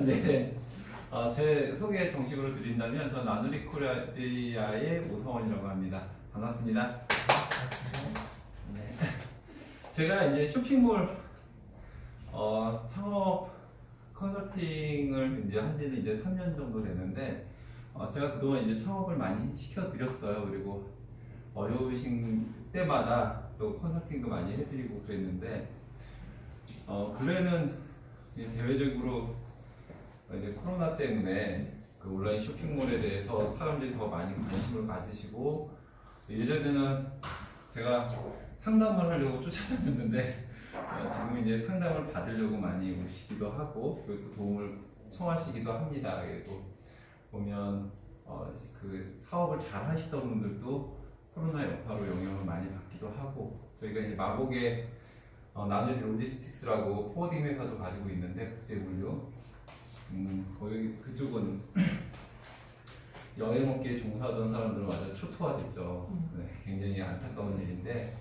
네. 제 소개 정식으로 드린다면 전 나누리 코리아의 오성원이라고 합니다. 반갑습니다. 네. 제가 이제 쇼핑몰 창업 컨설팅을 이제 한 지는 이제 3년 정도 되는데 제가 그동안 이제 창업을 많이 시켜드렸어요. 그리고 어려우신 때마다 또 컨설팅도 많이 해드리고 그랬는데 근래는 대외적으로 이제 코로나 때문에 그 온라인 쇼핑몰에 대해서 사람들이 더 많이 관심을 가지시고, 예전에는 제가 상담을 하려고 쫓아다녔는데 지금 이제 상담을 받으려고 많이 오시기도 하고, 그리고 또 도움을 청하시기도 합니다. 그리고 보면 그 사업을 잘 하시던 분들도 코로나 여파로 영향을 많이 받기도 하고, 저희가 이제 마곡에 나누리 로지스틱스라고 포워딩 회사도 가지고 있는데, 국제물류 거의 그쪽은 여행업계에 종사하던 사람들은 완전 초토화됐죠. 네, 굉장히 안타까운 일인데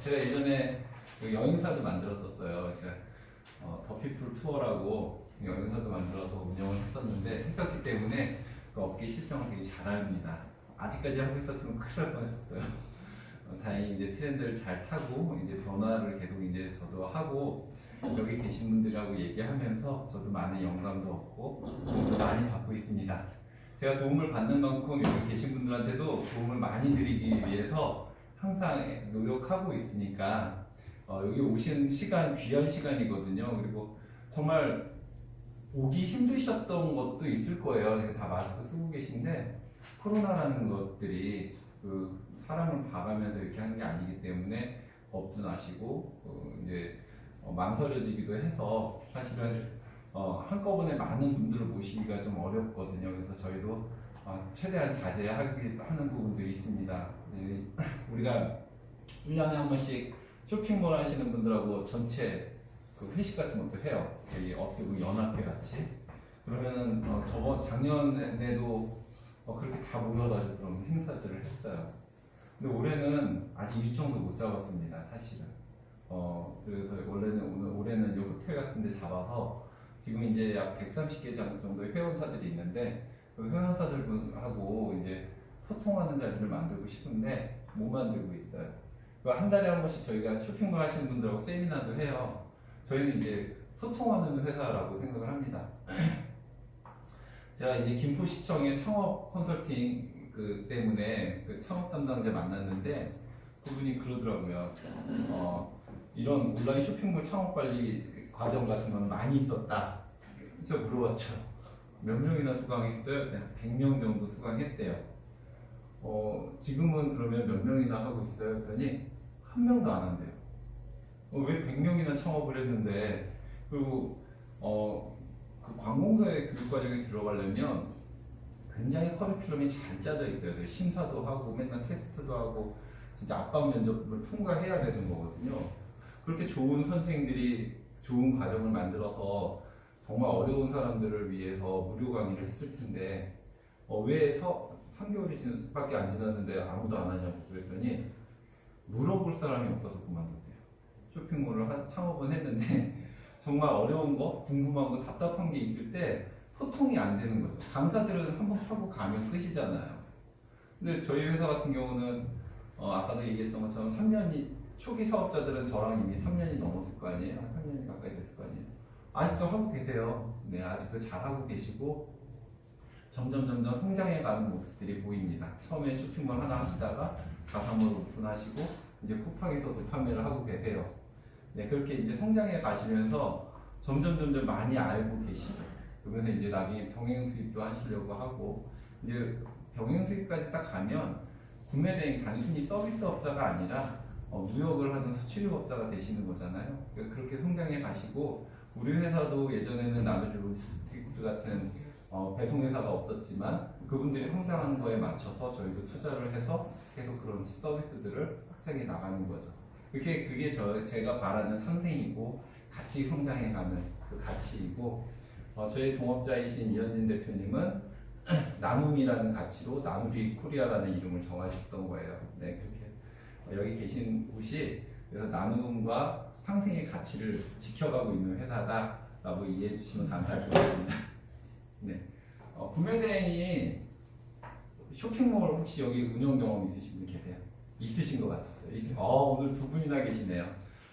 제가 예전에 여행사도 만들었었어요. 제가 더피플 투어라고 여행사도 만들어서 운영을 했었기 때문에 그 업계 실정을 되게 잘 압니다. 아직까지 하고 있었으면 큰일 날 뻔했었어요. 다행히 이제 트렌드를 잘 타고 이제 변화를 계속 이제 저도 하고, 여기 계신 분들하고 얘기하면서 저도 많은 영감도 얻고 도움도 많이 받고 있습니다. 제가 도움을 받는 만큼 여기 계신 분들한테도 도움을 많이 드리기 위해서 항상 노력하고 있으니까 여기 오신 시간 귀한 시간이거든요. 그리고 정말 오기 힘드셨던 것도 있을 거예요. 다 마스크 쓰고 계신데 코로나라는 것들이 그 사람을 봐가면서 이렇게 하는 게 아니기 때문에 겁도 나시고 이제 망설여지기도 해서 사실은 한꺼번에 많은 분들을 모시기가 좀 어렵거든요. 그래서 저희도 최대한 자제하는 부분도 있습니다. 우리가 1년에 한 번씩 쇼핑몰 하시는 분들하고 전체 그 회식 같은 것도 해요. 여기 어떻게 보면 연합회 같이. 그러면은 작년에도 그렇게 다 모여가지고 그런 행사들을 했어요. 근데 올해는 아직 일정도 못 잡았습니다, 사실은. 그래서 올해는 이 호텔 같은 데 잡아서 지금 이제 약 130개 정도의 회원사들이 있는데, 그 회원사들하고 이제 소통하는 자리를 만들고 싶은데 못 만들고 있어요. 한 달에 한 번씩 저희가 쇼핑몰 하시는 분들하고 세미나도 해요. 저희는 이제 소통하는 회사라고 생각을 합니다. 제가 이제 김포시청의 창업 컨설팅 때문에 그 창업 담당자 만났는데 그분이 그러더라고요. 이런 온라인 쇼핑몰 창업 관리 과정 같은 건 많이 있었다. 제가 물어봤죠. 몇 명이나 수강했어요? 100명 정도 수강했대요. 지금은 그러면 몇 명이나 하고 있어요? 했더니 한 명도 안 한대요. 왜 100명이나 창업을 했는데, 그리고 그 관공서의 교육과정에 들어가려면 굉장히 커리큘럼이 잘 짜져 있어요. 심사도 하고 맨날 테스트도 하고 진짜 압박 면접을 통과해야 되는 거거든요. 그렇게 좋은 선생님들이 좋은 과정을 만들어서 정말 어려운 사람들을 위해서 무료 강의를 했을 텐데 왜 3개월밖에 안 지났는데 아무도 안 하냐고 그랬더니 물어볼 사람이 없어서 그만뒀대요. 쇼핑몰을 창업은 했는데 정말 어려운 거, 궁금한 거, 답답한 게 있을 때 소통이 안 되는 거죠. 강사들은 한번 하고 가면 끝이잖아요. 근데 저희 회사 같은 경우는 아까도 얘기했던 것처럼 3년이 초기 사업자들은 저랑 이미 3년이 넘었을 거 아니에요. 3년이 가까이 됐을 거 아니에요. 아직도 하고 계세요. 네, 아직도 잘 하고 계시고 점점 성장해가는 모습들이 보입니다. 처음에 쇼핑몰 하나 하시다가 자사몰 오픈하시고 이제 쿠팡에서도 판매를 하고 계세요. 네, 그렇게 이제 성장해 가시면서 점점 많이 알고 계시죠. 그러면서 이제 나중에 병행 수입도 하시려고 하고, 이제 병행 수입까지 딱 가면 구매대행 단순히 서비스업자가 아니라 무역을 하는 수출업자가 되시는 거잖아요. 그렇게 성장해 가시고, 우리 회사도 예전에는 나누리 로지스틱스 같은 배송회사가 없었지만 그분들이 성장하는 거에 맞춰서 저희도 투자를 해서 계속 그런 서비스들을 확장해 나가는 거죠. 그게 제가 바라는 상생이고 같이 성장해가는 그 가치이고, 저희 동업자이신 이현진 대표님은 나눔이라는 가치로 나누리 코리아라는 이름을 정하셨던 거예요. 네, 그렇게 여기 계신 곳이 그래서 나눔과 상생의 가치를 지켜가고 있는 회사다. 라고 이해해 주시면 감사할 것 같습니다. 네. 구매 대행이 쇼핑몰 혹시 여기 운영 경험 있으신 분 계세요? 있으신 것 같았어요. 오늘 두 분이나 계시네요.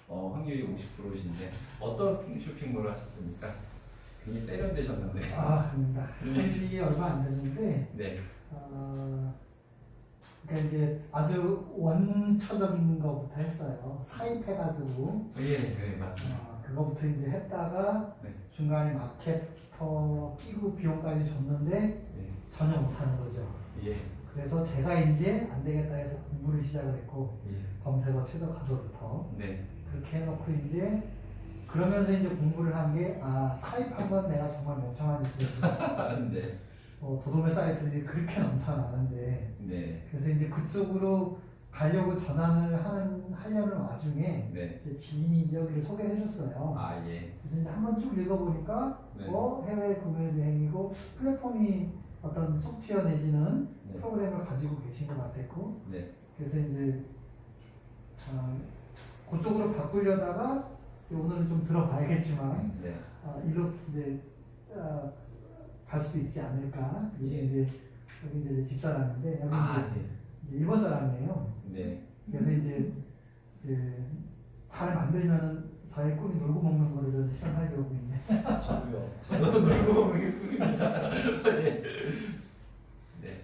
확률이 50%이신데 어떤 쇼핑몰을 하셨습니까? 굉장히 세련되셨는데. 아닙니다. 한지 얼마 안 됐는데, 네. 그러니까 이제 아주 원초적인 것부터 했어요. 사입해가지고. 예, 네, 맞습니다. 그거부터 이제 했다가 네. 중간에 마케터 끼고 비용까지 줬는데 네. 전혀 못하는 거죠. 예. 그래서 제가 이제 안 되겠다 해서 공부를 시작을 했고, 예. 검색어 최적화서부터 네. 그렇게 해놓고 이제 그러면서 이제 공부를 한 게 사입한 건 내가 정말 멍청한 짓을 했구나. 네. 도도매 사이트들이 그렇게 넘쳐나는데 네. 그래서 이제 그쪽으로 가려고 전환을 하려는 와중에 네. 제 지인이 이제 여기를 소개를 해줬어요. 예. 그래서 이제 한번 쭉 읽어보니까 네. 해외 구매 대행이고 플랫폼이 어떤 소프트웨어 내지는 네. 프로그램을 가지고 계신 것 같았고 네. 그래서 이제 그쪽으로 바꾸려다가 이제 오늘은 좀 들어봐야겠지만 네. 이로 이제 갈 수도 있지 않을까. 이게 예. 이제 여기 이제 집사람인데 여기 네. 이제 일본 사람이에요. 네. 그래서 이제 잘 만들면은 저의 꿈이 놀고 먹는 거를 저는 실현하려고 이제. 저도요. 저도 놀고 먹는 게 꿈입니다. 네. 네.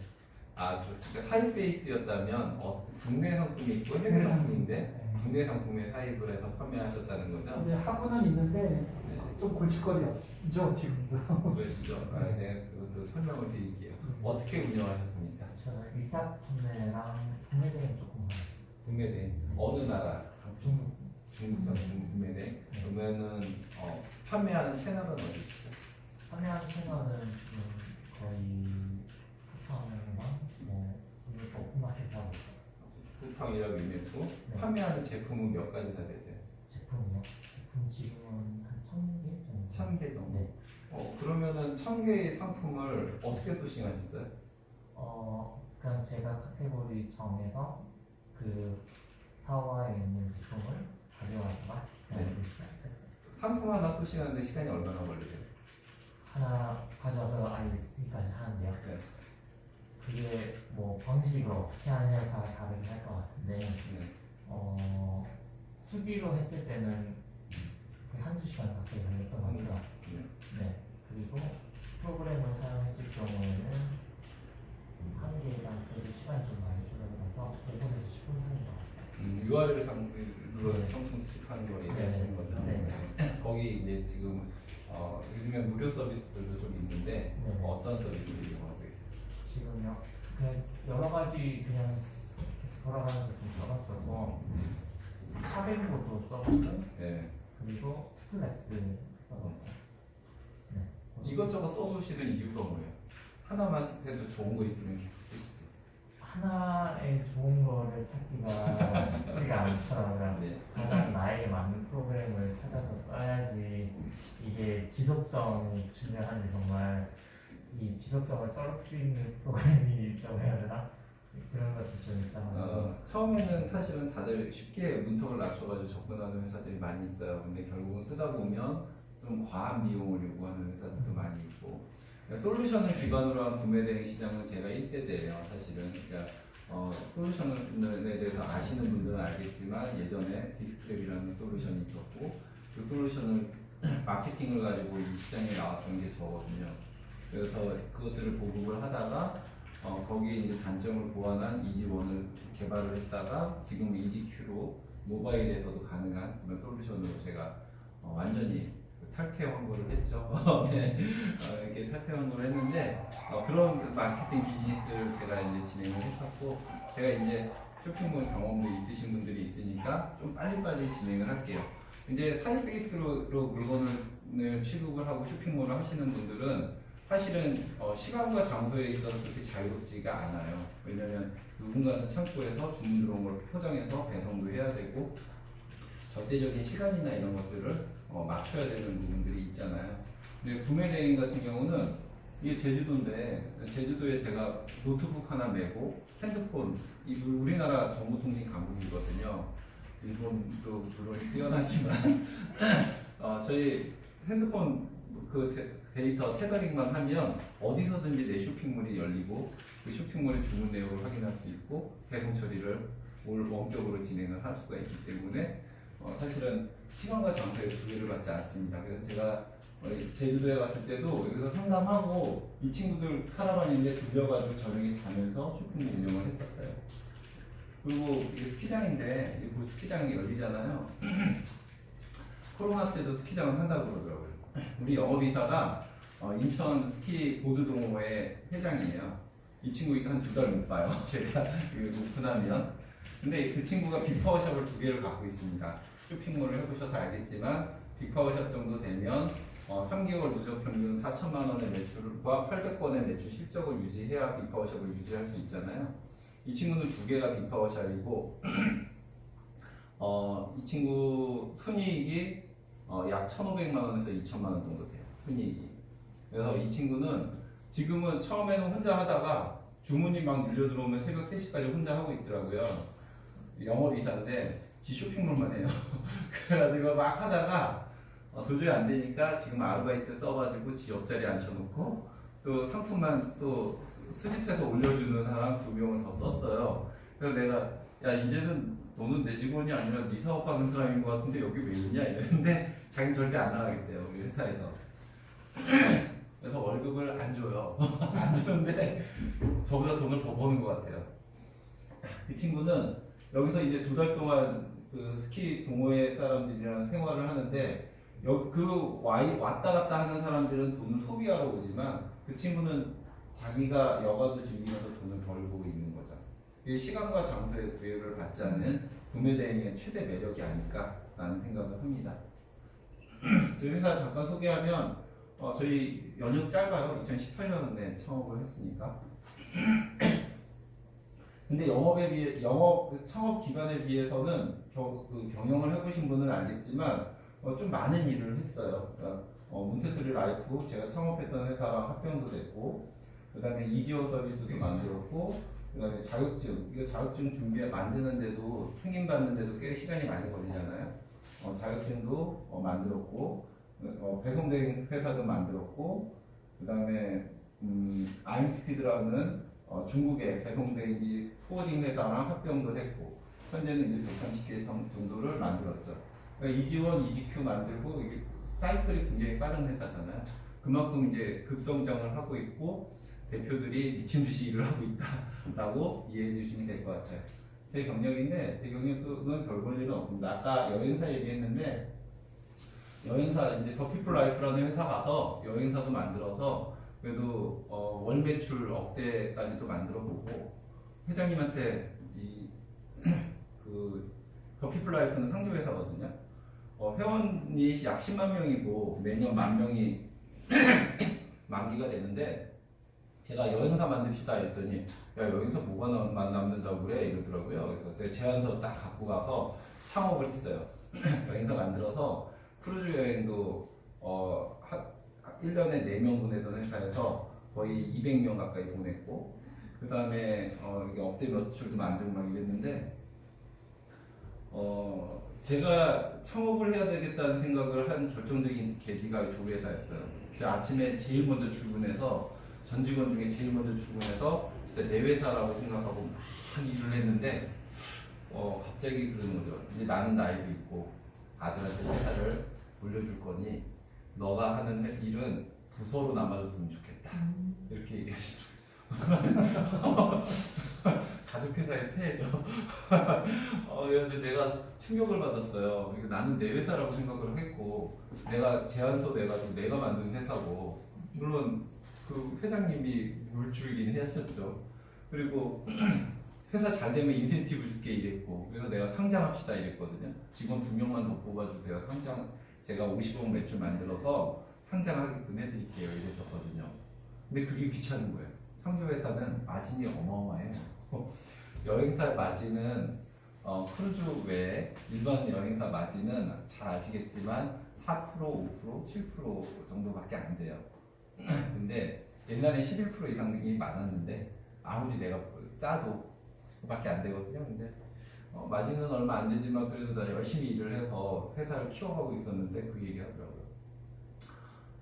그렇습니다. 하이베이스였다면 국내 상품이 있고 해외 상품인데 네. 국내 상품에 사입을 해서 판매하셨다는 거죠? 이제 하고는 있는데 네. 좀 골칫거리죠 지금도. 그러시죠? 네. 그것도 설명을 드릴게요. 어떻게 운영하셨습니까? 저는 위탁 판매랑 구매대행 조금 해요. 구매대 어느 나라? 중국. 중국 상품 구매대. 그러면은 판매하는 채널은 어디시죠? 판매하는 채널은 지금 거의 쿠팡이랑 이것도 오픈마켓하고 있어요. 쿠팡이라고 유명했고 네. 판매하는 제품은 몇 가지나 되세요? 제품이요? 제품 지금은 한 1000개 정도. 1000개 정도. 네. 그러면은 1000개의 상품을 어떻게 소싱하셨어요? 그냥 제가 카테고리 정해서 그 타워에 있는 제품을 가져와서 네. 그냥 시작했어요. 상품 하나 소싱하는데 시간이 얼마나 걸리세요? 하나 가져와서 IST까지 하는데요. 네. 그게 뭐 방식을 어떻게 하냐에 따라 다르긴 할 것 같은데 네. 수기로 했을 때는 거의 한두 시간 가까이 걸렸던 것 같아요. 네. 네. 그리고 프로그램을 사용했을 경우에는 한 개당 그래도 시간이 좀 많이 줄어들어서 5분에서 10분 사이인 것 같아요. URL 상품 수집하는 거 얘기하시는 거죠? 네. 거기 이제 지금 요즘에 무료 서비스들도 좀 있는데 네. 어떤 서비스를 이용하고 있어요? 지금요. 그냥 여러 가지 그냥 계속 돌아가면서 좀 써봤어서 샤벨로도 써보고 네. 그리고 플렉스 써봤죠. 네. 이것저것 써보시는 이유가 뭐예요? 하나만 해도 좋은 거 있으면 쓰시죠. 하나의 좋은 거를 찾기가 쉽지가 않더라고요. 네. 가장 나에게 맞는 프로그램을 찾아서 써야지 이게 지속성이 중요한데 정말 이 지속성을 떨어뜨리는 프로그램이 있다고 해야 되나? 그런 것도 좀 있어가지고 처음에는 사실은 다들 쉽게 문턱을 낮춰가지고 접근하는 회사들이 많이 있어요. 근데 결국은 쓰다 보면 좀 과한 비용을 요구하는 회사들도 많이 있고 솔루션을 기반으로 한 구매 대행 시장은 제가 1세대예요. 사실은 그러니까 솔루션에 대해서 아시는 분들은 알겠지만 예전에 디스크랩이라는 솔루션이 있었고 그 솔루션을 마케팅을 가지고 이 시장에 나왔던 게 저거든요. 그래서 그것들을 보급을 하다가 거기에 이제 단점을 보완한 이지원을 개발을 했다가 지금 이지큐로 모바일에서도 가능한 그런 솔루션으로 제가 완전히 탈퇴 광고를 했죠. 네. 이렇게 탈퇴 광고를 했는데 그런 마케팅 비즈니스를 제가 이제 진행을 했었고 제가 이제 쇼핑몰 경험도 있으신 분들이 있으니까 좀 빨리빨리 진행을 할게요. 이제 사이트 베이스로 물건을 취급을 하고 쇼핑몰을 하시는 분들은 사실은 시간과 장소에 있어서 그렇게 자유롭지가 않아요. 왜냐면 누군가는 창고에서 주문 들어온 걸 포장해서 배송도 해야 되고 절대적인 시간이나 이런 것들을 맞춰야 되는 부분들이 있잖아요. 근데 구매 대행 같은 경우는 이게 제주도인데 제주도에 제가 노트북 하나 메고 핸드폰 우리나라 정보통신 강국이거든요. 일본도 물론 뛰어나지만 저희 핸드폰 그 데이터 테더링만 하면 어디서든지 내 쇼핑몰이 열리고 그 쇼핑몰의 주문 내역을 확인할 수 있고 배송 처리를 원격으로 진행을 할 수가 있기 때문에 사실은 시간과 장소에 구애를 받지 않습니다. 그래서 제가 제주도에 갔을 때도 여기서 상담하고 이 친구들 카라반인데 들려가지고 저녁에 자면서 쇼핑몰 운영을 했었어요. 그리고 이게 스키장인데 이게 곧 스키장이 열리잖아요. 코로나 때도 스키장을 한다고 그러더라고요. 우리 영업이사가 인천 스키 보드 동호회 회장이에요. 이 친구 한 2달 못 봐요. 제가 이거 오픈하면. 근데 그 친구가 빅파워샵을 2개를 갖고 있습니다. 쇼핑몰을 해보셔서 알겠지만 빅파워샵 정도 되면 3개월 누적 평균 4천만 원의 매출과 800건의 매출 실적을 유지해야 빅파워샵을 유지할 수 있잖아요. 이 친구는 2개가 빅파워샵이고 이 친구 순이익이 약 1,500만 원에서 2천만 원 정도 돼요. 순이익이. 그래서 이 친구는 지금은 처음에는 혼자 하다가 주문이 막 밀려 들어오면 새벽 3시까지 혼자 하고 있더라고요. 영업이사인데 지 쇼핑몰만 해요. 그래가지고 막 하다가 도저히 안 되니까 지금 아르바이트 써가지고 지 옆자리 앉혀놓고 또 상품만 또 수집해서 올려주는 사람 2명을 더 썼어요. 그래서 내가 야 이제는 너는 내 직원이 아니라 네 사업하는 사람인 것 같은데 여기 왜 있냐 이랬는데 자기는 절대 안 나가겠대요 우리 회사에서. 그래서 월급을 안 줘요. 안 주는데 저보다 돈을 더 버는 것 같아요. 그 친구는 여기서 이제 2달 동안 그 스키 동호회 사람들이랑 생활을 하는데 왔다 갔다 하는 사람들은 돈을 소비하러 오지만 그 친구는 자기가 여가도 즐기면서 돈을 벌고 있는 거죠. 이게 시간과 장소의 구애를 받지 않는 구매 대행의 최대 매력이 아닐까라는 생각을 합니다. 저희 회사 잠깐 소개하면 저희 연휴 짧아요. 2018년에 창업을 했으니까. 근데 영업 창업 기간에 비해서는 경영을 해보신 분은 알겠지만 좀 많은 일을 했어요. 그러니까 몬테소리 라이프 제가 창업했던 회사랑 합병도 됐고, 그다음에 이지오 서비스도 만들었고, 그다음에 자격증 이거 자격증 만드는데도 승인 받는데도 꽤 시간이 많이 걸리잖아요. 자격증도 만들었고, 배송대행 회사도 만들었고, 그다음에 아임스피드라는 중국의 배송대행기 포워딩 회사랑 합병도 했고, 현재는 이제 130개 정도를 만들었죠. 그러니까 이지원, 이지큐 만들고 이게 사이클이 굉장히 빠른 회사잖아요. 그만큼 이제 급성장을 하고 있고 대표들이 미친 듯이 일을 하고 있다라고 이해해 주시면 될 것 같아요. 제 경력인데 제 경력은 별 볼 일은 없습니다. 아까 여행사 얘기했는데 여행사 이제 더 피플 라이프라는 회사 가서 여행사도 만들어서 그래도 월 매출 억대까지도 만들어 보고 회장님한테 더 피플 라이프는 상조 회사거든요. 회원이 약 10만 명이고 매년 10,000명이 만기가 되는데 제가 여행사 만듭시다 했더니 야 여행사 뭐가 남는다고 그래 이러더라고요. 그래서 내 제안서 딱 갖고 가서 창업을 했어요. 여행사 만들어서 크루즈 여행도 1년에 4명 보내던 회사에서 거의 200명 가까이 보냈고 그 다음에 억대 매출도 만들고 막 이랬는데 제가 창업을 해야 되겠다는 생각을 한 결정적인 계기가 조회사였어요. 제가 아침에 제일 먼저 출근해서 전 직원 중에 제일 먼저 출근해서 진짜 내 회사라고 생각하고 막 일을 했는데 갑자기 그러는 거죠. 이제 나는 나이도 있고 아들한테 회사를 물려줄 거니 너가 하는 일은 부서로 남아줬으면 좋겠다. 이렇게 얘기하시더라고요. 가족회사의 폐해죠. 그래서 내가 충격을 받았어요. 나는 내 회사라고 생각을 했고 내가 제안서 내가지고 내가 만든 회사고 물론 그 회장님이 물줄이긴 하셨죠. 그리고 회사 잘 되면 인센티브 줄게 이랬고 그래서 내가 상장합시다 이랬거든요. 직원 2명만 더 뽑아주세요. 제가 50억 매출 만들어서 상장하게끔 해드릴게요 이랬었거든요. 근데 그게 귀찮은 거예요. 상조회사는 마진이 어마어마해요. 여행사 마진은 크루즈 외에 일반 여행사 마진은 잘 아시겠지만 4%, 5%, 7% 정도밖에 안 돼요. 근데 옛날에 11% 이상이 많았는데 아무리 내가 짜도 그밖에 안 되거든요. 근데 마진은 얼마 안 되지만 그래도 나 열심히 일을 해서 회사를 키워가고 있었는데 그 얘기 하더라고요.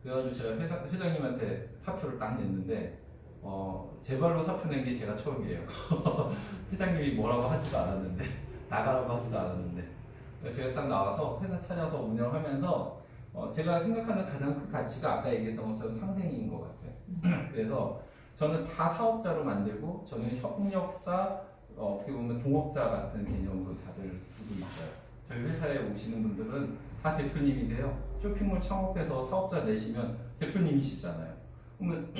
그래가지고 제가 회장님한테 사표를 딱 냈는데 제 발로 사표 낸 게 제가 처음이에요. 회장님이 뭐라고 하지도 않았는데 나가라고 하지도 않았는데 제가 딱 나와서 회사 차려서 운영하면서 제가 생각하는 가장 큰 가치가 아까 얘기했던 것처럼 상생인 것 같아요. 그래서 저는 다 사업자로 만들고 저는 협력사 어떻게 보면 동업자 같은 개념으로 다들 두고 있어요. 저희 회사에 오시는 분들은 다 대표님이세요. 쇼핑몰 창업해서 사업자 내시면 대표님이시잖아요. 그러면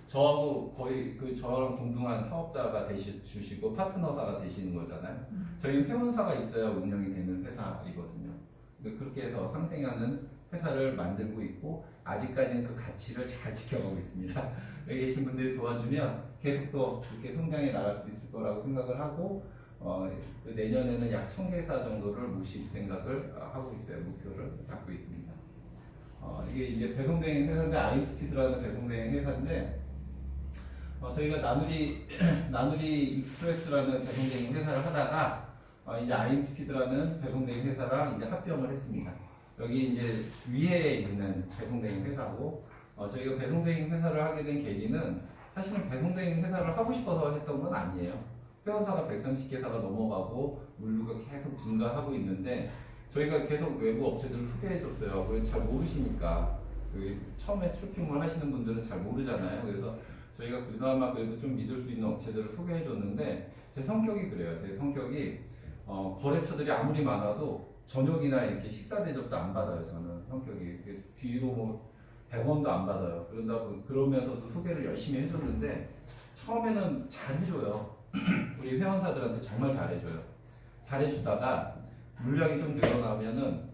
저하고 거의 저랑 동등한 사업자가 주시고 파트너사가 되시는 거잖아요. 저희 회원사가 있어야 운영이 되는 회사이거든요. 그렇게 해서 상생하는 회사를 만들고 있고 아직까지는 그 가치를 잘 지켜가고 있습니다. 여기 계신 분들이 도와주면 계속 또 이렇게 성장해 나갈 수 있을 거라고 생각을 하고 내년에는 약 1000개사 정도를 모실 생각을 하고 있어요. 목표를 잡고 있습니다. 이게 이제 배송대행 회사인데 아임스피드라는 배송대행 회사인데 저희가 나누리 익스프레스라는 배송대행 회사를 하다가 이제 아임스피드라는 배송대행 회사랑 이제 합병을 했습니다. 여기 이제 위에 있는 배송대행 회사고 저희가 배송대행 회사를 하게 된 계기는 사실은 배송대행 회사를 하고 싶어서 했던 건 아니에요. 회원사가 130개사가 넘어가고 물류가 계속 증가하고 있는데 저희가 계속 외부 업체들을 소개해줬어요. 그걸 잘 모르시니까 처음에 쇼핑몰 하시는 분들은 잘 모르잖아요. 그래서 저희가 그나마 그래도 좀 믿을 수 있는 업체들을 소개해줬는데 제 성격이 그래요. 제 성격이 거래처들이 아무리 많아도 저녁이나 이렇게 식사 대접도 안 받아요. 저는 성격이 뒤로 뭐 100원도 안 받아요. 그러면서도 소개를 열심히 해줬는데 처음에는 잘해줘요. 우리 회원사들한테 정말 잘해줘요. 잘해주다가 물량이 좀 늘어나면은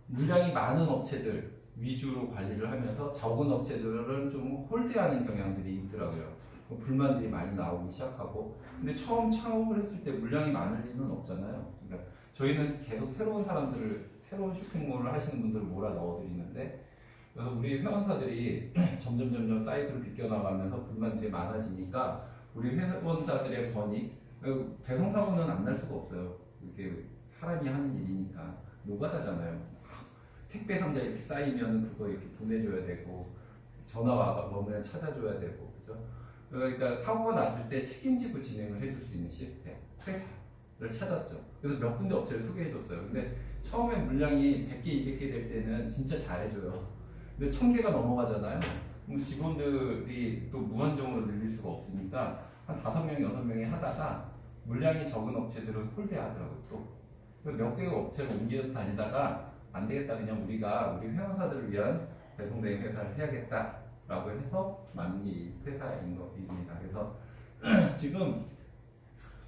물량이 많은 업체들 위주로 관리를 하면서 적은 업체들은 좀 홀대하는 경향들이 있더라고요. 불만들이 많이 나오기 시작하고 근데 처음 창업을 했을 때 물량이 많을 리는 없잖아요. 그러니까 저희는 계속 새로운 쇼핑몰을 하시는 분들을 몰아 넣어드리는데 그래서 우리 회원사들이 점점 사이트를 비껴나가면서 불만들이 많아지니까 우리 회원사들의 권익 배송사고는 안 날 수가 없어요. 이렇게 사람이 하는 일이니까 노가다잖아요. 택배 상자 이렇게 쌓이면 그거 이렇게 보내줘야 되고 전화가 오면 찾아줘야 되고 그죠? 그러니까 사고가 났을 때 책임지고 진행을 해줄 수 있는 시스템 회사를 찾았죠. 그래서 몇 군데 업체를 소개해줬어요. 근데 처음에 물량이 100개, 200개 될 때는 진짜 잘해줘요. 근데 1000개가 넘어가잖아요. 그럼 직원들이 또 무한정으로 늘릴 수가 없으니까 한 5명, 6명이 하다가 물량이 적은 업체들은 홀대하더라고요. 또 몇 개의 업체를 옮겨 다니다가 안 되겠다. 그냥 우리 회원사들을 위한 배송대행 회사를 해야겠다라고 해서 만든 게 이 회사인 겁니다. 그래서 지금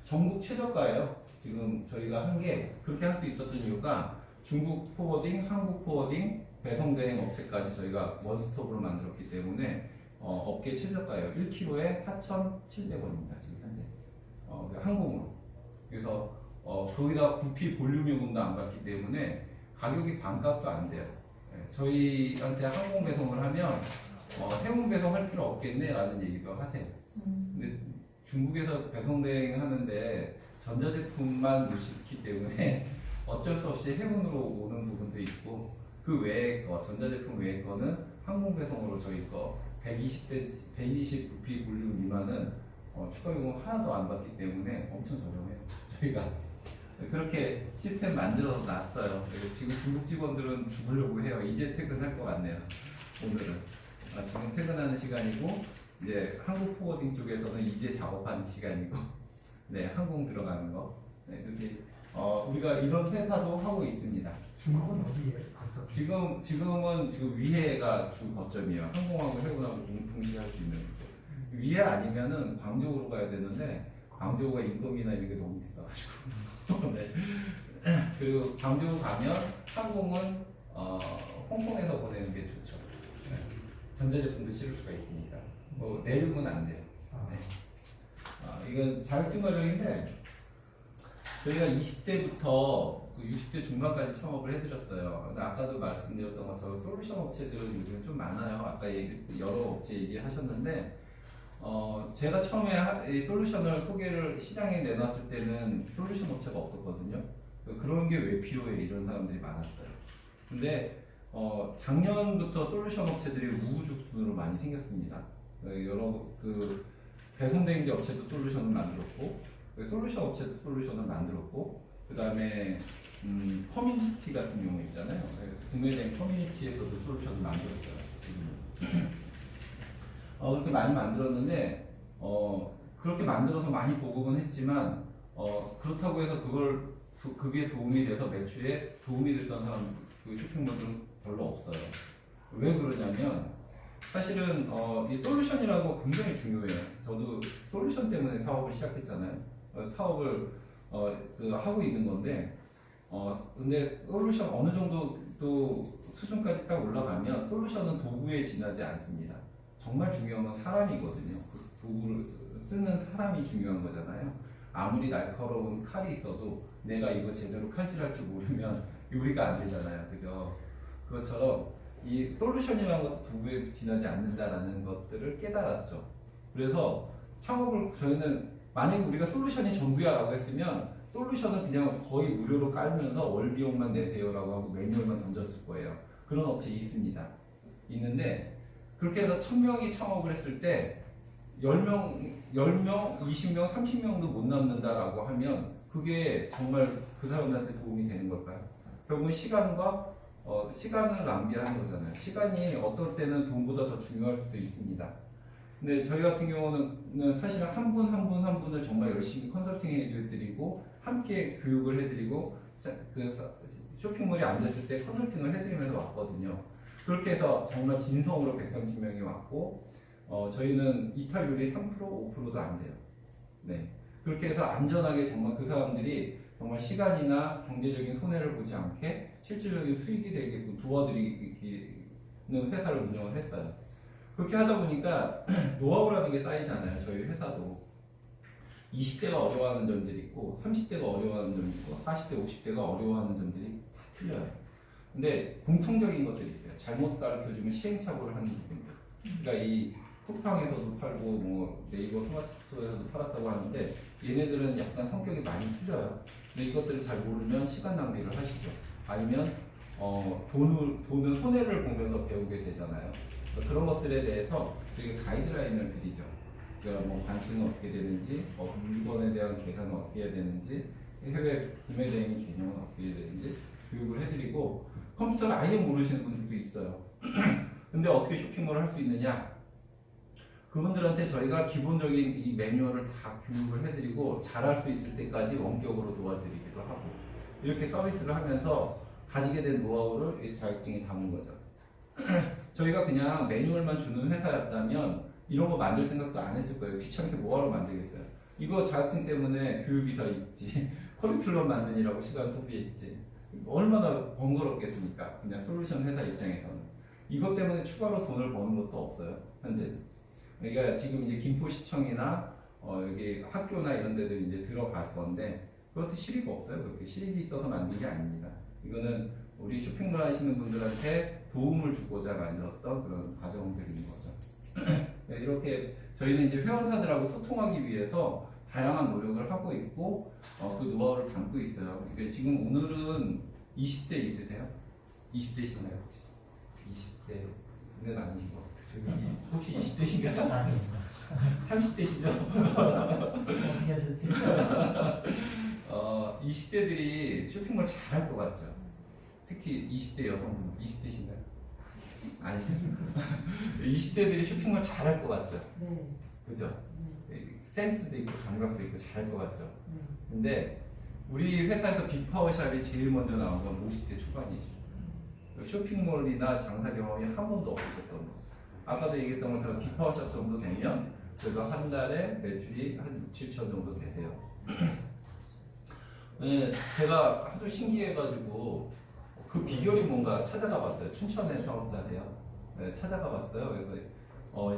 전국 최저가예요. 지금 저희가 한 게 그렇게 할 수 있었던 이유가 중국 포워딩, 한국 포워딩, 배송대행 업체까지 저희가 원스톱으로 만들었기 때문에 업계 최저가예요. 1kg에 4,700원입니다. 지금 현재 항공으로. 그래서 거기다 부피 볼륨 요금도 안 받기 때문에 가격이 반값도 안 돼요. 저희한테 항공 배송을 하면 해운 배송 할 필요 없겠네 라는 얘기도 하세요. 근데 중국에서 배송 대행하는데 전자제품만 못 시키기 때문에 어쩔 수 없이 해운으로 오는 부분도 있고 그 외에 전자제품 외의 거는 항공 배송으로 저희 거 120 부피 볼륨 미만은 추가 요금 하나도 안 받기 때문에 엄청 저렴해요. 저희가 그렇게 시스템 만들어 놨어요. 지금 중국 직원들은 죽으려고 해요. 이제 퇴근할 것 같네요. 오늘은 지금 퇴근하는 시간이고 이제 한국 포워딩 쪽에서는 이제 작업하는 시간이고 네 항공 들어가는 거 네, 그렇게 우리가 이런 회사도 하고 있습니다. 중국은 어디에 거점? 지금은 위해가 주 거점이에요. 항공하고 해운하고 동시에 할 수 있는 위해 아니면은 광저우로 가야 되는데 광저우가 인건비나 이게 너무 비싸가지고 네. 그리고 광저우 가면 항공은 홍콩에서 보내는 게 좋죠. 네. 전자제품도 실을 수가 있으니까 뭐 내륙은 안 돼요. 네. 이건 자격증 과정인데 저희가 20대부터 60대 중반까지 창업을 해드렸어요. 근데 아까도 말씀드렸던 것처럼 솔루션 업체들은 요즘 좀 많아요. 아까 여러 업체 얘기하셨는데 제가 처음에 이 솔루션을 소개를 시장에 내놨을 때는 솔루션 업체가 없었거든요. 그런 게 왜 필요해 이런 사람들이 많았어요. 근데 작년부터 솔루션 업체들이 우후죽순으로 많이 생겼습니다. 여러 그 배송대행지 업체도 솔루션을 만들었고, 솔루션 업체도 솔루션을 만들었고, 그 다음에 커뮤니티 같은 경우 있잖아요. 구매된 커뮤니티에서도 솔루션을 만들었어요. 지금 그렇게 많이 만들었는데 그렇게 만들어서 많이 보급은 했지만 그렇다고 해서 그게 도움이 돼서 매출에 도움이 됐던 사람 그 쇼핑몰들은 별로 없어요. 왜 그러냐면 사실은 이 솔루션이라고 굉장히 중요해요. 저도 솔루션 때문에 사업을 시작했잖아요. 사업을 하고 있는 건데 근데 솔루션 어느 정도 또 수준까지 딱 올라가면 솔루션은 도구에 지나지 않습니다. 정말 중요한 건 사람이거든요. 그 도구를 쓰는 사람이 중요한 거잖아요. 아무리 날카로운 칼이 있어도 내가 이거 제대로 칼질할 줄 모르면 요리가 안 되잖아요. 그죠? 그것처럼 이 솔루션이라는 것도 도구에 지나지 않는다라는 것들을 깨달았죠. 그래서 창업을 저희는 만약에 우리가 솔루션이 전부야라고 했으면 솔루션은 그냥 거의 무료로 깔면서 월비용만 내세요라고 하고 매뉴얼만 던졌을 거예요. 그런 업체 있습니다. 있는데 그렇게 해서 1000명이 창업을 했을 때 10명, 20명, 30명도 못 남는다라고 하면 그게 정말 그 사람들한테 도움이 되는 걸까요? 결국은 시간을 낭비하는 거잖아요. 시간이 어떨 때는 돈보다 더 중요할 수도 있습니다. 근데 저희 같은 경우는 사실 한 분을 정말 열심히 컨설팅 해드리고 함께 교육을 해드리고 그 쇼핑몰에 앉았을 때 컨설팅을 해드리면서 왔거든요. 그렇게 해서 정말 진성으로 130명이 왔고 저희는 이탈률이 3%, 5%도 안 돼요. 네. 그렇게 해서 안전하게 정말 그 사람들이 정말 시간이나 경제적인 손해를 보지 않게 실질적인 수익이 되게끔 도와드리는 회사를 운영을 했어요. 그렇게 하다 보니까 노하우라는 게 쌓이잖아요. 저희 회사도 20대가 어려워하는 점들이 있고 30대가 어려워하는 점이 있고 40대, 50대가 어려워하는 점들이 다 틀려요. 근데 공통적인 것들이 있어요. 잘못 가르쳐주면 시행착오를 하는 부분들. 그러니까 이 쿠팡에서도 팔고 뭐 네이버 스마트스토어에서도 팔았다고 하는데 얘네들은 약간 성격이 많이 틀려요. 근데 이것들을 잘 모르면 시간 낭비를 하시죠. 아니면 돈을 손해를 보면서 배우게 되잖아요. 그러니까 그런 것들에 대해서 되게 가이드라인을 드리죠. 그러니까 뭐 관세는 어떻게 되는지, 물건에 대한 계산은 어떻게 해야 되는지, 해외 구매 대행 개념은 어떻게 해야 되는지 교육을 해드리고 컴퓨터를 아예 모르시는 분들도 있어요. 근데 어떻게 쇼핑몰을 할 수 있느냐? 그분들한테 저희가 기본적인 이 매뉴얼을 다 교육을 해드리고 잘할 수 있을 때까지 원격으로 도와드리기도 하고 이렇게 서비스를 하면서 가지게 된 노하우를 이 자격증에 담은 거죠. 저희가 그냥 매뉴얼만 주는 회사였다면 이런 거 만들 생각도 안 했을 거예요. 귀찮게 뭐하러 만들겠어요. 이거 자격증 때문에 교육이사 있지, 커리큘럼 만드느라고 시간 소비했지. 얼마나 번거롭겠습니까? 그냥 솔루션 회사 입장에서는. 이것 때문에 추가로 돈을 버는 것도 없어요. 현재. 그러니까 지금 이제 김포시청이나 여기 학교나 이런 데들 이제 들어갈 건데 그것도 실익이 없어요. 그렇게 실익이 있어서 만든 게 아닙니다. 이거는 우리 쇼핑몰 하시는 분들한테 도움을 주고자 만들었던 그런 과정들인 거죠. 네, 이렇게 저희는 이제 회원사들하고 소통하기 위해서 다양한 노력을 하고 있고 그 노하우를 담고 있어요. 그러니까 지금 오늘은 20대 있으세요? 20대시나요? 20대는 아니신 것 같아요. 혹시 20대신가요? 아닙니다. 30대시죠? 어떻게 하셨지? 20대들이 쇼핑몰 잘할 것 같죠? 특히 20대 여성분, 20대신가요? 아니요. 20대들이 쇼핑몰 잘할 것 같죠? 네. 그죠? 센스도 있고 감각도 있고 잘할 것 같죠? 네. 근데 우리 회사에서 빅파워샵이 제일 먼저 나온 건 50대 초반이죠. 쇼핑몰이나 장사 경험이 한 번도 없으셨던 거. 아까도 얘기했던 것처럼 빅파워샵 정도 되면 그래도 한 달에 매출이 한 6, 7천 정도 되세요. 네, 제가 하도 신기해가지고 그 비결이 뭔가 찾아가 봤어요. 춘천의 창업자세요. 네, 찾아가 봤어요. 그래서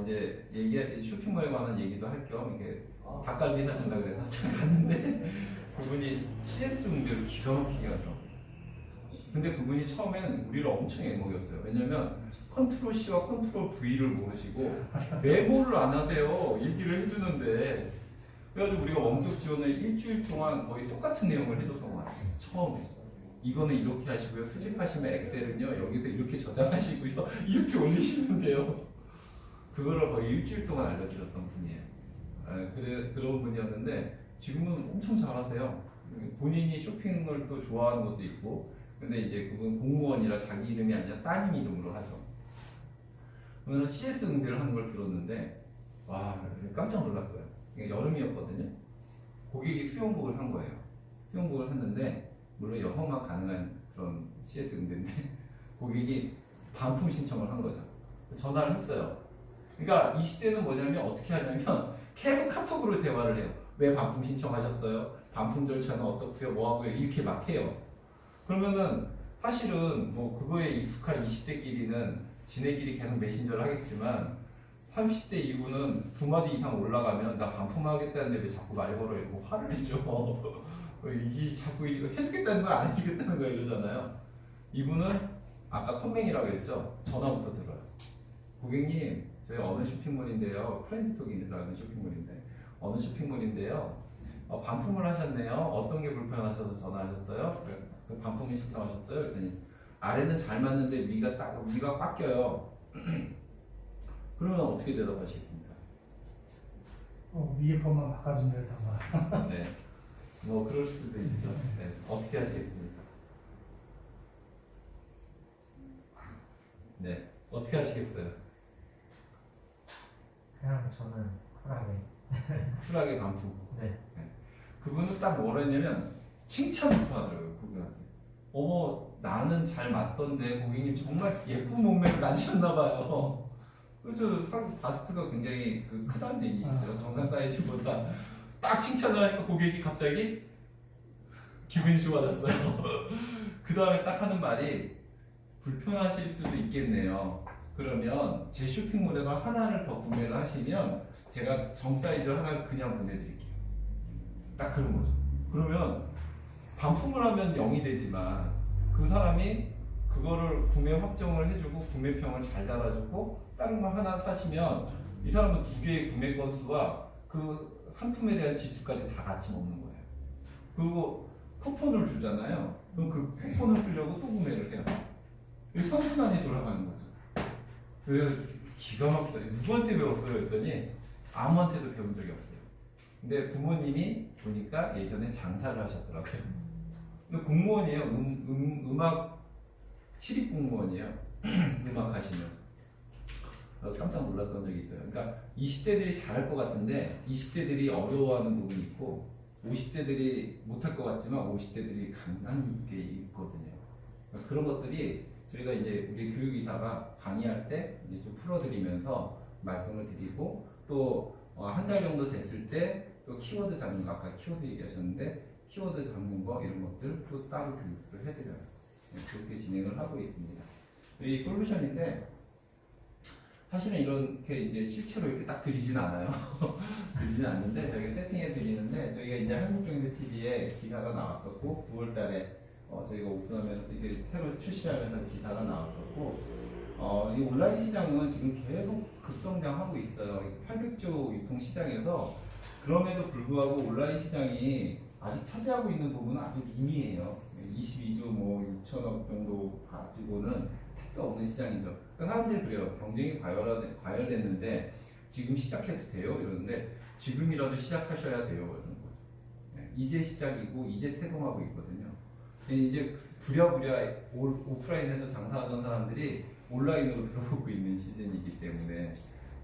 이제 쇼핑몰에 관한 얘기도 할 겸 이렇게 닭갈비 사준다 그래서 갔는데 그분이 CS 응대를 기가 막히게 하더라고요. 근데 그분이 처음엔 우리를 엄청 애먹였어요. 왜냐면 컨트롤 C와 컨트롤 V를 모르시고 메모를 안 하세요. 얘기를 해주는데 그래가지고 우리가 원격 지원을 일주일 동안 거의 똑같은 내용을 해줬던 것 같아요. 처음에. 이거는 이렇게 하시고요. 수집하시면 엑셀은요 여기서 이렇게 저장하시고요. 이렇게 올리시면 돼요. 그거를 거의 일주일 동안 알려드렸던 분이에요. 그런 분이었는데 지금은 엄청 잘하세요. 본인이 쇼핑을 또 좋아하는 것도 있고, 근데 이제 그분 공무원이라 자기 이름이 아니라 따님 이름으로 하죠. 그래서 CS 응대를 하는 걸 들었는데 와 깜짝 놀랐어요. 이게 여름이었거든요. 고객이 수영복을 산 거예요. 수영복을 샀는데 물론 여성만 가능한 그런 CS 응대인데 고객이 반품 신청을 한 거죠. 전화를 했어요. 그러니까 20대는 뭐냐면 어떻게 하냐면 계속 카톡으로 대화를 해요. 왜 반품 신청하셨어요? 반품 절차는 어떻고요? 뭐 하고요? 이렇게 막 해요. 그러면은 사실은 뭐 그거에 익숙한 20대끼리는 지네끼리 계속 메신저를 하겠지만 30대 이후는 두 마디 이상 올라가면 나 반품하겠다는데 왜 자꾸 말 걸어 이러고 화를 내죠. 이게 자꾸 이거 해주겠다는 거야 안 해주겠다는 거야 이러잖아요. 이분은 아까 컴맹이라고 그랬죠. 전화부터 들어요. 고객님 저희 어느 쇼핑몰인데요. 프렌드톡이라는 쇼핑몰인데 어느 쇼핑몰인데요. 반품을 하셨네요. 어떤 게 불편하셔서 전화하셨어요? 그 반품을 신청하셨어요? 그랬더니 아래는 잘 맞는데 위가 꽉 껴요. 그러면 어떻게 대답하시겠습니까? 위에 것만 바꿔준다던가. 네, 뭐 그럴 수도 있죠. 네, 어떻게 하시겠습니까? 네, 어떻게 하시겠어요? 그냥 저는 쿨하게. 쿨하게 반품. 네. 그분은 딱 뭐라 했냐면 칭찬부터 하더라고요. 그분한테. 나는 잘 맞던데 고객님 정말 예쁜 몸매를 가지셨나봐요. 그래서 바스트가 굉장히 크다는 얘기시죠. 정상 사이즈보다 딱 칭찬을 하니까 고객이 갑자기 기분이 좋아졌어요. 그 다음에 딱 하는 말이 불편하실 수도 있겠네요. 그러면 제 쇼핑몰에서 하나를 더 구매를 하시면 제가 정 사이즈를 하나 그냥 보내드릴게요. 딱 그런 거죠. 그러면 반품을 하면 0이 되지만 그 사람이 그거를 구매 확정을 해주고 구매평을 잘 달아주고 다른 거 하나 사시면 이 사람은 두 개의 구매 건수와 그 상품에 대한 지수까지 다 같이 먹는 거예요. 그리고 쿠폰을 주잖아요. 그럼 그 쿠폰을 쓰려고 또 구매를 해요. 이 선순환이 돌아가는 거죠. 그래서 기가 막히다. 누구한테 배웠어요? 했더니 아무한테도 배운 적이 없어요. 근데 부모님이 보니까 예전에 장사를 하셨더라고요. 근데 공무원이에요. 음악 시립 공무원이에요. 음악 하시면 깜짝 놀랐던 적이 있어요. 그러니까 20대들이 잘할 것 같은데 20대들이 어려워하는 부분이 있고 50대들이 못할 것 같지만 50대들이 강한 게 있거든요. 그러니까 그런 것들이 저희가 이제 우리 교육이사가 강의할 때 이제 좀 풀어드리면서 말씀을 드리고 또 한 달 정도 됐을 때 또 키워드 잡는 거 아까 키워드 얘기하셨는데 키워드 잡는 거 이런 것들 또 따로 교육도 해드려요. 그렇게 진행을 하고 있습니다. 이 솔루션인데 사실은 이렇게 이제 실제로 이렇게 딱 드리진 않아요. 드리진 않는데 저희가 세팅해 드리는데 저희가 이제 한국경제TV에 기사가 나왔었고 9월달에 저희가 오픈하면서 이게 새로 출시하면서 기사가 나왔었고 이 온라인 시장은 지금 계속 급성장하고 있어요. 800조 유통 시장에서 그럼에도 불구하고 온라인 시장이 아직 차지하고 있는 부분은 아주 미미해요. 22조 뭐 6천억 정도 가지고는 택도 없는 시장이죠. 그러니까 사람들이 그래요. 경쟁이 과열됐는데 지금 시작해도 돼요? 이러는데 지금이라도 시작하셔야 돼요. 이런 거죠. 이제 시작이고 이제 태동하고 있거든요. 이제 부랴부랴 오프라인에서 장사하던 사람들이 온라인으로 들어오고 있는 시즌이기 때문에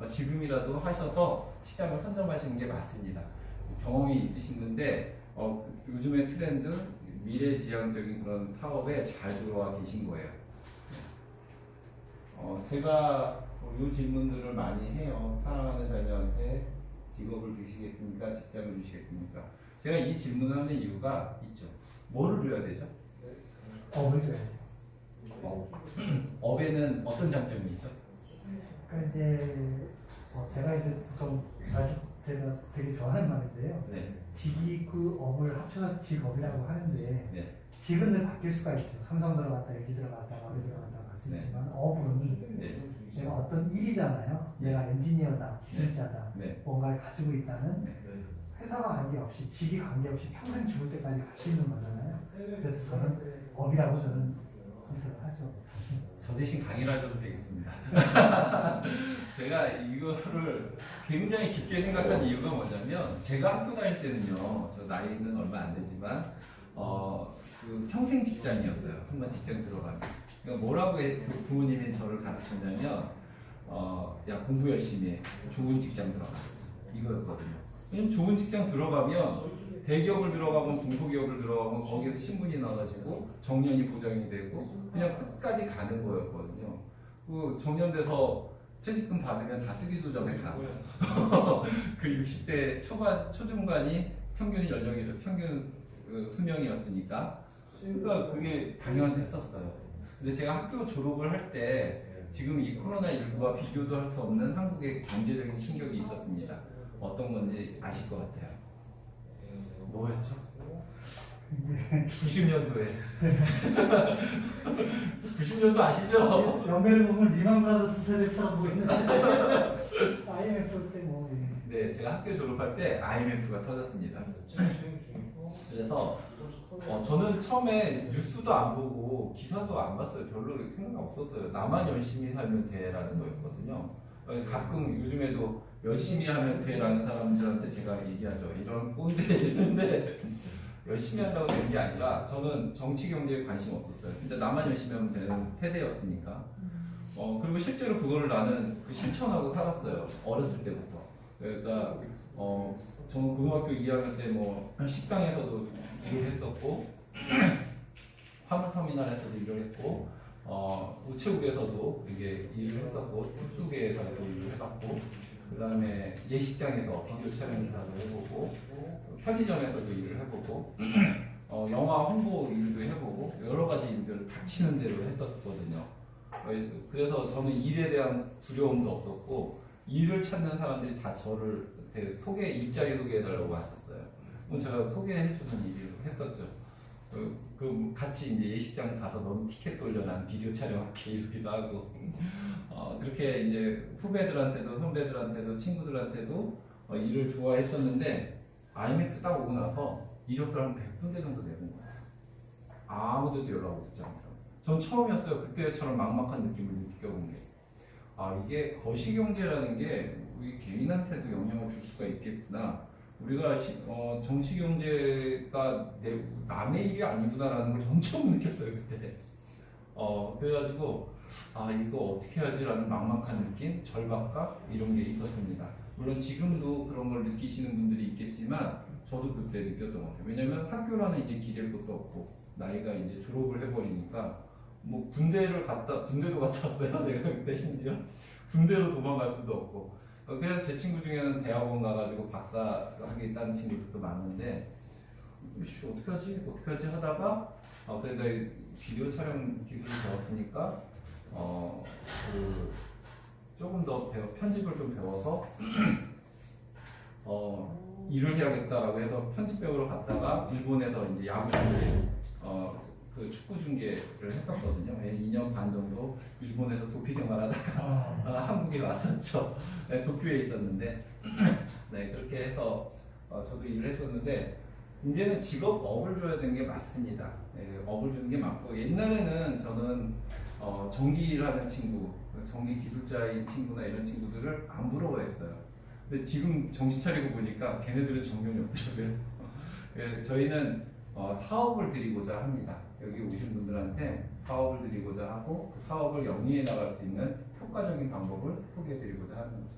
지금이라도 하셔서 시장을 선점하시는 게 맞습니다. 경험이 있으시는데 요즘의 트렌드, 미래지향적인 그런 사업에 잘 들어와 계신 거예요. 제가 이 질문들을 많이 해요. 사랑하는 자녀한테 직업을 주시겠습니까? 직장을 주시겠습니까? 제가 이 질문을 하는 이유가 있죠. 뭐를 줘야 되죠? 업을 줘야죠. 업에는 어떤 장점이 있죠? 그러니까 이제 제가 이제 보통 사실 제가 되게 좋아하는 말인데요. 네. 직그 업을 합쳐서 직업이라고 하는데 네. 직은 늘 바뀔 수가 있죠. 삼성 들어갔다, LG 들어갔다, 어디 들어갔다 할 수 있지만 업은 네. 내가 어떤 일이잖아요. 내가 엔지니어다, 기술자다, 네. 뭔가를 가지고 있다는 네. 회사가 관계없이 직위 관계없이 평생 죽을 때까지 갈 수 있는 거잖아요. 그래서 저는 업이라고 저는 선택을 하죠. 저 대신 강의를 하셔도 되겠습니다. 제가 이거를 굉장히 깊게 생각한 이유가 뭐냐면 제가 학교 다닐 때는요, 저 나이는 얼마 안 되지만 그 평생 직장이었어요. 한번 직장 들어가면. 그러니까 뭐라고 부모님이 저를 가르쳤냐면 야 공부 열심히 해. 좋은 직장 들어가. 이거였거든요. 왜냐면 좋은 직장 들어가면 대기업을 들어가건 중소기업을 들어가건 거기에서 신분이 나가지고 정년이 보장이 되고 그냥 끝까지 가는 거였거든요. 그 정년돼서 퇴직금 받으면 다 쓰기도 전에 가고 그 60대 초중반이 평균 연령이 평균 수명이었으니까 그러니까 그게 당연했었어요. 근데 제가 학교 졸업을 할 때 지금 이 코로나19와 비교도 할 수 없는 한국의 경제적인 충격이 있었습니다. 어떤 건지 아실 것 같아요. 뭐였죠? 90년도에 90년도 아시죠? 연배를 보면 리만 브라더스 세대처럼 보이는데 IMF 때 뭐. 네, 제가 학교 졸업할 때 IMF가 터졌습니다. 그래서 저는 처음에 뉴스도 안 보고 기사도 안 봤어요. 별로 생각 없었어요. 나만 열심히 살면 돼라는 거였거든요. 가끔 요즘에도 열심히 하면 돼라는 사람들한테 제가 얘기하죠. 이런 꼰대 이러는데 열심히 한다고 되는 게 아니라 저는 정치 경제에 관심 없었어요. 진짜 나만 열심히 하면 되는 세대였으니까. 그리고 실제로 그거를 나는 실천하고 살았어요. 어렸을 때부터. 그러니까 저는 고등학교 2학년 때 뭐 식당에서도 일을 했었고 화물터미널에서도 일을 했고 우체국에서도 이게 일을 했었고 특수계에서도 일을 해봤고 그 다음에 예식장에서 비디오 촬영 기사도 해보고 편의점에서도 일을 해보고 영화 홍보 일도 해보고 여러 가지 일들을 닥치는 대로 했었거든요. 그래서 저는 일에 대한 두려움도 없었고 일을 찾는 사람들이 다 저를 일자리 소개해달라고 왔었어요. 그럼 제가 소개해주는 일을 했었죠. 같이 이제 예식장 가서 너무 티켓 돌려 난 비디오 촬영할게 이러기도 하고 그렇게 이제 후배들한테도 선배들한테도 친구들한테도 일을 좋아했었는데 IMF 딱 오고 나서 이력서를 한 100군데 정도 내본 거예요. 아무데도 연락 오지 않더라고요. 전 처음이었어요. 그때처럼 막막한 느낌을 느껴본 게. 이게 거시경제라는 게 우리 개인한테도 영향을 줄 수가 있겠구나. 우리가 정치경제가 남의 일이 아니구나라는 걸 전 처음 느꼈어요 그때. 그래가지고 이거 어떻게 하지라는 막막한 느낌, 절박감 이런 게 있었습니다. 물론 지금도 그런 걸 느끼시는 분들이 있겠지만 저도 그때 느꼈던 것 같아요. 왜냐면 학교라는 이제 기댈 것도 없고 나이가 이제 졸업을 해버리니까 뭐 군대도 갔다 왔어요. 제가 그때 심지어 군대로 도망갈 수도 없고. 그래서 제 친구 중에는 대학원 가가지고 박사 하겠다는 친구들도 많은데 어떻게 하지 하다가 그러니까 비디오 촬영 기술을 배웠으니까 조금 더 편집을 좀 배워서 일을 해야겠다라고 해서 편집 배우러 갔다가 일본에서 이제 야구 중계 그 축구 중계를 했었거든요. 2년 반 정도 일본에서 도피 생활하다가 한국에 왔었죠. 네, 도쿄에 있었는데 네, 그렇게 해서 저도 일을 했었는데 이제는 직업업을 줘야 되는 게 맞습니다. 네, 업을 주는 게 맞고 옛날에는 저는 전기일하는 친구, 전기 기술자인 친구나 이런 친구들을 안 부러워했어요. 근데 지금 정신 차리고 보니까 걔네들은 정경이 없더라고요. 저희는 사업을 드리고자 합니다. 여기 오신 분들한테 사업을 드리고자 하고 그 사업을 영위해 나갈 수 있는 효과적인 방법을 소개해 드리고자 하는 거죠.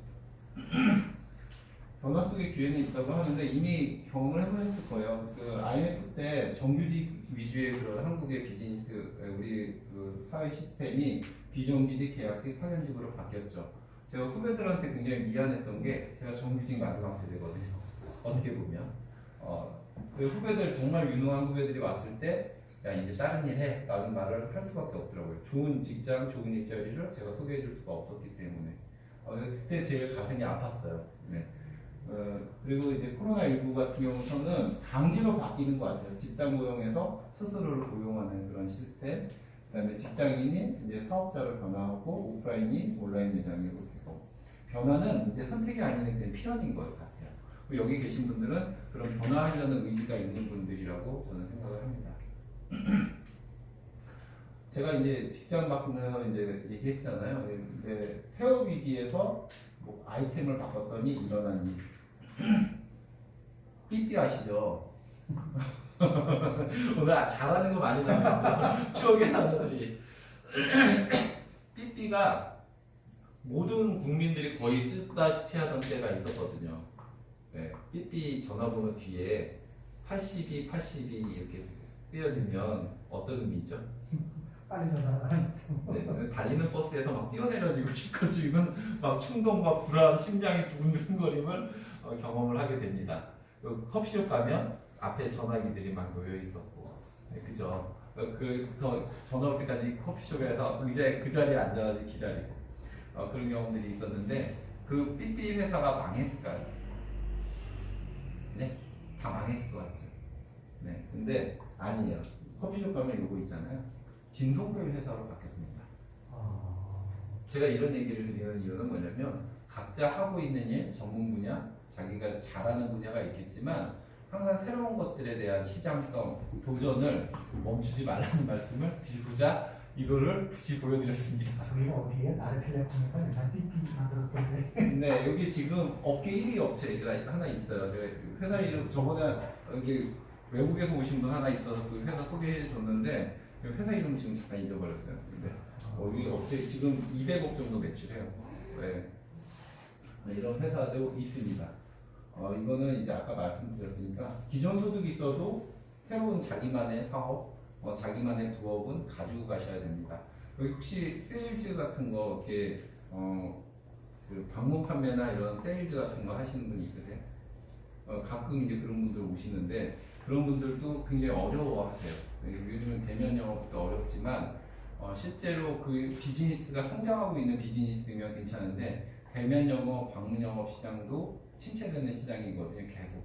변화 속의 기회는 있다고 하는데 이미 경험을 해보셨을 거예요. 그 IMF 때 정규직 위주의 그런 한국의 비즈니스 우리 그 사회 시스템이 비정규직, 계약직, 파견직으로 바뀌었죠. 제가 후배들한테 굉장히 미안했던 게 제가 정규직 마지막 세대거든요. 어떻게 보면 그 후배들 정말 유능한 후배들이 왔을 때 야 이제 다른 일 해 라는 말을 할 수밖에 없더라고요. 좋은 직장, 좋은 일자리를 제가 소개해 줄 수가 없었기 때문에 그때 제일 가슴이 아팠어요. 네. 그리고 이제 코로나19 같은 경우는 강제로 바뀌는 것 같아요. 집단 고용에서 스스로를 고용하는 그런 시스템, 그다음에 직장인이 이제 사업자로 변화하고 오프라인이 온라인 매장으로 되고 변화는 이제 선택이 아닌 그냥 필연인 것 같아요. 여기 계신 분들은 그런 변화하려는 의지가 있는 분들이라고 저는 생각을 합니다. 제가 이제 직장 바꾸면서 이제 얘기했잖아요. 근데 폐업 위기에서 뭐 아이템을 바꿨더니 일어난 일. 삐삐 아시죠? 오늘 잘하는 거 많이 나오시죠? 추억의 단어들이. 삐삐가 모든 국민들이 거의 쓰다시피 하던 때가 있었거든요. 네, 삐삐 전화번호 뒤에 82, 82 이렇게 쓰여지면 어떤 의미죠? 빨리 전화하는 네, 달리는 버스에서 막 뛰어내려지고 싶어지고 막 충동과 불안, 심장이 두근두근거림을 경험을 하게 됩니다. 커피숍 가면 앞에 전화기들이 막 놓여 있었고, 네, 그죠? 그래서 전화 올 때까지 커피숍에서 의자에 그 자리에 앉아서 기다리고 그런 경험들이 있었는데 그 삐삐 회사가 망했을까요? 네, 다 망했을 것 같죠. 네, 근데 아니에요. 커피숍 가면 요거 있잖아요. 진동벨 회사로 바뀌었습니다. 제가 이런 얘기를 드리는 이유는 뭐냐면 각자 하고 있는 일, 전문 분야, 자기가 잘하는 분야가 있겠지만 항상 새로운 것들에 대한 시장성, 도전을 멈추지 말라는 말씀을 드리고자 이거를 굳이 보여드렸습니다. 저희가 어디에 나르텔레콤인가 일단 삐삐 만들었던데. 네, 여기 지금 업계 1위 업체가 하나 있어요. 제가 회사 이름 저번에 여기 외국에서 오신 분 하나 있어서 그 회사 소개해 줬는데 회사 이름 지금 잠깐 잊어버렸어요. 근데 여기 업체 지금 200억 정도 매출해요. 네. 이런 회사도 있습니다. 이거는 이제 아까 말씀드렸으니까 기존 소득이 있어도 새로운 자기만의 사업, 자기만의 부업은 가지고 가셔야 됩니다. 여기 혹시 세일즈 같은 거 이렇게 그 방문 판매나 이런 세일즈 같은 거 하시는 분 있으세요? 가끔 이제 그런 분들 오시는데 그런 분들도 굉장히 어려워하세요. 요즘 대면 영업도 어렵지만 실제로 그 비즈니스가 성장하고 있는 비즈니스면 괜찮은데 대면 영업, 방문 영업 시장도 침체되는 시장이거든요. 계속.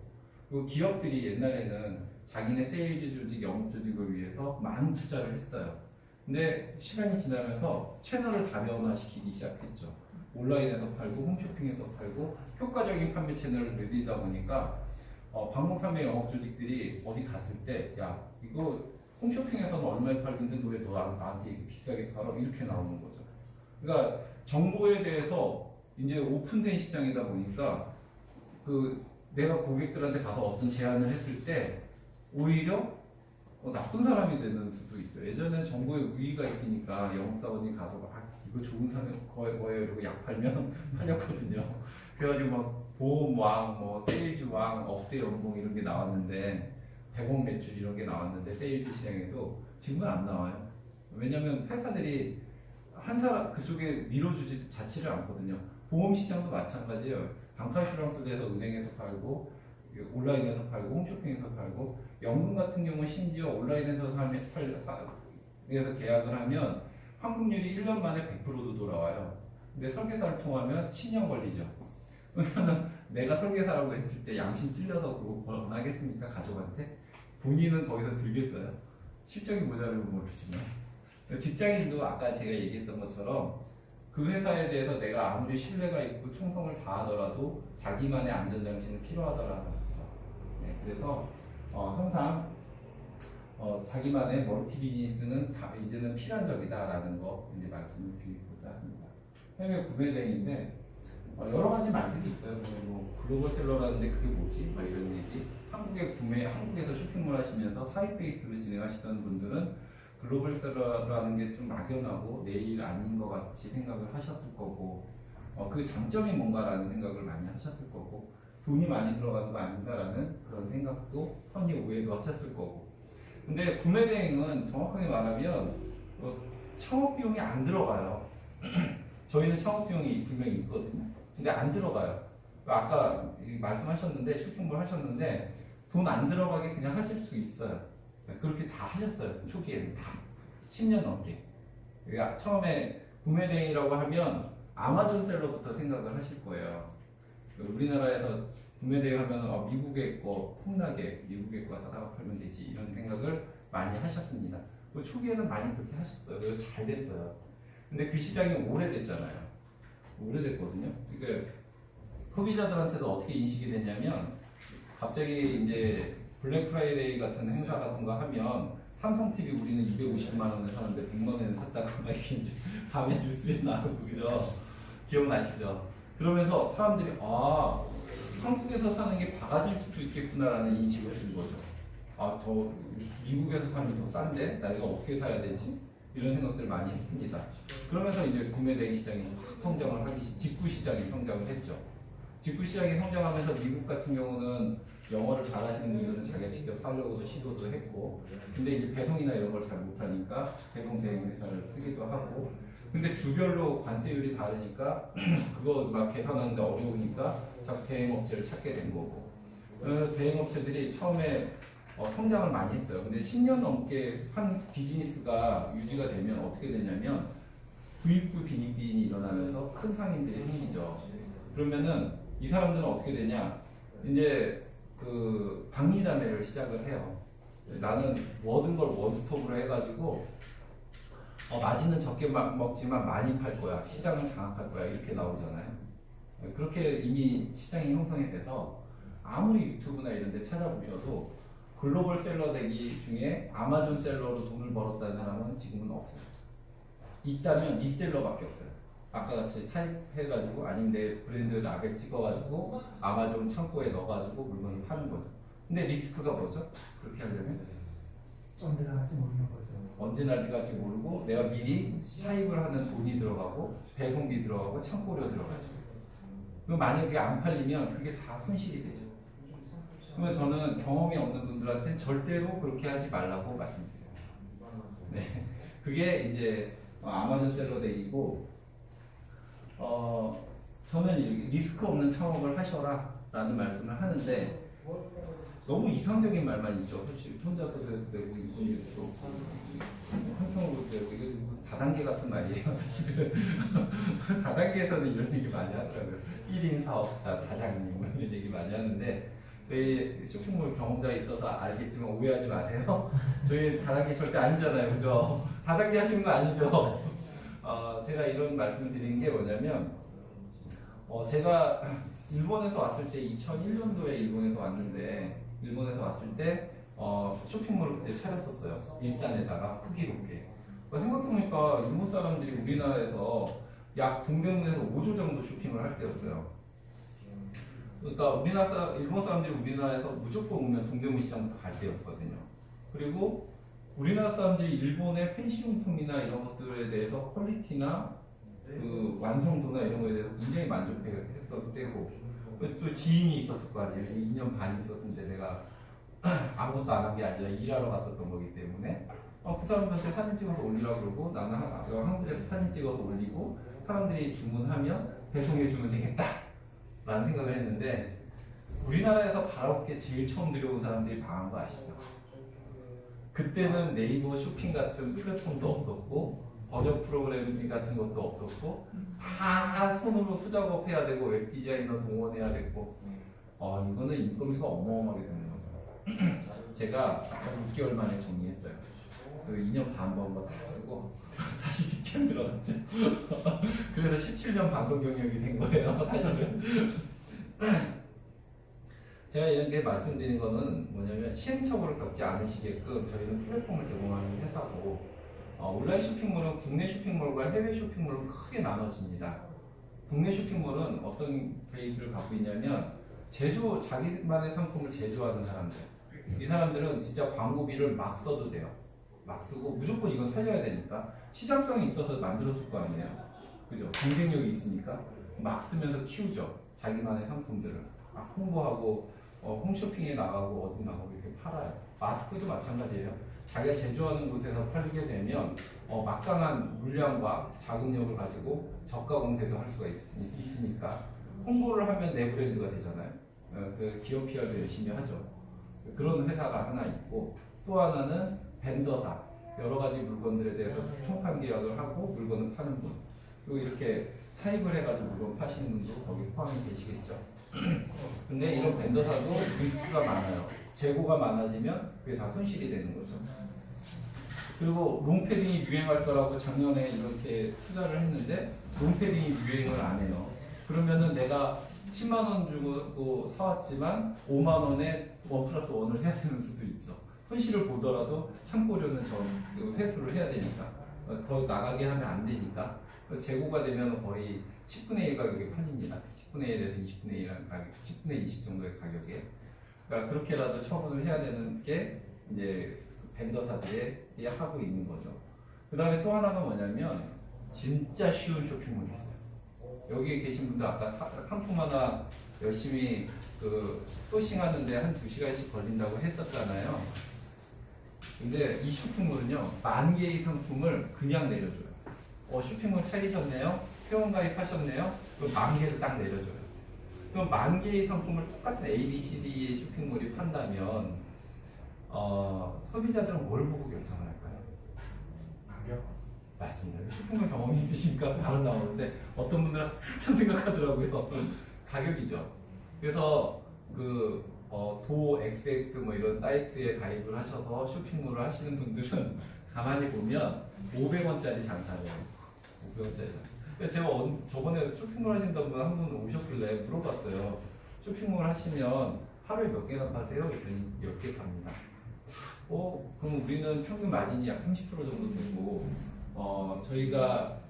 그리고 기업들이 옛날에는 자기네 세일즈 조직, 영업 조직을 위해서 많은 투자를 했어요. 근데 시간이 지나면서 채널을 다변화시키기 시작했죠. 온라인에서 팔고 홈쇼핑에서 팔고 효과적인 판매 채널을 늘리다 보니까 방문 판매 영업 조직들이 어디 갔을 때 야 이거 홈쇼핑에서는 얼마에 팔던데 왜 너 나한테 이렇게 비싸게 팔아? 이렇게 나오는 거죠. 그러니까 정보에 대해서 이제 오픈된 시장이다 보니까 그 내가 고객들한테 가서 어떤 제안을 했을 때 오히려 나쁜 사람이 되는 수도 있어요. 예전에는 정보에 우위가 있으니까 영업사원이 가서 이거 좋은 거예요 이러고 약 팔면 팔렸거든요. 그래가지고 막 보험왕, 뭐 세일즈왕, 억대 연봉 이런 게 나왔는데 100억 매출 이런 게 나왔는데 세일즈 시장에도 지금은 안 나와요. 왜냐면 회사들이 한 사람 그쪽에 밀어주지 자치를 않거든요. 보험 시장도 마찬가지예요. 방카슈랑스에서 은행에서 팔고 온라인에서 팔고 홈쇼핑에서 팔고 연금 같은 경우는 심지어 온라인에서 에서 계약을 하면 환급률이 1년 만에 100%도 돌아와요. 근데 설계사를 통하면 10년 걸리죠. 그러면 내가 설계사라고 했을 때 양심 찔려서 그거 권하겠습니까? 가족한테? 본인은 거기서 들겠어요. 실적이 모자르면 모르지만. 직장인도 아까 제가 얘기했던 것처럼 그 회사에 대해서 내가 아무리 신뢰가 있고 충성을 다하더라도 자기만의 안전장치는 필요하더라고요. 네, 그래서 항상 자기만의 멀티 비즈니스는 이제는 필연적이다라는 거 이제 말씀을 드리고자 합니다. 해외 구매대행인데 여러 가지 말들이 있어요. 뭐 글로벌셀러라는데 그게 뭐지? 막 이런 얘기. 한국에서 쇼핑몰 하시면서 사입 베이스로 진행하시던 분들은 글로벌셀러라는 게 좀 막연하고 내 일 아닌 것 같이 생각을 하셨을 거고 그 장점이 뭔가라는 생각을 많이 하셨을 거고 돈이 많이 들어가는 거 아닌가라는 그런 생각도 선의 오해도 하셨을 거고 근데 구매 대행은 정확하게 말하면 창업 비용이 안 들어가요. 저희는 창업 비용이 분명히 있거든요. 근데 안 들어가요. 아까 말씀하셨는데 쇼핑몰 하셨는데 돈 안 들어가게 그냥 하실 수 있어요. 그렇게 다 하셨어요. 초기에는 다 10년 넘게. 그러니까 처음에 구매 대행이라고 하면 아마존 셀러부터 생각을 하실 거예요. 우리나라에서 구매 대행 하면 미국의 거 풍나게 미국의 거 사다가 팔면 되지 이런 생각을 많이 하셨습니다. 초기에는 많이 그렇게 하셨어요. 그래서 잘 됐어요. 근데 그 시장이 오래됐잖아요. 오래됐거든요. 그러니까 소비자들한테도 어떻게 인식이 됐냐면 갑자기 이제 블랙 프라이데이 같은 행사 같은 거 하면 삼성 TV 우리는 250만 원에 사는데 100만 원에 샀다고 막 이렇게 이제 밤에 뉴스에 나오고 그죠? 기억나시죠? 그러면서 사람들이 아 한국에서 사는 게 바가지일 수도 있겠구나라는 인식을 준 거죠. 아 더 미국에서 사는 게 더 싼데 나 이거 어떻게 사야 되지? 이런 생각들 많이 했습니다. 그러면서 이제 구매 대행 시장이 확 성장을 하기 직구 시장이 성장을 했죠. 직구 시장이 성장하면서 미국 같은 경우는 영어를 잘하시는 분들은 자기가 직접 사려고도 시도도 했고, 근데 이제 배송이나 이런 걸 잘 못하니까 배송 대행 회사를 쓰기도 하고, 근데 주별로 관세율이 다르니까 그거 막 계산하는데 어려우니까 자꾸 대행업체를 찾게 된 거고, 대행업체들이 처음에 성장을 많이 했어요. 근데 10년 넘게 한 비즈니스가 유지가 되면 어떻게 되냐면 부익부 빈익빈이 일어나면서 큰 상인들이 생기죠. 그러면은 이 사람들은 어떻게 되냐? 이제 그 박리담회를 시작을 해요. 나는 모든 걸 원스톱으로 해가지고 마진은 적게 먹지만 많이 팔 거야. 시장을 장악할 거야. 이렇게 나오잖아요. 그렇게 이미 시장이 형성이 돼서 아무리 유튜브나 이런 데 찾아보셔도 글로벌 셀러 되기 중에 아마존 셀러로 돈을 벌었다는 사람은 지금은 없어요. 있다면 리셀러밖에 없어요. 아까 같이 사입해가지고 아니면 내 브랜드 라벨 찍어가지고 아마존 창고에 넣어가지고 물건을 파는 거죠. 근데 리스크가 뭐죠? 그렇게 하려면 언제 나갈지 모르는 거죠. 언제 날릴지 모르고 내가 미리 사입을 하는 돈이 들어가고 배송비 들어가고 창고료 들어가죠. 그럼 만약에 그게 안 팔리면 그게 다 손실이 되죠. 그러면 저는 경험이 없는 분들한테 절대로 그렇게 하지 말라고 말씀드려요. 네, 그게 이제 아마존 셀러데이고, 저는 이렇게 리스크 없는 창업을 하셔라 라는 말씀을 하는데 너무 이상적인 말만 있죠. 솔직히 혼자서 내고 있고 한평으로 되고 이게 다단계 같은 말이에요. 사실은 다단계에서는 이런 얘기 많이 하더라고요. 1인 사업자 사장님 이런 얘기 많이 하는데 저희 쇼핑몰 경험자 있어서 알겠지만 오해하지 마세요. 저희 다단계 절대 아니잖아요. 그죠? 다단계 하시는 거 아니죠? 제가 이런 말씀을 드리는 게 뭐냐면 제가 일본에서 왔을 때 2001년도에 일본에서 왔는데 일본에서 왔을 때 쇼핑몰을 그때 차렸었어요. 일산에다가 크기롭게. 생각해보니까 일본 사람들이 우리나라에서 약 동대문에서 5조 정도 쇼핑을 할 때였어요. 그러니까 일본 사람들이 우리나라에서 무조건 오면 동대문 시장부터 갈 때였거든요. 그리고 우리나라 사람들이 일본의 펜시용품이나 이런 것들에 대해서 퀄리티나 그 완성도나 이런 거에 대해서 굉장히 만족했던 때고, 또 지인이 있었을 거 아니에요. 2년 반 있었는데 내가 아무것도 안 한 게 아니라 일하러 갔었던 거기 때문에 그 사람들한테 사진 찍어서 올리라고 그러고 나는 한국에서 사진 찍어서 올리고 사람들이 주문하면 배송해 주면 되겠다 라는 생각을 했는데, 우리나라에서 가로케 제일 처음 들여온 사람들이 망한 거 아시죠? 그때는 네이버 쇼핑 같은 플랫폼도 없었고 버전 프로그램 같은 것도 없었고 다 손으로 수작업 해야 되고 웹 디자이너 동원해야 되고 이거는 인건비가 어마어마하게 드는 거죠. 제가 딱 6개월 만에 정리했어요. 그 2년 반 번 거 다 쓰고 다시 직장 들어갔죠. 그래서 17년 방송 경력이 된 거예요. 사실은. 제가 이렇게 말씀드린 거는 뭐냐면 시행착오를 겪지 않으시게끔 저희는 플랫폼을 제공하는 회사고, 온라인 쇼핑몰은 국내 쇼핑몰과 해외 쇼핑몰로 크게 나눠집니다. 국내 쇼핑몰은 어떤 베이스를 갖고 있냐면 자기만의 상품을 제조하는 사람들. 이 사람들은 진짜 광고비를 막 써도 돼요. 막 쓰고 무조건 이건 살려야 되니까 시장성이 있어서 만들었을 거 아니에요. 그죠? 경쟁력이 있으니까 막 쓰면서 키우죠. 자기만의 상품들을 막 홍보하고 홈쇼핑에 나가고 어디 나가고 이렇게 팔아요. 마스크도 마찬가지예요. 자기가 제조하는 곳에서 팔게 되면 막강한 물량과 자금력을 가지고 저가 공세도 할 수가 있으니까 홍보를 하면 내 브랜드가 되잖아요. 그 기업 PR도 열심히 하죠. 그런 회사가 하나 있고, 또 하나는 벤더사, 여러 가지 물건들에 대해서 총판 계약을 하고 물건을 파는 분, 그리고 이렇게 사입을 해가지고 물건 파시는 분도 거기 포함이 되시겠죠. 근데 이런 벤더사도 리스크가 많아요. 재고가 많아지면 그게 다 손실이 되는 거죠. 그리고 롱패딩이 유행할 거라고 작년에 이렇게 투자를 했는데 롱패딩이 유행을 안 해요. 그러면은 내가 10만 원 주고 사왔지만 5만 원에 1+1을 해야 되는 수도 있죠. 손실을 보더라도 참고료는 그 회수를 해야 되니까 더 나가게 하면 안 되니까 재고가 되면 거의 10분의 1 가격에 팔립니다. 10분의 1에서 20분의 1 가격, 10분의 20 정도의 가격에. 그러니까 그렇게라도 처분을 해야 되는 게 이제 벤더사들이 하고 있는 거죠. 그 다음에 또 하나가 뭐냐면 진짜 쉬운 쇼핑몰이 있어요. 여기 계신 분들 아까 상품 하나 열심히 그 소싱하는데 한 2시간씩 걸린다고 했었잖아요. 근데 이 쇼핑몰은요 10,000개의 상품을 그냥 내려줘요. 쇼핑몰 차리셨네요? 회원가입 하셨네요? 그럼 10,000개를 딱 내려줘요. 그럼 10,000개의 상품을 똑같은 A, B, C, D의 쇼핑몰이 판다면 소비자들은 뭘 보고 결정을 할까요? 가격. 맞습니다. 쇼핑몰 경험이 있으시니까 바로 나오는데 어떤 분들은 한참 생각하더라고요. 가격이죠. 그래서 도 XX 뭐 이런 사이트에 가입을 하셔서 쇼핑몰을 하시는 분들은 가만히 보면 500원짜리 장사를 해요. 500원짜리. 제가 저번에 쇼핑몰 하신다는 분 한 분 오셨길래 물어봤어요. 쇼핑몰 하시면 하루에 몇 개나 파세요? 그랬더니 10개 팝니다. 그럼 우리는 평균 마진이 약 30% 정도 되고 저희가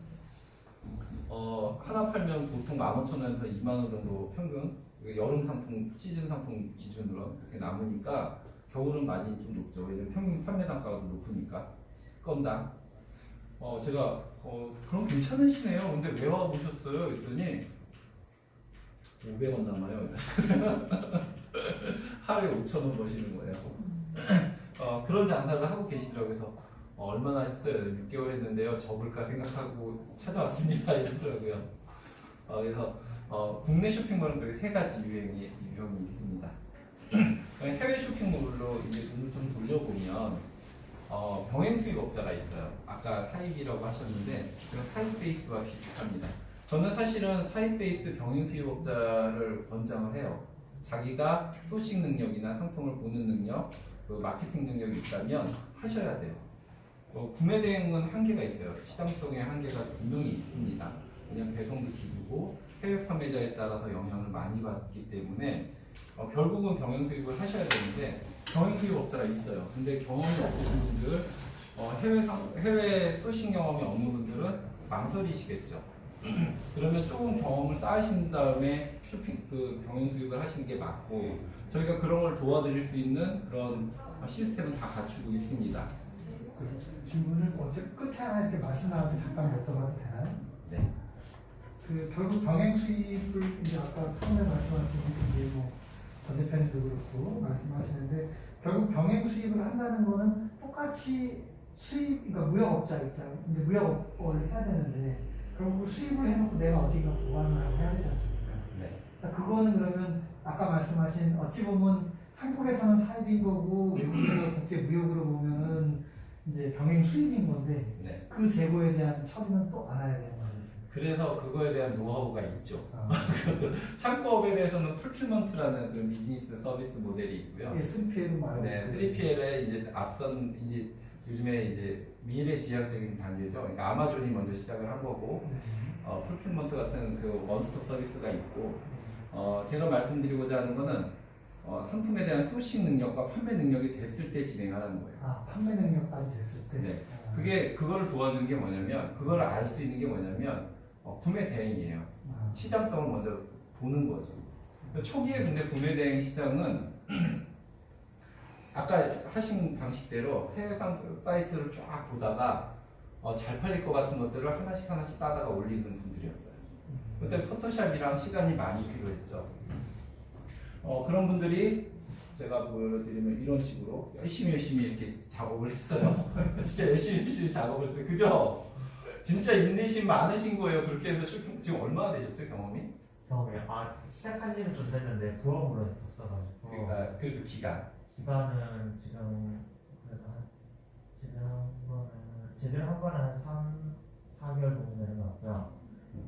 하나 팔면 보통 15,000원에서 2만 원 정도 평균 여름 상품, 시즌 상품 기준으로 이렇게 남으니까 겨울은 마진이 좀 높죠. 왜냐면 평균 판매 단가가 높으니까 건당. 제가 그럼 괜찮으시네요. 근데 왜 와보셨어요? 그랬더니 500원 남아요. 하루에 5,000원 버시는 거예요. 그런 장사를 하고 계시더라고요. 그래서 얼마나 하셨어요? 6개월 했는데요. 접을까 생각하고 찾아왔습니다. 이러더라고요. 그래서 국내 쇼핑몰은 그렇게 3가지 유형이 있습니다. 해외 쇼핑몰로 이제 눈을 좀 돌려보면 병행 수입업자가 있어요. 아까 사입이라고 하셨는데 그건 사입 베이스와 비슷합니다. 저는 사실은 사입 베이스 병행 수입업자를 권장을 해요. 자기가 소싱 능력이나 상품을 보는 능력, 마케팅 능력이 있다면 하셔야 돼요. 구매 대행은 한계가 있어요. 시장성의 한계가 분명히 있습니다. 왜냐하면 배송도 기르고 해외 판매자에 따라서 영향을 많이 받기 때문에 결국은 병행 수입을 하셔야 되는데 병행 수입업자가 있어요. 근데 경험이 없으신 분들, 해외 소싱 경험이 없는 분들은 망설이시겠죠. 그러면 조금 경험을 쌓으신 다음에 병행 수입을 하시는 게 맞고 저희가 그런 걸 도와드릴 수 있는 그런 시스템은 다 갖추고 있습니다. 질문을 끝에 하나 이렇게 말씀 나왔는데 잠깐 여쭤봐도 되나요? 네. 결국 병행 수입을 이제 아까 처음에 말씀하신 게 전 대표님도 그렇고 말씀하시는데 결국 병행 수입을 한다는 거는 똑같이 그러니까 무역업자 입장, 이제 무역업을 해야 되는데 결국 수입을 해놓고 내가 어디가 보완을 하고 해야 되지 않습니까? 네. 자, 그거는 그러면 아까 말씀하신 어찌 보면 한국에서는 사입인 거고 외국에서 국제 무역으로 보면은 이제 병행 수입인 건데 네. 그 재고에 대한 처리는 또 알아야 되는 거죠. 그래서 그거에 대한 노하우가 있죠. 창고업에 대해서는 풀필먼트라는 그런 비즈니스 서비스 모델이 있고요. 예, 3PL도 말하고. 네, 3PL의 이제 앞선 이제 요즘에 이제 미래지향적인 단계죠. 그러니까 아마존이 먼저 시작을 한 거고, 풀필먼트 같은 그 원스톱 서비스가 있고, 제가 말씀드리고자 하는 거는 상품에 대한 소싱 능력과 판매 능력이 됐을 때 진행하라는 거예요. 아, 판매 능력까지 됐을 때. 네. 그거를 도와주는 게 뭐냐면, 그거를 알 수 있는 게 뭐냐면 구매 대행이에요. 시장성을 먼저 보는 거죠. 초기에 근데 구매 대행 시장은 아까 하신 방식대로 해외 사이트를 쫙 보다가 잘 팔릴 것 같은 것들을 하나씩 따다가 올리는 분들이었어요. 그때 포토샵이랑 시간이 많이 필요했죠. 그런 분들이 제가 보여드리면 이런 식으로 열심히 이렇게 작업을 했어요. 진짜 열심히 작업을 했어요. 그죠? 진짜 인내심 많으신 거예요. 그렇게 해서 쇼핑 지금 얼마나 되셨죠 경험이? 시작한 지는 좀 됐는데 부업으로 했었어가지고. 그러니까 그래도 기간은 지금 그래도 제대로 한 거는 한 4개월 정도 되는 것 같고요.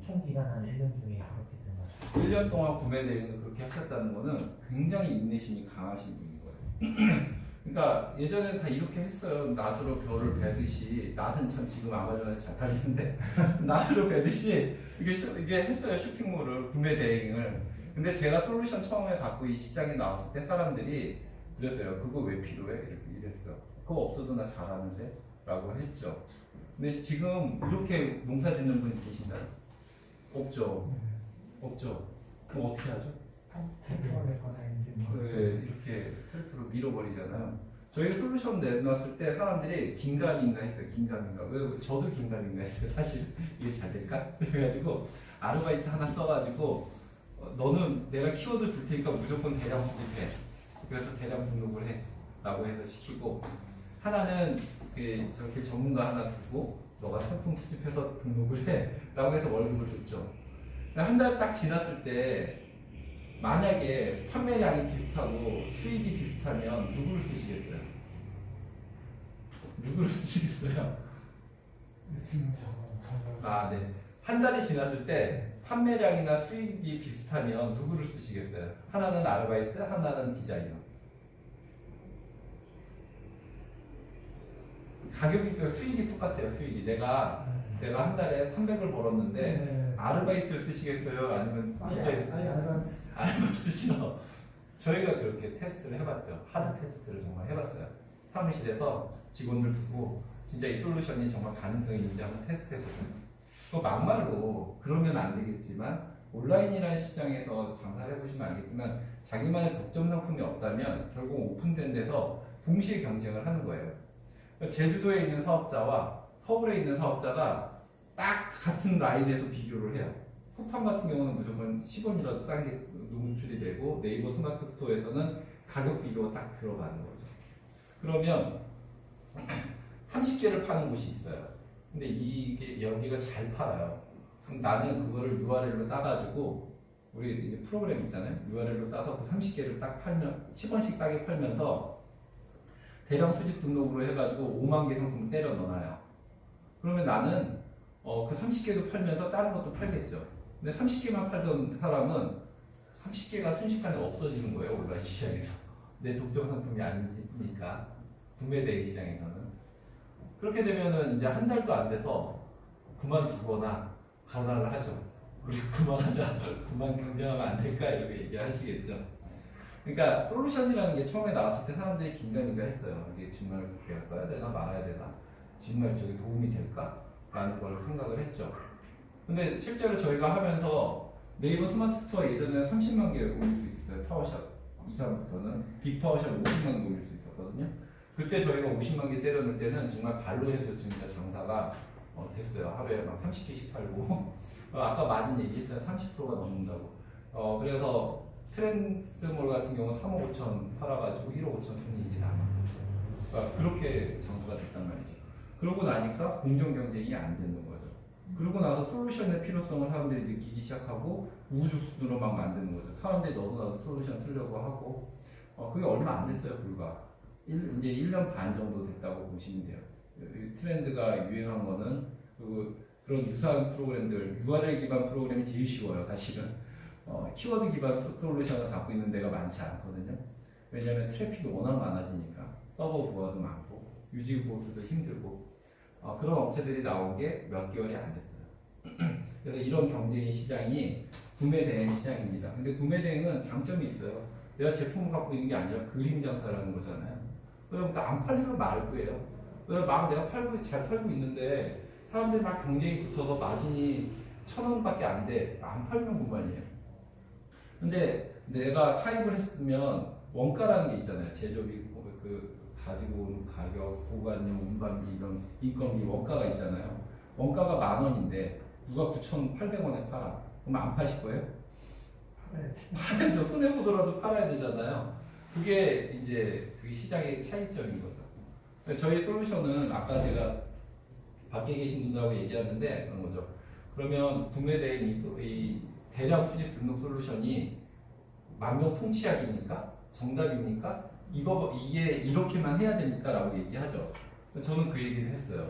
총 기간 한 1년 중에 그렇게 된 것 같아요. 1년 동안 구매 대행을 그렇게 하셨다는 거는 굉장히 인내심이 강하신 분인 거예요. 그러니까 예전에는 다 이렇게 했어요. 낫으로 별을 베듯이. 낫은 참 지금 아마존에 잘 팔리는데 낫으로 베듯이 이게 했어요. 쇼핑몰을 구매 대행을. 근데 제가 솔루션 처음에 갖고 이 시장에 나왔을 때 사람들이 그랬어요. 그거 왜 필요해? 이렇게 이랬어요. 그거 없어도 나 잘하는데? 라고 했죠. 근데 지금 이렇게 농사 짓는 분이 계신가요? 없죠. 없죠. 그럼 어떻게 하죠? 트랙터를 거나 이제 뭐 네, 이렇게 트랙터로 밀어버리잖아요. 저희 솔루션 내놨을 때 사람들이 긴가민가 했어요. 긴가민가. 왜 저도 긴가민가 했어요. 사실 이게 잘 될까? 그래가지고 아르바이트 하나 써가지고 너는 내가 키워드 줄 테니까 무조건 대량 수집해. 그래서 대량 등록을 해. 라고 해서 시키고 하나는 저렇게 전문가 하나 두고 너가 상품 수집해서 등록을 해. 라고 해서 월급을 줬죠. 한 달 딱 지났을 때 만약에 판매량이 비슷하고 수익이 비슷하면 누구를 쓰시겠어요? 누구를 쓰시겠어요? 지금 아, 네. 한 달이 지났을 때 판매량이나 수익이 비슷하면 누구를 쓰시겠어요? 하나는 아르바이트, 하나는 디자이너. 가격이 수익이 똑같아요. 수익이 내가 한 달에 300을 벌었는데 네. 아르바이트를 쓰시겠어요? 아니면 디자이너 쓰시겠어요? 알바 쓰죠. 저희가 그렇게 테스트를 해봤죠. 하드 테스트를 정말 해봤어요. 사무실에서 직원들 두고 진짜 이 솔루션이 정말 가능성이 있는지 한번 테스트해봤어요. 그 막말로 그러면 안 되겠지만 온라인이라는 시장에서 장사를 해보시면 알겠지만 자기만의 독점 상품이 없다면 결국 오픈된 데서 동시에 경쟁을 하는 거예요. 그러니까 제주도에 있는 사업자와 서울에 있는 사업자가 딱 같은 라인에서 비교를 해요. 쿠팡 같은 경우는 무조건 10원이라도 싼 게 노출이 되고 네이버 스마트 스토어에서는 가격 비교가 딱 들어가는 거죠. 그러면 30개를 파는 곳이 있어요. 근데 이게 여기가 잘 팔아요. 그럼 나는 그거를 URL로 따가지고 우리 이제 프로그램 있잖아요. URL로 따서 그 30개를 딱 팔면 10원씩 싸게 팔면서 대량 수집 등록으로 해가지고 5만 개 상품을 때려 넣어놔요. 그러면 나는 그 30개도 팔면서 다른 것도 팔겠죠. 근데 30개만 팔던 사람은 30개가 순식간에 없어지는 거예요. 온라인 시장에서. 내 독점 상품이 아니니까. 구매 대행 시장에서는. 그렇게 되면은 이제 한 달도 안 돼서 그만두거나 전화를 하죠. 우리 그만하자. 그만 경쟁하면 안 될까? 이렇게 얘기하시겠죠. 그러니까 솔루션이라는 게 처음에 나왔을 때 사람들이 긴가민가 했어요. 이게 정말 내가 써야 되나 말아야 되나? 정말 저게 도움이 될까? 라는 걸 생각을 했죠. 근데 실제로 저희가 하면서 네이버 스마트 스토어 예전에 30만 개 올릴 수 있었어요. 파워샵 이상부터는 빅파워샵 50만 개 올릴 수 있었거든요. 그때 저희가 50만 개 때려놓을 때는 정말 발로 해도 진짜 장사가 됐어요. 하루에 막 30개씩 팔고 아까 마진 얘기했잖아요. 30%가 넘는다고. 그래서 트렌드몰 같은 경우는 3억 5천 팔아가지고 1억 5천 손님이 남았었죠. 그러니까 그렇게 장사가 됐단 말이죠. 그러고 나니까 공정 경쟁이 안 되는 거죠. 그러고 나서 솔루션의 필요성을 사람들이 느끼기 시작하고 우후죽순으로 막 만드는 거죠. 사람들이 너도 나도 솔루션 쓰려고 하고 그게 얼마 안 됐어요. 불과 이제 1년 반 정도 됐다고 보시면 돼요. 이 트렌드가 유행한 거는 그런 유사한 프로그램들 URL 기반 프로그램이 제일 쉬워요. 사실은 키워드 기반 솔루션을 갖고 있는 데가 많지 않거든요. 왜냐하면 트래픽이 워낙 많아지니까 서버 부하도 많고 유지 보수도 힘들고 그런 업체들이 나온 게 몇 개월이 안 됐어요. 그래서 이런 경쟁의 시장이 구매 대행 시장입니다. 근데 구매 대행은 장점이 있어요. 내가 제품을 갖고 있는 게 아니라 그림 장사라는 거잖아요. 그러니까 안 팔리면 말고예요. 막 내가 잘 팔고 있는데 사람들이 막 경쟁이 붙어서 마진이 1,000원밖에 안 돼. 안 팔면 그만이에요. 근데 내가 사입을 했으면 원가라는 게 있잖아요. 제조비, 가지고 온 가격, 보관료, 운반비 이런 인건비 원가가 있잖아요. 원가가 10,000원인데 누가 9,800원에 팔아. 그럼 안 파실 거예요? 팔아야죠. 손해보더라도 팔아야 되잖아요. 그게 이제 그 시장의 차이점인 거죠. 저희 솔루션은 아까 제가 밖에 계신 분들하고 얘기하는데 그런 거죠. 그러면 구매대행 이 대량 수집 등록 솔루션이 만명 통치약입니까? 정답입니까? 이게 이렇게만 해야 됩니까? 라고 얘기하죠. 저는 그 얘기를 했어요.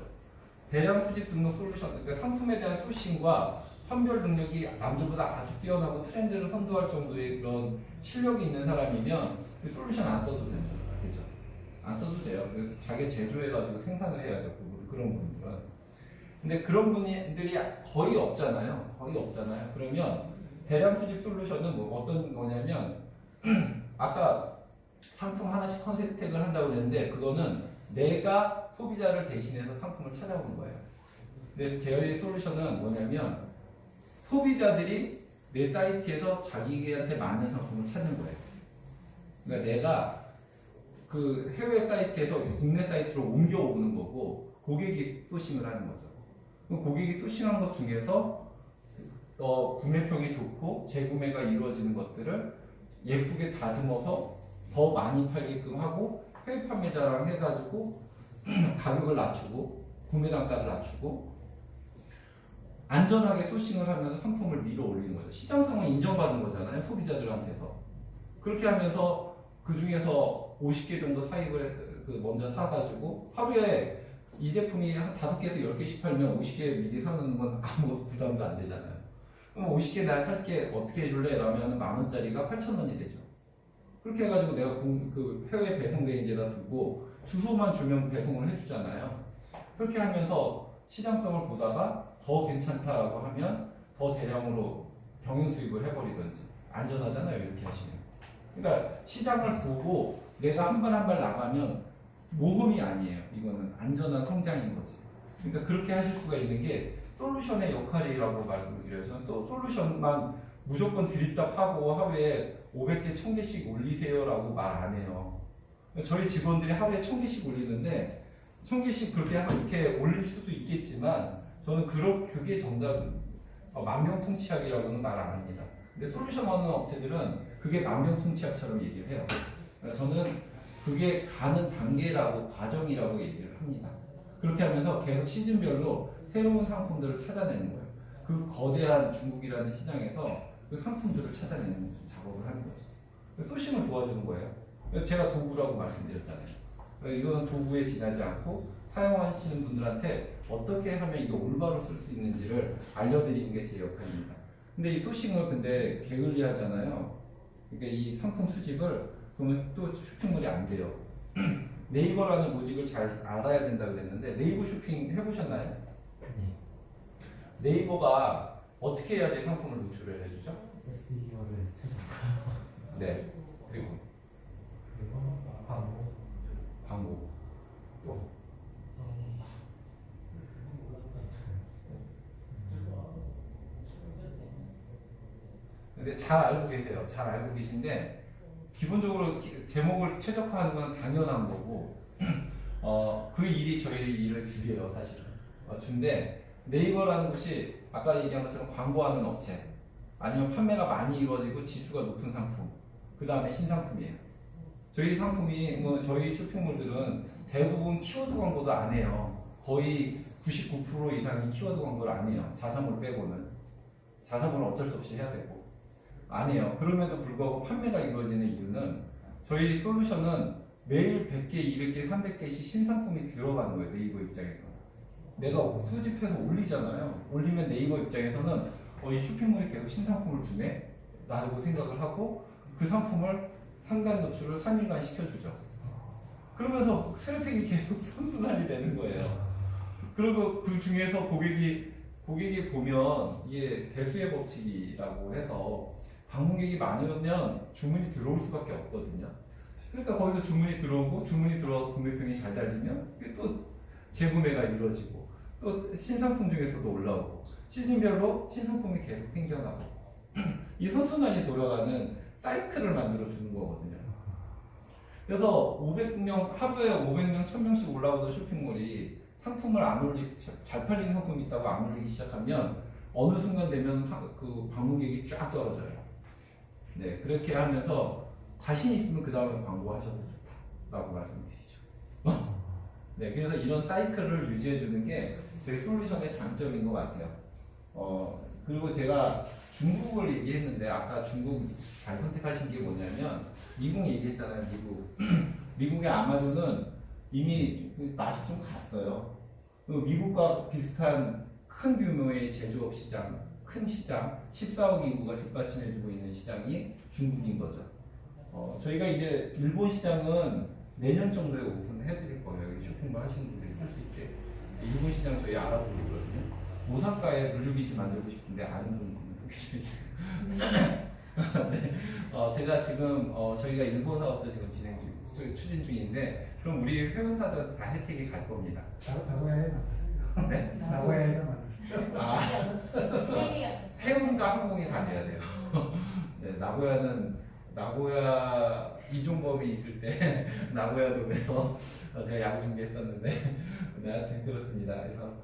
대량 수집 등록 솔루션, 그러니까 상품에 대한 소싱과 선별 능력이 남들보다 아주 뛰어나고 트렌드를 선도할 정도의 그런 실력이 있는 사람이면 그 솔루션 안 써도 됩니다. 그죠? 안 써도 돼요. 그래서 자기 제조해가지고 생산을 해야죠. 그런 분들은. 근데 그런 분들이 거의 없잖아요. 거의 없잖아요. 그러면 대량 수집 솔루션은 뭐 어떤 거냐면 아까 상품 하나씩 컨택을 한다고 그랬는데 그거는 내가 소비자를 대신해서 상품을 찾아오는 거예요. 근데 저희 솔루션은 뭐냐면 소비자들이 내 사이트에서 자기한테 맞는 상품을 찾는 거예요. 그러니까 내가 그 해외 사이트에서 국내 사이트로 옮겨오는 거고 고객이 소싱을 하는 거죠. 그럼 고객이 소싱한 것 중에서 구매평이 좋고 재구매가 이루어지는 것들을 예쁘게 다듬어서 더 많이 팔게끔 하고 해외 판매자랑 해가지고 가격을 낮추고 구매 단가를 낮추고 안전하게 소싱을 하면서 상품을 밀어 올리는 거죠. 시장성은 인정받은 거잖아요. 소비자들한테서. 그렇게 하면서 그 중에서 50개 정도 사입을 먼저 사가지고 하루에 이 제품이 한 5개에서 10개씩 팔면 50개 미리 사는 건 아무 부담도 안 되잖아요. 그럼 50개 날 살게 어떻게 해줄래? 라면 10,000원짜리가 8,000원이 되죠. 그렇게 해가지고 내가 그 해외 배송 대행지에다 두고 주소만 주면 배송을 해주잖아요. 그렇게 하면서 시장성을 보다가 더 괜찮다라고 하면 더 대량으로 병행 수입을 해버리든지 안전하잖아요. 이렇게 하시면. 그러니까 시장을 보고 내가 한 발 한 발 나가면 모험이 아니에요. 이거는 안전한 성장인 거지. 그러니까 그렇게 하실 수가 있는 게 솔루션의 역할이라고 말씀을 드려요. 저는 또 솔루션만 무조건 드립다 파고 하루에 500개, 1000개씩 올리세요라고 말 안 해요. 저희 직원들이 하루에 1000개씩 올리는데 1000개씩 그렇게 이렇게 올릴 수도 있겠지만 저는 그게 정답 만병통치약이라고는 말 안 합니다. 근데 솔루션 하는 업체들은 그게 만병통치약처럼 얘기를 해요. 저는 그게 가는 단계라고 과정이라고 얘기를 합니다. 그렇게 하면서 계속 시즌별로 새로운 상품들을 찾아내는 거예요. 그 거대한 중국이라는 시장에서 그 상품들을 찾아내는 작업을 하는 거죠. 소싱을 도와주는 거예요. 제가 도구라고 말씀드렸잖아요. 이거는 도구에 지나지 않고 사용하시는 분들한테 어떻게 하면 이거 올바로 쓸 수 있는지를 알려드리는 게 제 역할입니다. 근데 이 소싱을 근데 게을리하잖아요. 그러니까 이 상품 수집을 그러면 또 쇼핑몰이 안 돼요. 네이버라는 로직을 잘 알아야 된다 그랬는데 네이버 쇼핑 해보셨나요? 네이버가 어떻게 해야지 상품을 노출을 해주죠? SEO를 찾아볼까요? 네. 그리고 광고 또 근데 잘 알고 계세요. 잘 알고 계신데 기본적으로 제목을 최적화하는 건 당연한 거고 그 일이 저희 일을 줄여요. 사실은 준데 네이버라는 것이 아까 얘기한 것처럼 광고하는 업체 아니면 판매가 많이 이루어지고 지수가 높은 상품 그 다음에 신상품이에요. 저희 상품이 저희 쇼핑몰들은 대부분 키워드 광고도 안 해요. 거의 99% 이상이 키워드 광고를 안 해요. 자사몰 빼고는. 자사몰은 어쩔 수 없이 해야 되고 안 해요. 그럼에도 불구하고 판매가 이루어지는 이유는 저희 솔루션은 매일 100개, 200개, 300개씩 신상품이 들어가는 거예요. 네이버 입장에서. 내가 수집해서 올리잖아요. 올리면 네이버 입장에서는 이 쇼핑몰이 계속 신상품을 주네? 라고 생각을 하고 그 상품을 상단 노출을 3일간 시켜주죠. 그러면서 트래픽이 계속 선순환이 되는 거예요. 그리고 그 중에서 고객이 보면 이게 배수의 법칙이라고 해서 방문객이 많으면 주문이 들어올 수밖에 없거든요. 그러니까 거기서 주문이 들어오고 주문이 들어와서 구매평이 잘 달리면 또 재구매가 이루어지고 또 신상품 중에서도 올라오고 시즌별로 신상품이 계속 생겨나고 이 선순환이 돌아가는 사이클을 만들어 주는 거거든요. 그래서 500명 하루에 500명, 1000명씩 올라오던 쇼핑몰이 상품을 잘 팔리는 상품이 있다고 안 올리기 시작하면 어느 순간 되면 그 방문객이 쫙 떨어져요. 네, 그렇게 하면서 자신 있으면 그 다음에 광고하셔도 좋다라고 말씀드리죠. 네, 그래서 이런 사이클을 유지해 주는 게 저희 솔루션의 장점인 것 같아요. 그리고 제가 중국을 얘기했는데 아까 중국 잘 선택하신 게 뭐냐면 미국 얘기했잖아요. 미국의 아마존은 이미 맛이 좀 갔어요. 미국과 비슷한 큰 규모의 제조업 시장, 큰 시장, 14억 인구가 뒷받침해주고 있는 시장이 중국인 거죠. 저희가 이제 일본 시장은 내년 정도에 오픈해드릴 거예요. 쇼핑몰 하시는 분들이 쓸 수 있게. 일본 시장 저희 알아보고 있거든요. 오사카에 물류기지 만들고 싶은데 아는 분 있으면 소개해 주세요. 네. 제가 지금 저희가 일본 사업도 지금 추진 중인데 그럼 우리 회원사들한테 다 혜택이 갈 겁니다. 나고야에 만났어요. 네? 나고야에 만났어요. 해운과 항공이 다 돼야 돼요. 네, 나고야 이종범이 있을 때 나고야 돔에서 제가 야구 준비했었는데 네, 하여튼 그렇습니다. 그래서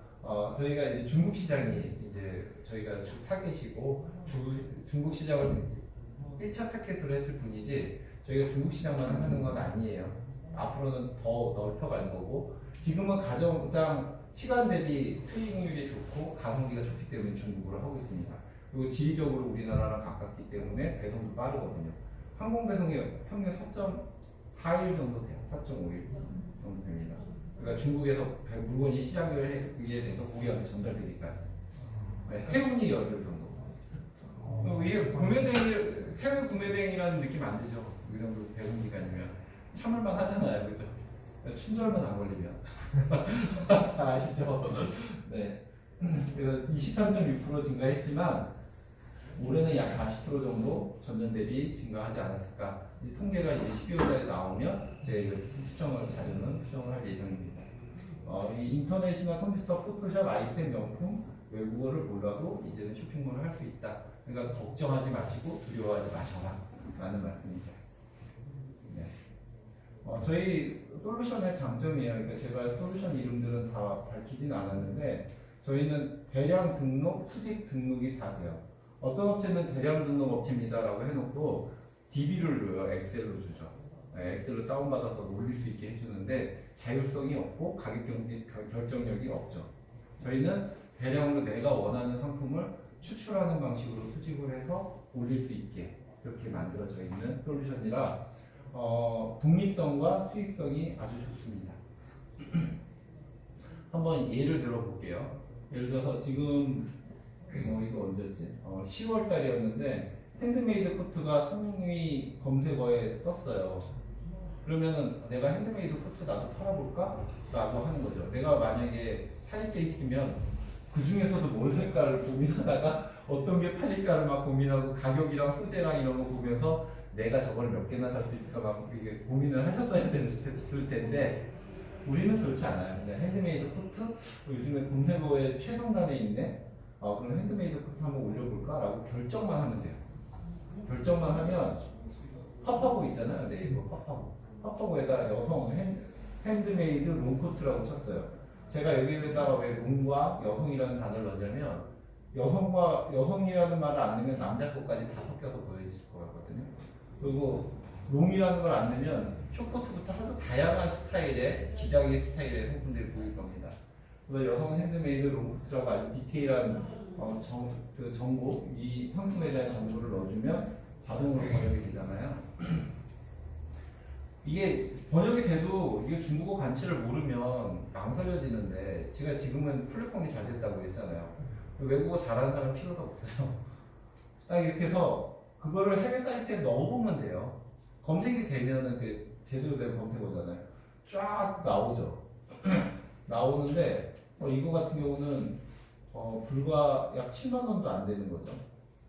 저희가 이제 중국 시장이 이제 저희가 주 타겟이고 중국 시장을 1차 타겟으로 했을 뿐이지 저희가 중국 시장만 하는 건 아니에요. 앞으로는 더 넓혀갈 거고 지금은 가정장 시간 대비 수익률이 좋고 가성비가 좋기 때문에 중국으로 하고 있습니다. 그리고 지리적으로 우리나라랑 가깝기 때문에 배송도 빠르거든요. 항공 배송이 평균 4.4일 정도 돼요. 4.5일 정도 됩니다. 그러니까 중국에서 물건이 시작을 하게 돼서 고객한테 전달되기까지. 네, 해운이 열흘 정도. 이게 해외 구매대행이라는 느낌 안 들죠? 이 정도 배송 기간이면 참을만 하잖아요, 그죠? 춘절만 안 걸리면. 잘 아시죠? 네. 그래서 23.6% 증가했지만 올해는 약 40% 정도 전년 대비 증가하지 않았을까. 이 통계가 이제 12월 달에 나오면 제가 이거 자료는 수정을 할 예정입니다. 이 인터넷이나 컴퓨터, 포토샵, 아이템, 명품, 외국어를 몰라도 이제는 쇼핑몰을 할 수 있다. 그러니까 걱정하지 마시고 두려워하지 마셔라 라는 말씀이죠. 네. 저희 솔루션의 장점이에요. 그러니까 제가 솔루션 이름들은 다 밝히진 않았는데 저희는 대량 등록, 수직 등록이 다 돼요. 어떤 업체는 대량 등록 업체입니다라고 해놓고 DB를 넣어요. 엑셀로 주죠. 네, 엑셀로 다운받아서 올릴 수 있게 해주는데 자율성이 없고 가격 결정력이 없죠. 저희는 대량으로 내가 원하는 상품을 추출하는 방식으로 수집을 해서 올릴 수 있게 이렇게 만들어져 있는 솔루션이라 독립성과 수익성이 아주 좋습니다. 한번 예를 들어 볼게요. 예를 들어서 지금 이거 언제였지? 10월 달이었는데 핸드메이드 코트가 상위 검색어에 떴어요. 그러면은 내가 핸드메이드 코트 나도 팔아볼까? 라고 하는 거죠. 내가 만약에 사입돼 있으면 그 중에서도 뭘 살까를 고민하다가 어떤 게 팔릴까를 막 고민하고 가격이랑 소재랑 이런 거 보면서 내가 저걸 몇 개나 살 수 있을까 막 이게 고민을 하셨어야 될 텐데 우리는 그렇지 않아요. 그냥 핸드메이드 코트 요즘에 검색어에 최상단에 있네. 그럼 핸드메이드 코트 한번 올려볼까? 라고 결정만 하면 돼요. 결정만 하면 팝하고 있잖아요. 네이버 팝하고에다 여성 핸드메이드 롱코트라고 쳤어요. 제가 여기에다가 왜 롱과 여성이라는 단어를 넣냐면 여성이라는 말을 안 넣으면 남자 것까지 다 섞여서 보여질 거거든요. 그리고 롱이라는 걸 안 넣으면 쇼코트부터 아주 다양한 스타일의 기장의 스타일의 상품들이 보일 겁니다. 그래서 여성 핸드메이드 롱코트라고 아주 디테일한 정보, 이 상품에 대한 정보를 넣어주면 자동으로 번역이 되잖아요. 이게 번역이 돼도 이게 중국어 간치를 모르면 망설여지는데 제가 지금은 플랫폼이 잘 됐다고 했잖아요. 외국어 잘하는 사람 필요도 없어요. 딱 이렇게 해서 그거를 해외 사이트에 넣어보면 돼요. 검색이 되면은 그 제대로 된 검색어잖아요. 쫙 나오죠. 나오는데 이거 같은 경우는 불과 약 7만 원도 안 되는 거죠.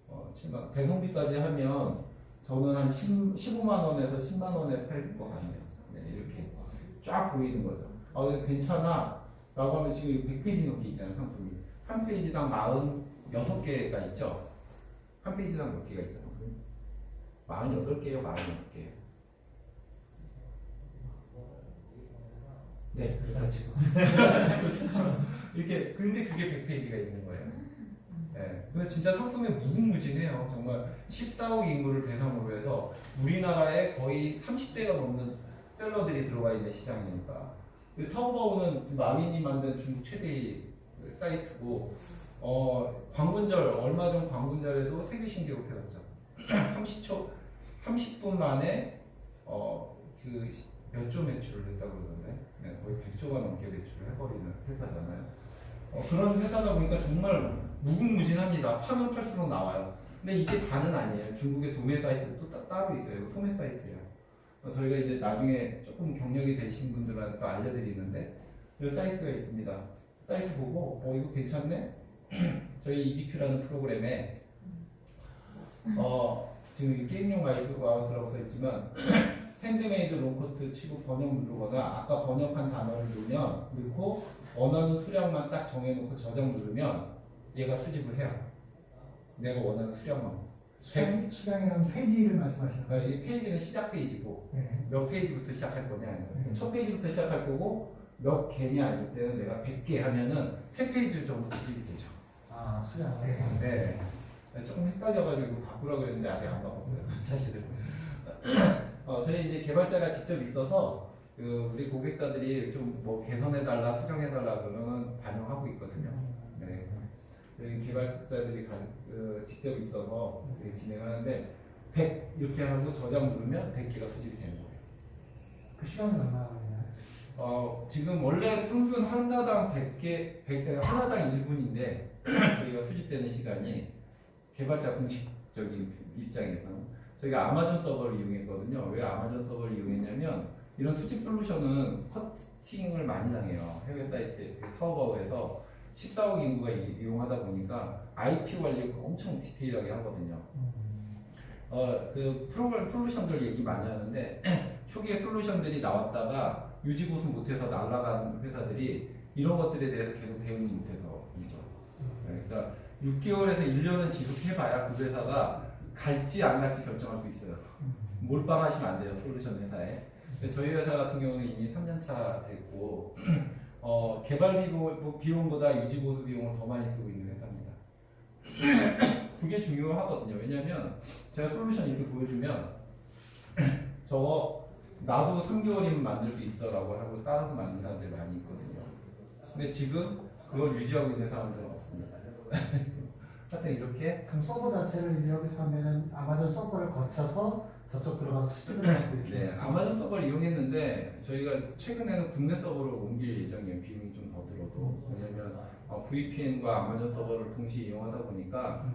7만 배송비까지 하면 저는 한 15만 원에서 10만 원에 팔 것 같네요. 네, 이렇게 쫙 보이는 거죠. 괜찮아 라고 하면 지금 100페이지 넘게 있잖아요. 상품이 한 페이지당 46개가 있죠. 한 페이지당 몇 개가 있죠? 48개요? 48개요? 네, 그렇죠. 그렇죠. 이렇게, 근데 그게 100페이지가 있는 거예요. 네. 근데 진짜 상품이 무궁무진해요. 정말 14억 인구를 대상으로 해서 우리나라에 거의 30대가 넘는 셀러들이 들어가 있는 시장이니까. 타오바오는 마윈이 만든 중국 최대의 사이트고, 광군절, 얼마 전 광군절에도 세계 신기록 해놨죠. 30분 만에, 몇 조 매출을 했다고 그러던데. 네, 거의 100조가 넘게 매출을 해버리는 회사잖아요. 그런 회사다 보니까 정말 무궁무진합니다. 파면 팔수록 나와요. 근데 이게 다는 아니에요. 중국의 도매 사이트도 또 따로 있어요. 소매 사이트예요. 저희가 이제 나중에 조금 경력이 되신 분들한테 또 알려드리는데 그 사이트가 있습니다. 사이트 보고 이거 괜찮네? 저희 EGQ라는 프로그램에 지금 이 게임용 마이크가 써 있지만 핸드메이드 롱코트 치고 번역 누르거나 아까 번역한 단어를 넣고 원하는 수량만 딱 정해놓고 저장 누르면 얘가 수집을 해요. 내가 원하는 수량만. 수량이라는 페이지를 말씀하시는 거예요? 이 페이지는 시작 페이지고 네. 몇 페이지부터 시작할 거냐. 첫 페이지부터 시작할 거고 몇 개냐 이때는 내가 100개 하면은 3페이지 정도 수집이 되죠. 아, 수량. 네. 조금 헷갈려가지고 바꾸라고 했는데 아직 안 바꿨어요. 사실은. 저희 이제 개발자가 직접 있어서 우리 고객사들이 좀 뭐 개선해달라, 수정해달라 그러면 반영하고 있거든요. 네. 저희 개발자들이 직접 있어서 진행하는데 100 이렇게 하고 저장 누르면 100개가 수집이 되는 거예요. 그 시간은 얼마나 걸리나요? 지금 원래 평균 하나당 100개, 하나당 1분인데 저희가 수집되는 시간이 개발자 공식적인 입장에서는 저희가 아마존 서버를 이용했거든요. 왜 아마존 서버를 이용했냐면 이런 수집 솔루션은 커팅을 많이 당해요. 해외 사이트 타오바오에서 14억 인구가 이용하다 보니까 IP 관리를 엄청 디테일하게 하거든요. 그 프로그램 솔루션들 얘기 많이 하는데 초기에 솔루션들이 나왔다가 유지 보수 못해서 날아간 회사들이 이런 것들에 대해서 계속 대응을 못해서이죠. 그러니까 6개월에서 1년은 지속해봐야 그 회사가 갈지 안 갈지 결정할 수 있어요. 몰빵하시면 안 돼요, 솔루션 회사에. 저희 회사 같은 경우는 이미 3년차 됐고 개발 비용보다 유지 보수 비용을 더 많이 쓰고 있는 회사입니다. 그게 중요하거든요. 왜냐하면 제가 솔루션 이렇게 보여주면 저거 나도 3개월이면 만들 수 있어라고 하고 따라서 만든 사람들이 많이 있거든요. 근데 지금 그걸 유지하고 있는 사람들은 없습니다. 하여튼 이렇게 그럼 서버 자체를 이제 여기서 하면은 아마존 서버를 거쳐서 저쪽 들어가서 수집을 하고 이렇게. 네, 아마존 서버를 이용했는데 저희가 최근에는 국내 서버로 옮길 예정이에요. 비용이 좀 더 들어도. 왜냐면 VPN과 아마존 서버를 동시에 이용하다 보니까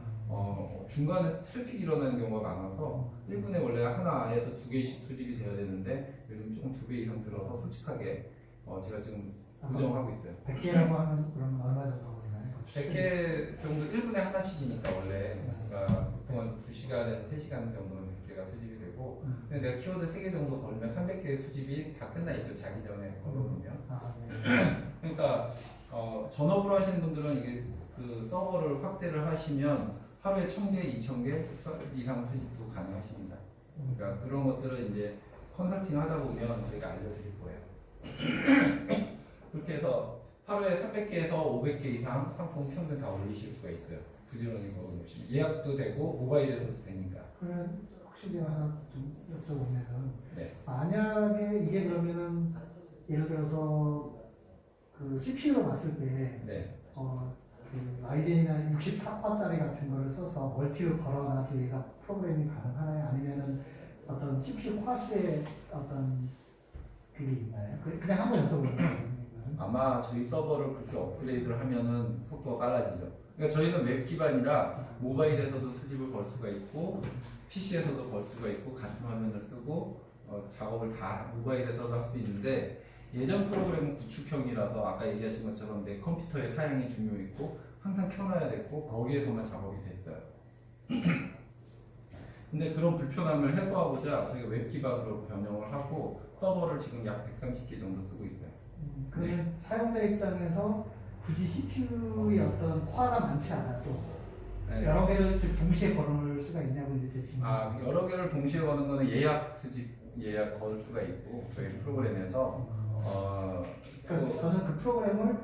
중간에 트래픽이 일어나는 경우가 많아서 1분에 원래 하나에서 2개씩 수집이 돼야 되는데 요즘 조금 2배 이상 들어서 솔직하게 제가 지금 고정하고 있어요. 100개라고 하면 그럼 얼마 정도 걸리나요? 100개 정도 1분에 하나씩이니까 원래 그러니까 보통 2시간에서 3시간 정도는 100개가 수집이 되고 근데 내가 키워드 3개 정도 걸면 300개 수집이 다 끝나 있죠. 자기 전에 걸어놓으면. 아, 네. 그러니까 전업으로 하시는 분들은 이게 그 서버를 확대를 하시면 하루에 1000개, 2000개 이상 수집도 가능하십니다. 그러니까 그런 것들은 이제 컨설팅 하다 보면 저희가 알려드릴 거예요. 그렇게 해서 하루에 300개에서 500개 이상 상품 평균 다 올리실 수가 있어요. 부지런히 걸어놓으시면 예약도 되고 모바일에서도 되니까. 그러면 혹시 제가 하나 좀 여쭤보면 네. 만약에 이게 그러면은 예를 들어서 그 CPU로 봤을 때 네. 그 라이젠이나 64코어짜리 같은 거를 써서 멀티로 걸어놔도 얘가 프로그래밍 가능하나요? 아니면은 어떤 CPU 코어수의 어떤 그게 있나요? 그냥 한번 여쭤보면 아마 저희 서버를 그렇게 업그레이드를 하면은 속도가 빨라지죠. 그러니까 저희는 웹 기반이라 모바일에서도 수집을 걸 수가 있고 PC에서도 걸 수가 있고 같은 화면을 쓰고 작업을 다 모바일에서도 할 수 있는데 예전 프로그램은 구축형이라서 아까 얘기하신 것처럼 내 컴퓨터의 사양이 중요했고 항상 켜놔야 됐고 거기에서만 작업이 됐어요. 근데 그런 불편함을 해소하고자 저희가 웹 기반으로 변형을 하고 서버를 지금 약 130개 정도 쓰고 있어요. 그러면 사용자 입장에서 굳이 CPU의 어떤 코어가 많지 않아도 네. 여러 개를 즉 동시에 걸어놓을 수가 있냐고 이제 제 질문. 여러 개를 동시에 거는 거는 예약 수집 예약 걸 수가 있고 저희 프로그램에서 그러니까 저는 그 프로그램을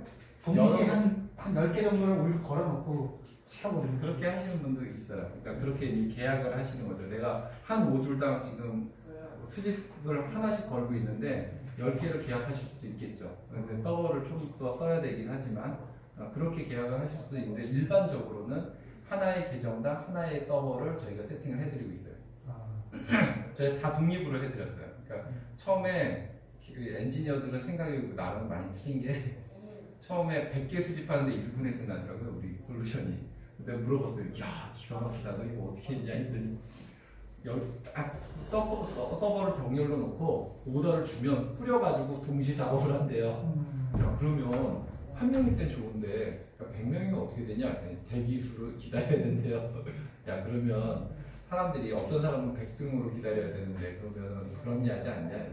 동시에 한 10개 정도를 걸어놓고 시켜버리는 그렇게 하시는 분도 있어요. 그러니까 그렇게 계약을 하시는 거죠. 내가 한 모듈당 지금 수집을 하나씩 걸고 있는데 10개를 계약하실 수도 있겠죠. 근데 서버를 좀 더 써야 되긴 하지만 그렇게 계약을 하실 수도 있는데 일반적으로는 하나의 계정당 하나의 서버를 저희가 세팅을 해드리고 있어요. 저희 다 독립으로 해드렸어요. 그러니까 처음에 엔지니어들은 생각이 나랑 많이 틀린 게 처음에 100개 수집하는데 1분에 끝나더라고요. 우리 솔루션이. 근데 물어봤어요. 야, 기가 막히다. 너 이거 어떻게 했냐 했더니 서버를 병렬로 놓고 오더를 주면 뿌려가지고 동시 작업을 한대요. 야, 그러면 한 명일 땐 좋은데 100명이면 어떻게 되냐? 대기수를 기다려야 된대요. 야, 그러면 사람들이 어떤 사람은 100등으로 기다려야 되는데 그러면 그렇냐지 않냐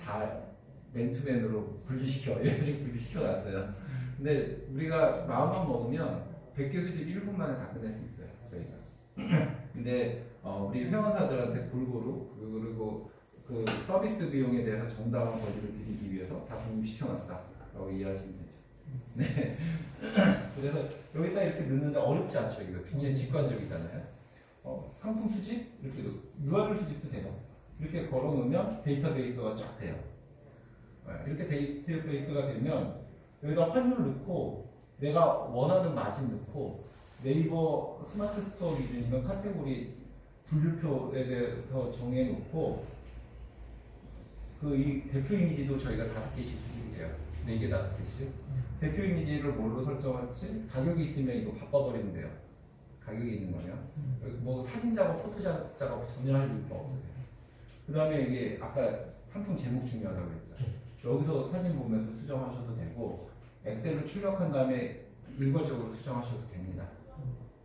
다 맨투맨으로 분리시켜 이런 식으로 분리시켜놨어요. 근데 우리가 마음만 먹으면 100개 수집 1분 만에 다 끝낼 수 있어요 저희가. 근데 우리 회원사들한테 골고루 그리고 그 서비스 비용에 대해서 정당한 거리를 드리기 위해서 다 독립시켜놨다라고 이해하시면 되죠. 네. 그래서 여기다 이렇게 넣는데 어렵지 않죠. 이거 굉장히 직관적이잖아요. 상품 수집 이렇게 URL 수집도 돼요. 이렇게 걸어놓으면 데이터베이스가 쫙 돼요. 이렇게 데이터베이스가 되면 여기다 환율 넣고 내가 원하는 마진 넣고 네이버 스마트 스토어 기준이면 카테고리 분류표에 대해서 정해놓고 그 이 대표 이미지도 저희가 5개씩 수집이 돼요. 4개, 5개씩. 대표 이미지를 뭘로 설정할지 가격이 있으면 이거 바꿔버리면 돼요. 가격이 있는 거면. 뭐 사진 작업, 포토샵 작업 전혀 할 이유가 없어요. 그 다음에 이게 아까 상품 제목 중요하다고 그랬죠. 여기서 사진 보면서 수정하셔도 되고 엑셀로 출력한 다음에 일괄적으로 수정하셔도 됩니다.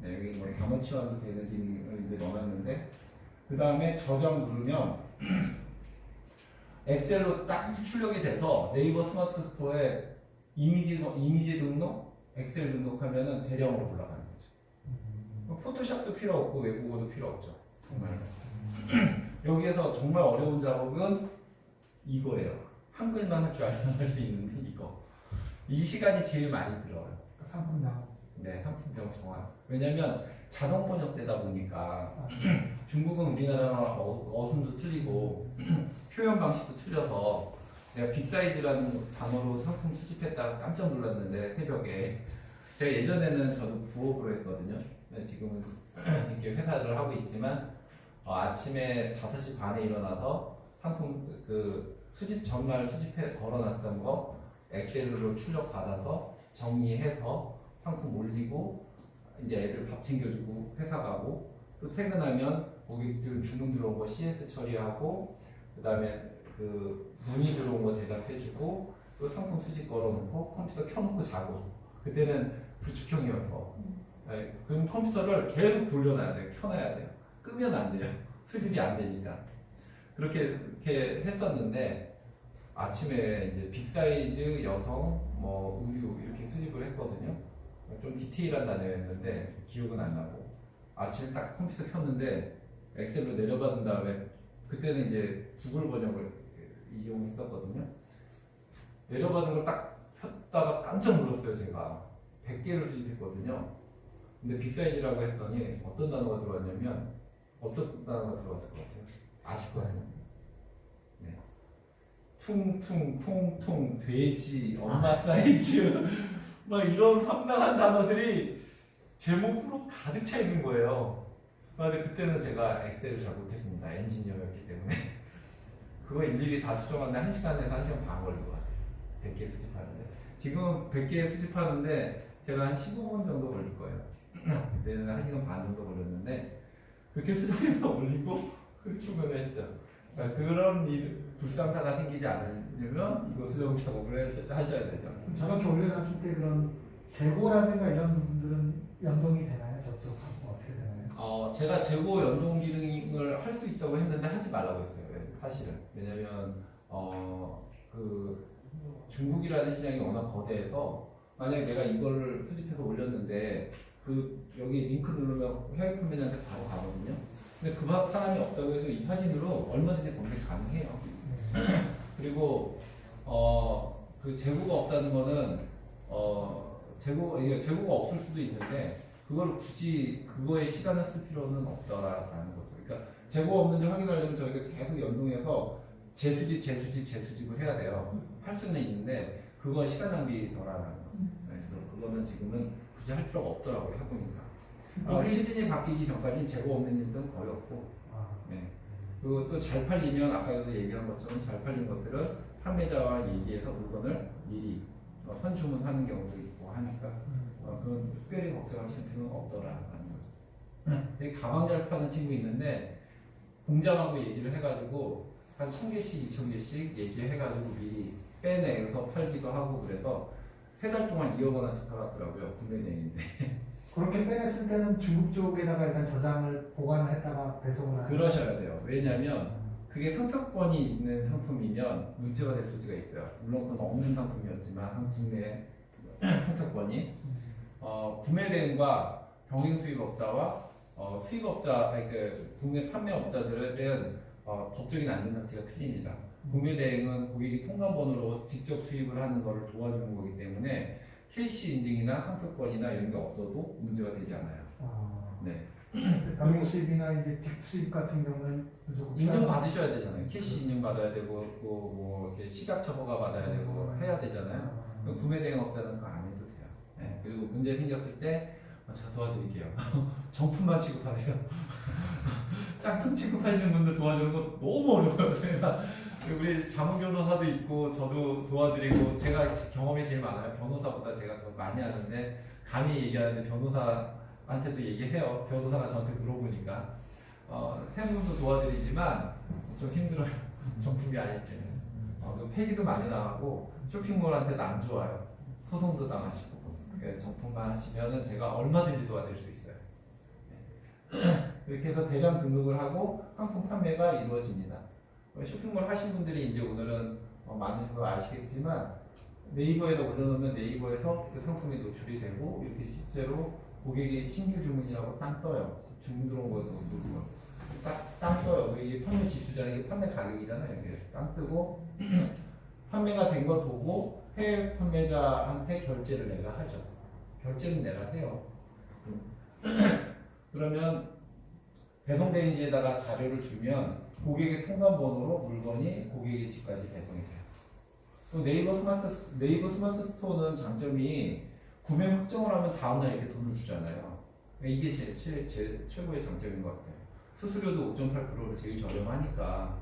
네, 여기 뭐 단어 치환도 되는 기능을 이제 넣어놨는데 그 다음에 저장 누르면 엑셀로 딱 출력이 돼서 네이버 스마트 스토어에 이미지 등록, 엑셀 등록하면은 대량으로 올라가는 거죠. 포토샵도 필요 없고 외국어도 필요 없죠. 정말. 여기에서 정말 어려운 작업은 이거예요. 한글만 할 줄 알면 할 수 있는 이거. 이 시간이 제일 많이 들어요. 상품명. 네, 상품명 정화. 왜냐면 자동 번역되다 보니까 중국은 우리나라랑 어순도 틀리고 표현 방식도 틀려서 내가 빅사이즈라는 단어로 상품 수집했다가 깜짝 놀랐는데 새벽에 제가 예전에는 저도 부업으로 했거든요. 지금은 이렇게 회사를 하고 있지만 아침에 5시 반에 일어나서 상품 그 수집 전날 수집해 걸어놨던 거 엑셀로 출력 받아서 정리해서 상품 올리고 이제 애들 밥 챙겨주고 회사 가고 또 퇴근하면 고객들 주문 들어온 거 CS 처리하고 그 다음에 그 문의 들어온 거 대답해주고 또 상품 수집 걸어놓고 컴퓨터 켜놓고 자고 그때는 부축형이어서 그럼 컴퓨터를 계속 돌려놔야 돼요. 켜놔야 돼요. 끄면 안 돼요. 수집이 안 되니까 그렇게 했었는데 아침에 이제 빅사이즈 여성 뭐 의류 이렇게 수집을 했거든요. 좀 디테일한 단어였는데 기억은 안 나고 아침에 딱 컴퓨터 켰는데 엑셀로 내려받은 다음에 그때는 이제 구글 번역을 이용했었거든요. 내려받은 걸 딱 켰다가 깜짝 놀랐어요. 제가 100개를 수집했거든요. 근데 빅사이즈라고 했더니 어떤 단어가 들어왔냐면 어떤 단어가 들어왔을 것 같아요? 아실 것 같아요. 네. 퉁퉁, 통통, 돼지, 엄마 사이즈 막 이런 황당한 단어들이 제목으로 가득 차 있는 거예요. 근데 그때는 제가 엑셀을 잘 못했습니다. 엔지니어였기 때문에 그거 일일이 다 수정하는데 1시간에서 1시간 반 걸린 것 같아요. 100개 수집하는데 지금 100개 수집하는데 제가 한 15분 정도 걸릴 거예요. 그때는 1시간 반 정도 걸렸는데 그렇게 수정해서 올리고 출근을 했죠. 그러니까 그런 불상사가 생기지 않으려면 이거 수정 작업을 하셔야 되죠. 저렇게 올려놨을 때 그런 재고라든가 이런 부분들은 연동이 되나요? 저쪽하고 어떻게 되나요? 제가 재고 연동 기능을 할 수 있다고 했는데 하지 말라고 했어요. 사실은. 왜냐면 그 중국이라는 시장이 워낙 거대해서 만약에 내가 이걸 수집해서 올렸는데 그 여기 링크 누르면 해외 판매자한테 바로 가거든요. 근데 그 사람이 없다고 해도 이 사진으로 얼마든지 검색 가능해요. 그리고 그 재고가 없다는 거는 재고가 없을 수도 있는데 그걸 굳이 그거에 시간을 쓸 필요는 없다라는 거죠. 그러니까 재고 없는지 확인하려면 저희가 계속 연동해서 재수집을 해야 돼요. 할 수는 있는데 그건 시간 낭비더라라는 거죠. 그래서 그거는 지금은 굳이 할 필요가 없더라고요. 해보니까 시즌이 바뀌기 전까지는 재고 없는 일은 거의 없고 네. 그리고 또 잘 팔리면 아까도 얘기한 것처럼 잘 팔린 것들은 판매자와 얘기해서 물건을 미리 선주문하는 경우도 있고 하니까 그건 특별히 걱정하실 필요는 없더라라는 거죠. 여기 가방 잘 파는 친구 있는데 공장하고 얘기를 해가지고 한 1000개씩 2000개씩 얘기해가지고 미리 빼내서 팔기도 하고 그래서 3달 동안 2억 원어치 팔았더라고요. 국내 내인데 그렇게 빼냈을 때는 중국 쪽에다가 일단 저장을 보관을 했다가 배송을 하는. 그러셔야 돼요. 왜냐하면 그게 상표권이 있는 상품이면 문제가 될 수가 있어요. 물론 그건 없는 상품이었지만 한국내 상표권이 구매 대행과 병행 수입업자와 수입업자, 아니 그 국내 판매업자들은 법적인 안전장치가 틀립니다. 구매 대행은 고객이 통관번호로 직접 수입을 하는 것을 도와주는 거기 때문에 KC 인증이나 상표권이나 이런 게 없어도 문제가 되지 않아요. 네. 병행 수입이나 이제 직수입 같은 경우는 무조건 인증 받으셔야 되잖아요. KC 인증 받아야 되고 뭐 이렇게 식약처 허가 받아야 되고 해야 되잖아요. 그럼 구매 대행업자는 그거 안 해도 돼요. 네. 그리고 문제 생겼을 때 제가 도와드릴게요. 정품만 취급하세요. 짝퉁 취급하시는 분들 도와주는 거 너무 어려워요. 제가 우리 자문 변호사도 있고 저도 도와드리고 제가 경험이 제일 많아요. 변호사보다 제가 더 많이 하는데 감히 얘기하는데 변호사한테도 얘기해요. 변호사가 저한테 물어보니까 세 분도 도와드리지만 좀 힘들어요. 정품이 아닐 때는 폐기도 많이 나가고 쇼핑몰한테도 안 좋아요. 소송도 당하시고 정품만 하시면은 제가 얼마든지 도와드릴 수 있어요. 이렇게 해서 대량 등록을 하고 상품 판매가 이루어집니다. 쇼핑몰 하신 분들이 이제 오늘은 많이들 아시겠지만 네이버에다 올려놓으면 네이버에서 그 상품이 노출이 되고 이렇게 실제로 고객이 신규 주문이라고 땅 떠요. 주문 들어온 것도 누르고 땅 떠요. 이게 판매 지수잖아요. 이게 판매 가격이잖아요. 이게 땅 뜨고 판매가 된 걸 보고 해외 판매자한테 결제를 내가 하죠. 결제는 내가 해요. 그러면 배송대행지에다가 자료를 주면 고객의 통관번호로 물건이 고객의 집까지 배송이 돼요. 또 네이버 스마트 스토어는 장점이 구매 확정을 하면 다음날 이렇게 돈을 주잖아요. 이게 제 최고의 장점인 것 같아요. 수수료도 5.8%로 제일 저렴하니까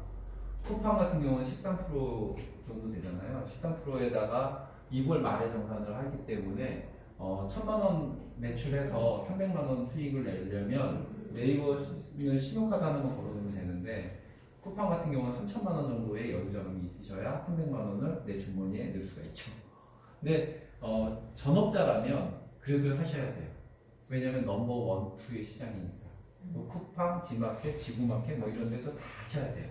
쿠팡 같은 경우는 13% 정도 되잖아요. 13%에다가 2월 말에 정산을 하기 때문에 1,000만 원 매출해서 300만 원 수익을 내려면 네이버는 신용카드 하나만 걸어두면 되는데 쿠팡 같은 경우는 3,000만 원 정도의 여유 자금이 있으셔야 300만 원을 내 주머니에 넣을 수가 있죠. 근데 전업자라면 그래도 하셔야 돼요. 왜냐면 넘버 원, 투의 시장이니까. 뭐 쿠팡, 지마켓, 지구마켓 뭐 이런 데도 다 하셔야 돼요.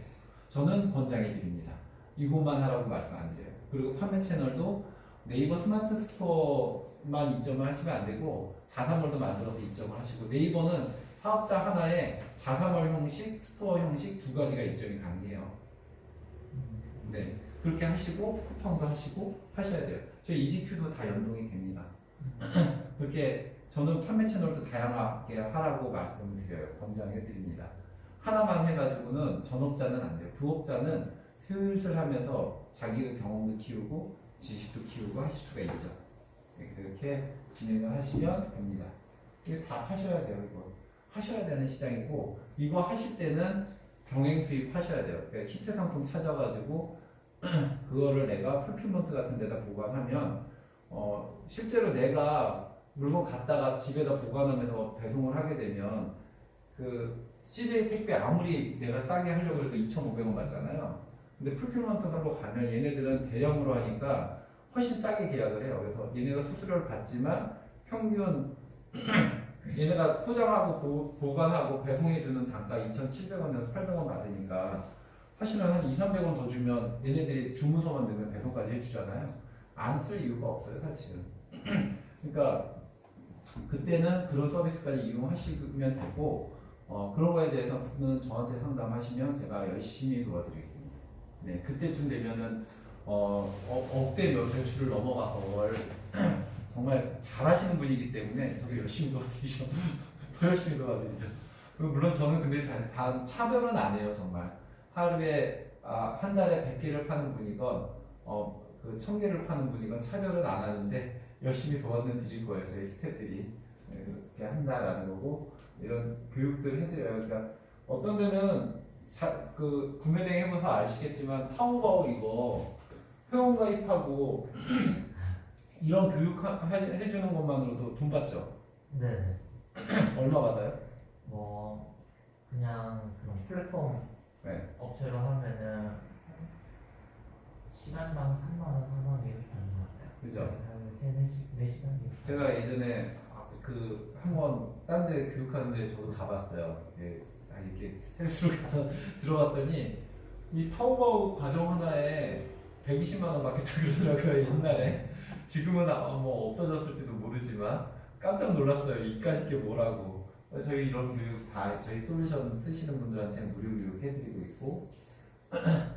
저는 권장해 드립니다. 이것만 하라고 말씀 안 드려요. 그리고 판매 채널도 네이버 스마트 스토어만 입점을 하시면 안 되고 자사몰도 만들어서 입점을 하시고 네이버는 사업자 하나에 자사몰 형식, 스토어 형식 두 가지가 입점이 가능해요. 네, 그렇게 하시고 쿠팡도 하시고 하셔야 돼요. 저희 이지큐도 다 연동이 됩니다. 그렇게 저는 판매 채널도 다양하게 하라고 말씀을 드려요. 권장해 드립니다. 하나만 해가지고는 전업자는 안 돼요. 부업자는 슬슬 하면서 자기의 경험도 키우고 지식도 키우고 하실 수가 있죠. 그렇게 진행을 하시면 됩니다. 이게 다 하셔야 돼요. 이거 하셔야 되는 시장이고 이거 하실 때는 병행 수입 하셔야 돼요. 그러니까 히트 상품 찾아가지고 그거를 내가 풀필먼트 같은 데다 보관하면 실제로 내가 물건 갖다가 집에다 보관하면서 배송을 하게 되면 그 CJ 택배 아무리 내가 싸게 하려고 해도 2,500원 받잖아요. 근데 풀필먼트 하러 가면 얘네들은 대량으로 하니까 훨씬 싸게 계약을 해요. 그래서 얘네가 수수료를 받지만 평균 얘네가 포장하고 보관하고 배송해주는 단가 2,700원에서 800원 받으니까 사실은 한 2,300원 더 주면 얘네들이 주문서만 넣으면 배송까지 해주잖아요. 안 쓸 이유가 없어요, 사실은. 그러니까 그때는 그런 서비스까지 이용하시면 되고 그런 거에 대해서는 저한테 상담하시면 제가 열심히 도와드리겠습니다. 네, 그때쯤 되면은 억대 몇 매출을 넘어가서 정말 잘하시는 분이기 때문에 저도 열심히 도와드리죠. 더 열심히 도와드리죠. 물론 저는 근데 다 차별은 안 해요, 정말. 하루에 한 달에 100개를 파는 분이건 그 1000개를 파는 분이건 차별은 안 하는데 열심히 도와드릴 거예요, 저희 스태프들이. 네, 그렇게 한다라는 거고 이런 교육들을 해드려요. 그러니까 어떤 데는 그 구매대행 해봐서 아시겠지만 타오바오 이거 회원가입하고 이런 교육 해주는 것만으로도 돈 받죠? 네. 얼마 받아요? 뭐 그냥 그런 플랫폼 네. 업체로 하면은 시간당 3만 원, 4만 원 이렇게 하는 것 같아요. 그죠? 한 4시간? 제가 예전에 그 한번 딴 데 교육하는데 저도 가봤어요. 이렇게 스트레스로 가서 들어갔더니 이 타오바오 과정 하나에 120만 원밖에 들더라고요 옛날에. 지금은 뭐 없어졌을지도 모르지만 깜짝 놀랐어요. 이까짓 게 뭐라고. 저희 이런 교육 다 저희 솔루션 쓰시는 분들한테 무료 교육 해드리고 있고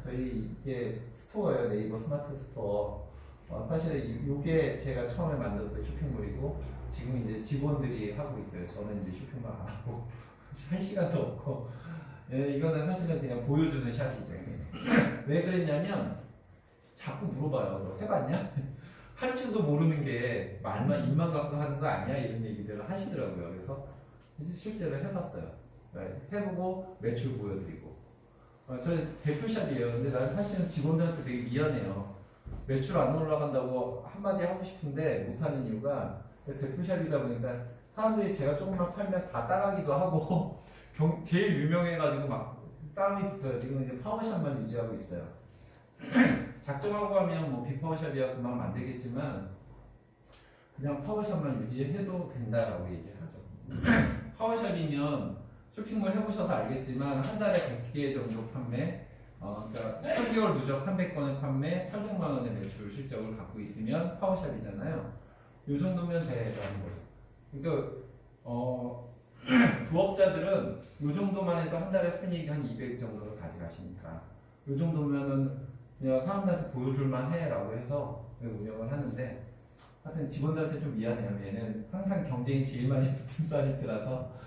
저희 이게 스토어예요. 네이버 스마트 스토어. 사실 이게 제가 처음에 만들었던 쇼핑몰이고 지금 이제 직원들이 하고 있어요. 저는 이제 쇼핑몰 안 하고 할 시간도 없고 이거는 사실은 그냥 보여주는 샵이죠. 왜 그랬냐면 자꾸 물어봐요. 너 해봤냐? 할 줄도 모르는 게 말만 입만 갖고 하는 거 아니야? 이런 얘기들을 하시더라고요. 그래서 실제로 해봤어요. 해보고 매출 보여드리고. 저희 대표샵이에요. 근데 난 사실은 직원들한테 되게 미안해요. 매출 안 올라간다고 한마디 하고 싶은데 못하는 이유가 대표샵이다 보니까 사람들이 제가 조금만 팔면 다 따라하기도 하고 제일 유명해가지고 막 땀이 붙어요. 지금 이제 파워샵만 유지하고 있어요. 작정하고 하면 뭐 비파워샵이야 그만 만들겠지만 그냥 파워샵만 유지해도 된다라고 얘기하죠. 파워샵이면 쇼핑몰 해보셔서 알겠지만 한 달에 100개 정도 판매, 그러니까 3개월 누적 300건의 판매, 800만 원의 매출 실적을 갖고 있으면 파워샵이잖아요. 이 정도면 되라는 거죠. 그러니까 부업자들은 이 정도만 해도 한 달에 순이익 한 200 정도를 가져가시니까 이 정도면은 그냥 사람들한테 보여줄만 해라고 해서 운영을 하는데 하여튼 직원들한테 좀 미안해요. 얘는 항상 경쟁이 제일 많이 붙은 사이트라서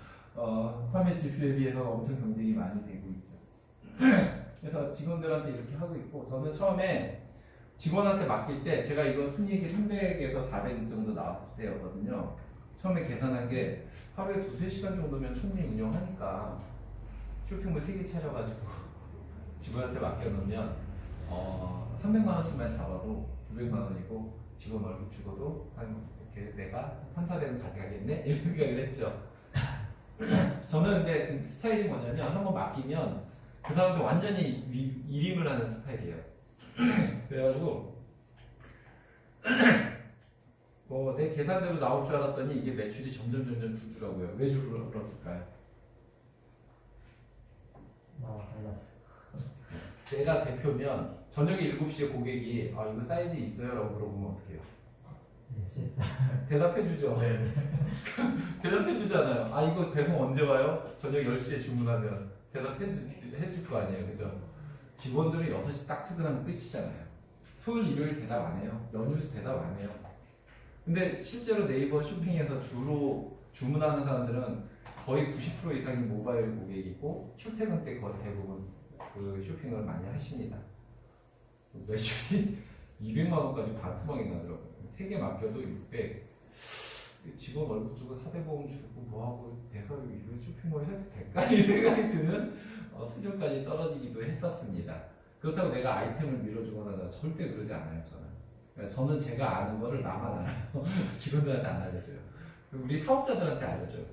판매 지수에 비해서 엄청 경쟁이 많이 되고 있죠. 그래서 직원들한테 이렇게 하고 있고 저는 처음에 직원한테 맡길 때 제가 이거 순이익이 300에서 400 정도 나왔을 때였거든요. 처음에 계산한 게 하루에 2-3시간 정도면 충분히 운영하니까 쇼핑몰 3개 차려가지고 직원한테 맡겨놓으면 300만 원씩만 잡아도 900만 원이고 직원 월급 주고도 한 이렇게 내가 3-400은 가져가겠네? 이런 생각을 했죠. 저는 근데 그 스타일이 뭐냐면 한번 맡기면 그 사람한테 완전히 일임을 하는 스타일이에요. 그래가지고 내 계산대로 나올 줄 알았더니 이게 매출이 점점 줄더라고요. 왜 줄었을까요? 달랐어. 내가 대표면 저녁에 7시에 고객이 이거 사이즈 있어요? 라고 물어보면 어떡해요? 네, 실수. 대답해주죠. 네. 대답해주잖아요. 이거 배송 언제 와요? 저녁 10시에 주문하면 대답해줄 거 아니에요. 그죠? 직원들은 6시 딱 퇴근하면 끝이잖아요. 토요일, 일요일 대답 안 해요. 연휴 대답 안 해요. 근데 실제로 네이버 쇼핑에서 주로 주문하는 사람들은 거의 90% 이상이 모바일 고객이고 출퇴근 때 거의 대부분 그 쇼핑을 많이 하십니다. 매출이 200만 원까지 반토막이 나더라고요. 3개 맡겨도 600. 직원 월급 주고 사대보험 주고 뭐하고 내가 이거 쇼핑몰 해도 될까? 이 생각이 드는 수준까지 떨어지기도 했었습니다. 그렇다고 내가 아이템을 밀어주거나 절대 그러지 않아요. 그러니까 저는 제가 아는 거를 나만 알아요. 직원들한테 안 알려줘요. 우리 사업자들한테 알려줘요.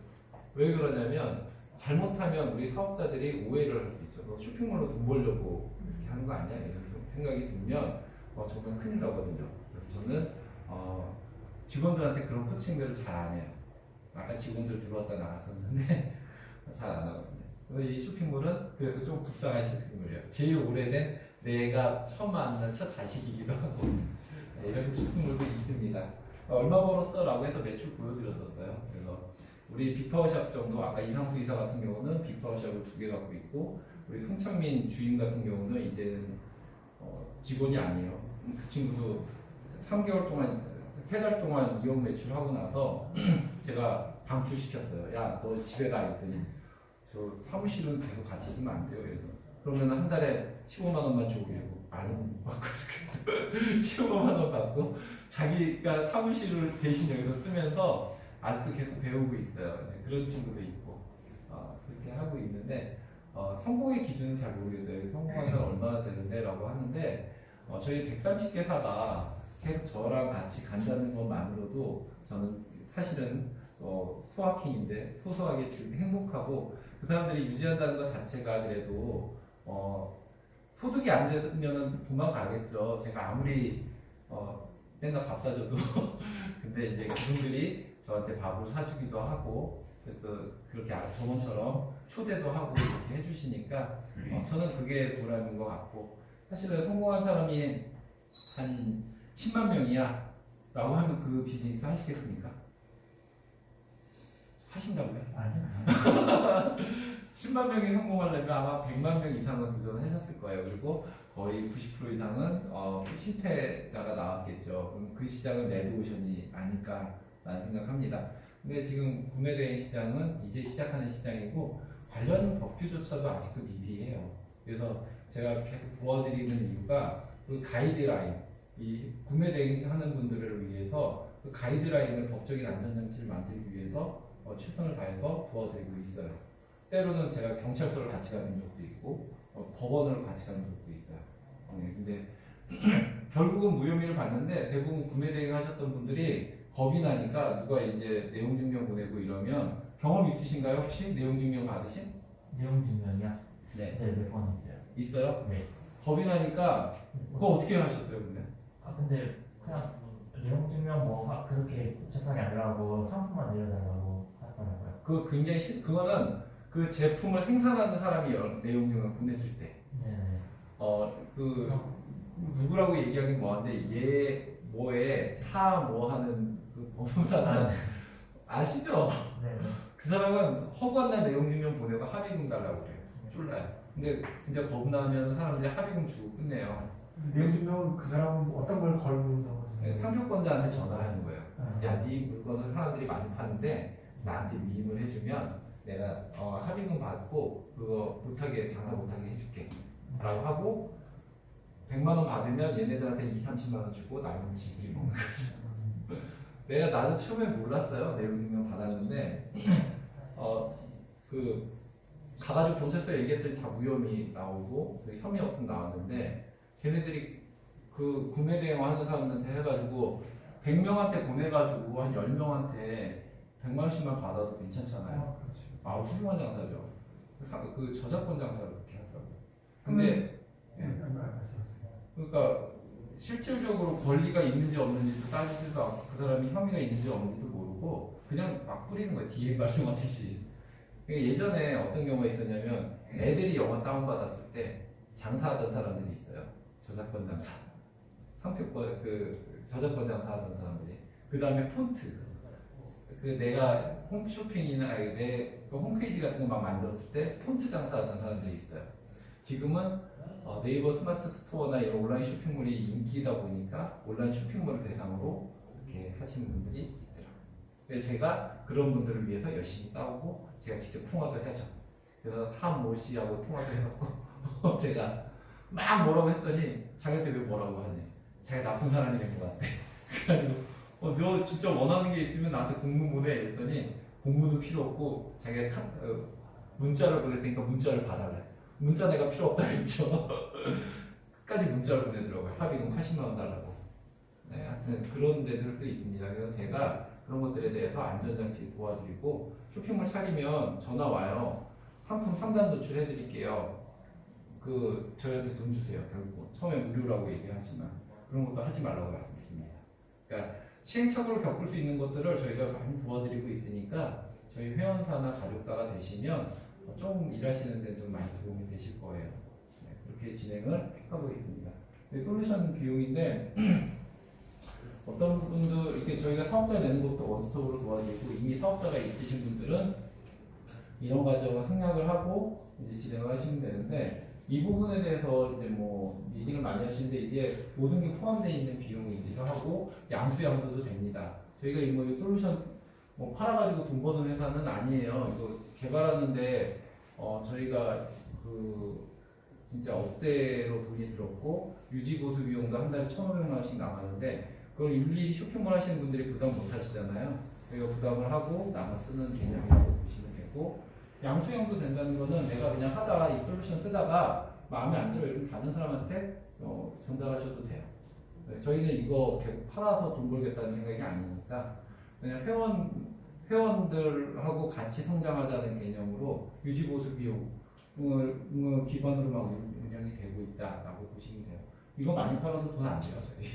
왜 그러냐면 잘못하면 우리 사업자들이 오해를 할 수 있죠. 너 쇼핑몰로 돈 벌려고 이렇게 하는 거 아니야? 이런 생각이 들면 정말 큰일 나거든요. 저는 직원들한테 그런 코칭들을 잘 안 해요. 아까 직원들 들어왔다 나갔었는데 잘 안 하거든요. 그래서 이 쇼핑몰은 그래서 좀 불쌍한 쇼핑몰이에요. 제일 오래된 내가 처음 만난 첫 자식이기도 하고 이런 쇼핑몰도 있습니다. 얼마 벌었어? 라고 해서 매출 보여드렸었어요. 그래서 우리 빅파워샵 정도 아까 이상수 이사 같은 경우는 빅파워샵을 2개 갖고 있고 우리 송창민 주임 같은 경우는 이제 직원이 아니에요. 그 친구도 3개월 동안 3달 동안 2억 매출하고 나서 제가 방출시켰어요. 야, 너 집에 가 있더니 저 사무실은 계속 같이 있으면 안 돼요. 그래서 그러면 한 달에 15만 원만 주고 이러고 안 받고 15만 원 받고 자기가 사무실을 대신 여기서 쓰면서 아직도 계속 배우고 있어요. 네, 그런 친구도 있고 그렇게 하고 있는데 성공의 기준은 잘 모르겠어요. 성공한 사람 얼마나 되는데 라고 하는데 저희 130개사가 계속 저랑 같이 간다는 것만으로도 저는 사실은 소확행인데 소소하게 지금 행복하고 그 사람들이 유지한다는 것 자체가 그래도 소득이 안 되면 도망가겠죠. 제가 아무리 맨날 밥 사줘도 근데 이제 그분들이 저한테 밥을 사주기도 하고 그래서 그렇게 저번처럼 초대도 하고 이렇게 해주시니까 저는 그게 보람인 것 같고 사실은 성공한 사람이 한 10만 명이야 라고 하면 그 비즈니스 하시겠습니까? 하신다고요? 아니요. 10만 명이 성공하려면 아마 100만 명 이상은 도전하셨을 거예요. 그리고 거의 90% 이상은 실패자가 나왔겠죠. 그럼 그 시장은 레드오션이 아닐까라는 생각합니다. 근데 지금 구매대행 시장은 이제 시작하는 시장이고 관련 법규조차도 아직도 미비해요. 그래서 제가 계속 도와드리는 이유가 그 가이드라인, 이 구매대행 하는 분들을 위해서 그 가이드라인을 법적인 안전장치를 만들기 위해서 최선을 다해서 도와드리고 있어요. 때로는 제가 경찰서를 같이 가는 적도 있고 법원을 같이 가는 적도 있어요. 네, 근데 결국은 무혐의를 받는데 대부분 구매 대행 하셨던 분들이 겁이 나니까 누가 이제 내용 증명 보내고 이러면 경험 있으신가요? 혹시 내용 증명 받으신? 내용 증명이요? 네. 네, 몇 번 있어요. 있어요? 네. 겁이 나니까 그거 어떻게 하셨어요, 근데? 근데 그냥 내용 증명 그렇게 복잡하게 안 들어가고 상품만 내려달라고 하더라고요. 그거 굉장히 그거는 그 제품을 생산하는 사람이 내용 증명 보냈을 때 네. 그 누구라고 얘기하긴 뭐한데 얘 뭐에 사 뭐 하는 그 법무사는 아시죠? 네. 그 사람은 허구한 날 내용 증명 보내고 합의금 달라고 그래요. 쫄라요. 근데 진짜 겁나면 사람들이 합의금 주고 끝내요. 내용 증명은 그 사람은 어떤 걸 걸고 네, 나오지? 상표권자한테 전화하는 거예요. 야, 네 물건을 사람들이 많이 파는데 나한테 위임을 해주면 내가 합의금 받고 그거 못하게 장사 못하게 해줄게 라고 하고 100만 원 받으면 얘네들한테 30만 원 주고 나머지 지들이 먹는 거죠. 나도 처음에 몰랐어요. 내용 증명 받았는데 그 가가지고 경찰서 얘기했더니 다 무혐의 나오고 혐의 없음 나왔는데 걔네들이 그 구매 대행 하는 사람들한테 해가지고 100명한테 보내가지고 한 10명한테 100만 원씩만 받아도 괜찮잖아요. 훌륭한 장사죠. 그 저작권 장사를 그렇게 하더라고요. 근데 그러니까 실질적으로 권리가 있는지 없는지도 따지지도 않고 그 사람이 혐의가 있는지 없는지도 모르고 그냥 막 뿌리는 거예요. 뒤에 말씀하듯이. 그러니까 예전에 어떤 경우가 있었냐면 애들이 영화 다운받았을 때 장사하던 사람들이 있어요. 저작권 장사. 상표권 그 저작권 장사하던 사람들이. 그 다음에 폰트. 그 내가 홈쇼핑이나 내 홈페이지 같은 거 막 만들었을 때 폰트 장사하던 사람들이 있어요. 지금은 네이버 스마트 스토어나 이런 온라인 쇼핑몰이 인기다 보니까 온라인 쇼핑몰을 대상으로 이렇게 하시는 분들이 있더라고요. 그래서 제가 그런 분들을 위해서 열심히 싸우고 제가 직접 통화도 하죠. 그래서 사모 씨하고 통화도 해놓고 제가 막 뭐라고 했더니 자기한테 왜 뭐라고 하니? 자기가 나쁜 사람이 된 것 같아. 그래가지고 너 진짜 원하는 게 있으면 나한테 공문 보내 이랬더니 공문도 필요 없고 자기가 문자를 보낼 테니까 문자를 봐달래. 문자 내가 필요 없다 그랬죠. 끝까지 문자를 보내더라고요. 합의금 80만 원 달라고. 네, 하여튼 그런 데들도 있습니다. 그래서 제가 그런 것들에 대해서 안전장치 도와드리고 쇼핑몰 차리면 전화 와요. 상품 상단 노출해드릴게요. 저희한테 돈 주세요. 결국 처음에 무료라고 얘기하지만 그런 것도 하지 말라고 말씀드립니다. 그러니까 시행착오를 겪을 수 있는 것들을 저희가 많이 도와드리고 있으니까 저희 회원사나 가족사가 되시면 좀 일하시는 데 좀 많이 도움이 되실 거예요. 네, 그렇게 진행을 하고 있습니다. 솔루션 비용인데 어떤 분들 이렇게 저희가 사업자 내는 것도 원스톱으로 도와드리고 이미 사업자가 있으신 분들은 이런 과정을 생략을 하고 이제 진행을 하시면 되는데 이 부분에 대해서 이제 뭐 미팅을 많이 하시는데 이게 모든 게 포함되어 있는 비용이기도 하고 양수양도도 됩니다. 저희가 이 솔루션 뭐 팔아가지고 돈 버는 회사는 아니에요. 이거 개발하는데 저희가 진짜 억대로 돈이 들었고 유지보수 비용도 한 달에 1,500만 원씩 나가는데 그걸 일일이 쇼핑몰 하시는 분들이 부담 못 하시잖아요. 저희가 부담을 하고 남아 쓰는 개념이라고 보시면 되고 양수양도 된다는 거는 내가 그냥 하다가 이 솔루션 쓰다가 마음에 안 들어 이러면 다른 사람한테 전달하셔도 돼요. 네, 저희는 이거 계속 팔아서 돈 벌겠다는 생각이 아니니까 그냥 회원들하고 같이 성장하자는 개념으로 유지보수 비용을 기반으로 막 운영이 되고 있다라고 보시면 돼요. 이거 많이 팔아도 돈 안 돼요, 저희.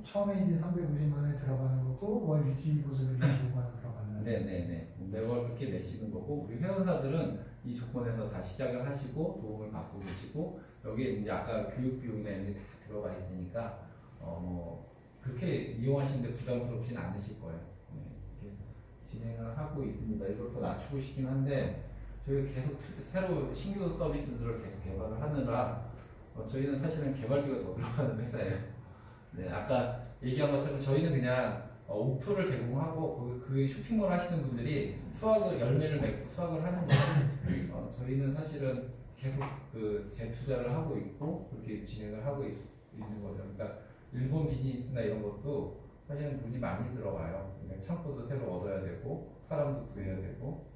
처음에 이제 350만 원에 들어가는 거고 월 유지 보수비가 25만 원 들어가는. 네네네. 매월 그렇게 내시는 거고 우리 회원사들은 이 조건에서 다 시작을 하시고 도움을 받고 계시고 여기에 이제 아까 교육 비용이나 이런 게 다 들어가 있으니까 뭐 그렇게 이용하시는데 부담스럽진 않으실 거예요. 네, 이렇게 진행을 하고 있습니다. 이걸 더 낮추고 싶긴 한데 저희가 계속 새로 신규 서비스들을 계속 개발을 하느라 저희는 사실은 개발비가 더 들어가는 회사예요. 네, 아까 얘기한 것처럼 저희는 그냥 옥토를 제공하고 그 쇼핑몰 하시는 분들이 수확을 열매를 맺고 수확을 하는 거고 저희는 사실은 계속 그 재투자를 하고 있고 그렇게 진행을 하고 있는 거죠. 그러니까 일본 비즈니스나 이런 것도 사실은 돈이 많이 들어가요. 그러니까 창고도 새로 얻어야 되고 사람도 구해야 되고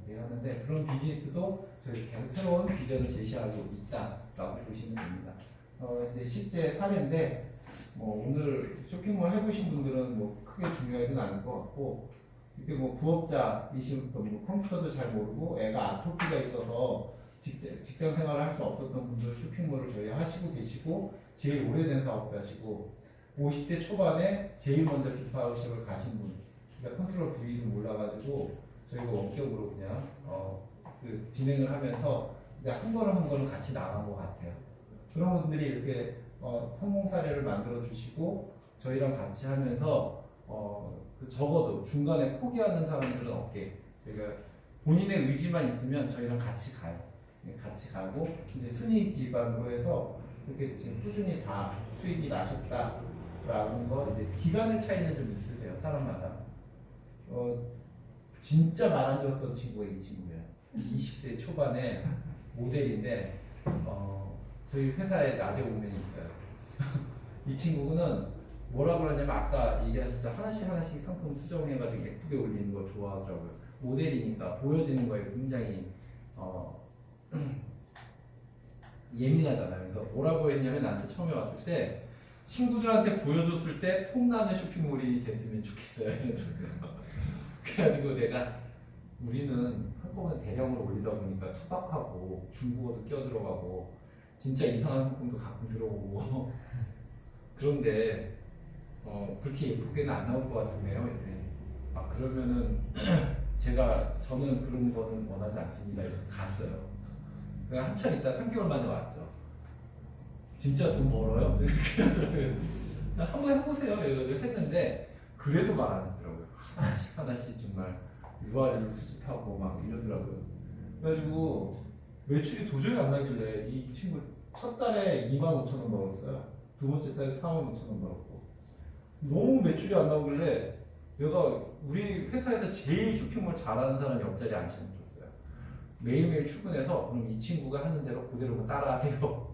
이렇게 하는데 그런 비즈니스도 저희 계속 새로운 비전을 제시하고 있다라고 보시면 됩니다. 이제 실제 사례인데 오늘 쇼핑몰 해보신 분들은 뭐 크게 중요하진 않을 것 같고 이렇게 뭐 부업자이신 분, 컴퓨터도 잘 모르고 애가 아토피가 있어서 직장 생활을 할 수 없었던 분들 쇼핑몰을 저희 하시고 계시고 제일 오래된 사업자시고 50대 초반에 제일 먼저 빅파우식을 가신 분, 그러니까 컨트롤 V도 몰라가지고 저희가 원격으로 그냥 그 진행을 하면서 그냥 한 걸음 한 걸음 같이 나간 것 같아요. 그런 분들이 이렇게 성공 사례를 만들어 주시고 저희랑 같이 하면서 그 적어도 중간에 포기하는 사람들은 없게 저희가 본인의 의지만 있으면 저희랑 같이 가요. 같이 가고 이제 순위 기반으로 해서 이렇게 지금 꾸준히 다 수익이 나셨다라는 거 이제 기간의 차이는 좀 있으세요 사람마다. 진짜 말 안 들었던 친구가 이 친구예요. 20대 초반에 모델인데 저희 회사에 낮에 오면 있어요. 이 친구는 뭐라 그러냐면 아까 얘기하셨죠. 하나씩 상품 수정해가지고 예쁘게 올리는 거 좋아하더라고요. 모델이니까 보여지는 거에 굉장히 예민하잖아요. 그래서 뭐라고 했냐면 나한테 처음에 왔을 때 친구들한테 보여줬을 때 폼나는 쇼핑몰이 됐으면 좋겠어요. 그래가지고 내가 우리는 한꺼번에 대량으로 올리다 보니까 투박하고 중국어도 끼어들어가고 진짜 이상한 상품도 가끔 들어오고 그런데 그렇게 예쁘게는 안 나올 것 같으네요. 그러면은 저는 그런 거는 원하지 않습니다. 이렇게 갔어요. 그냥 한참 있다 3개월 만에 왔죠. 진짜 돈 벌어요? 한번 해보세요. 이러고 했는데 그래도 말 안 듣더라고요. 하나씩 정말 URL을 수집하고 막 이러더라고요. 그래가지고 매출이 도저히 안 나길래 이 친구 첫 달에 25,000원 벌었어요. 두 번째 달에 45,000원 벌었고 너무 매출이 안 나오길래 내가 우리 회사에서 제일 쇼핑몰 잘하는 사람 옆자리에 앉혀놓았어요. 매일매일 출근해서 그럼 이 친구가 하는 대로 그대로 따라하세요.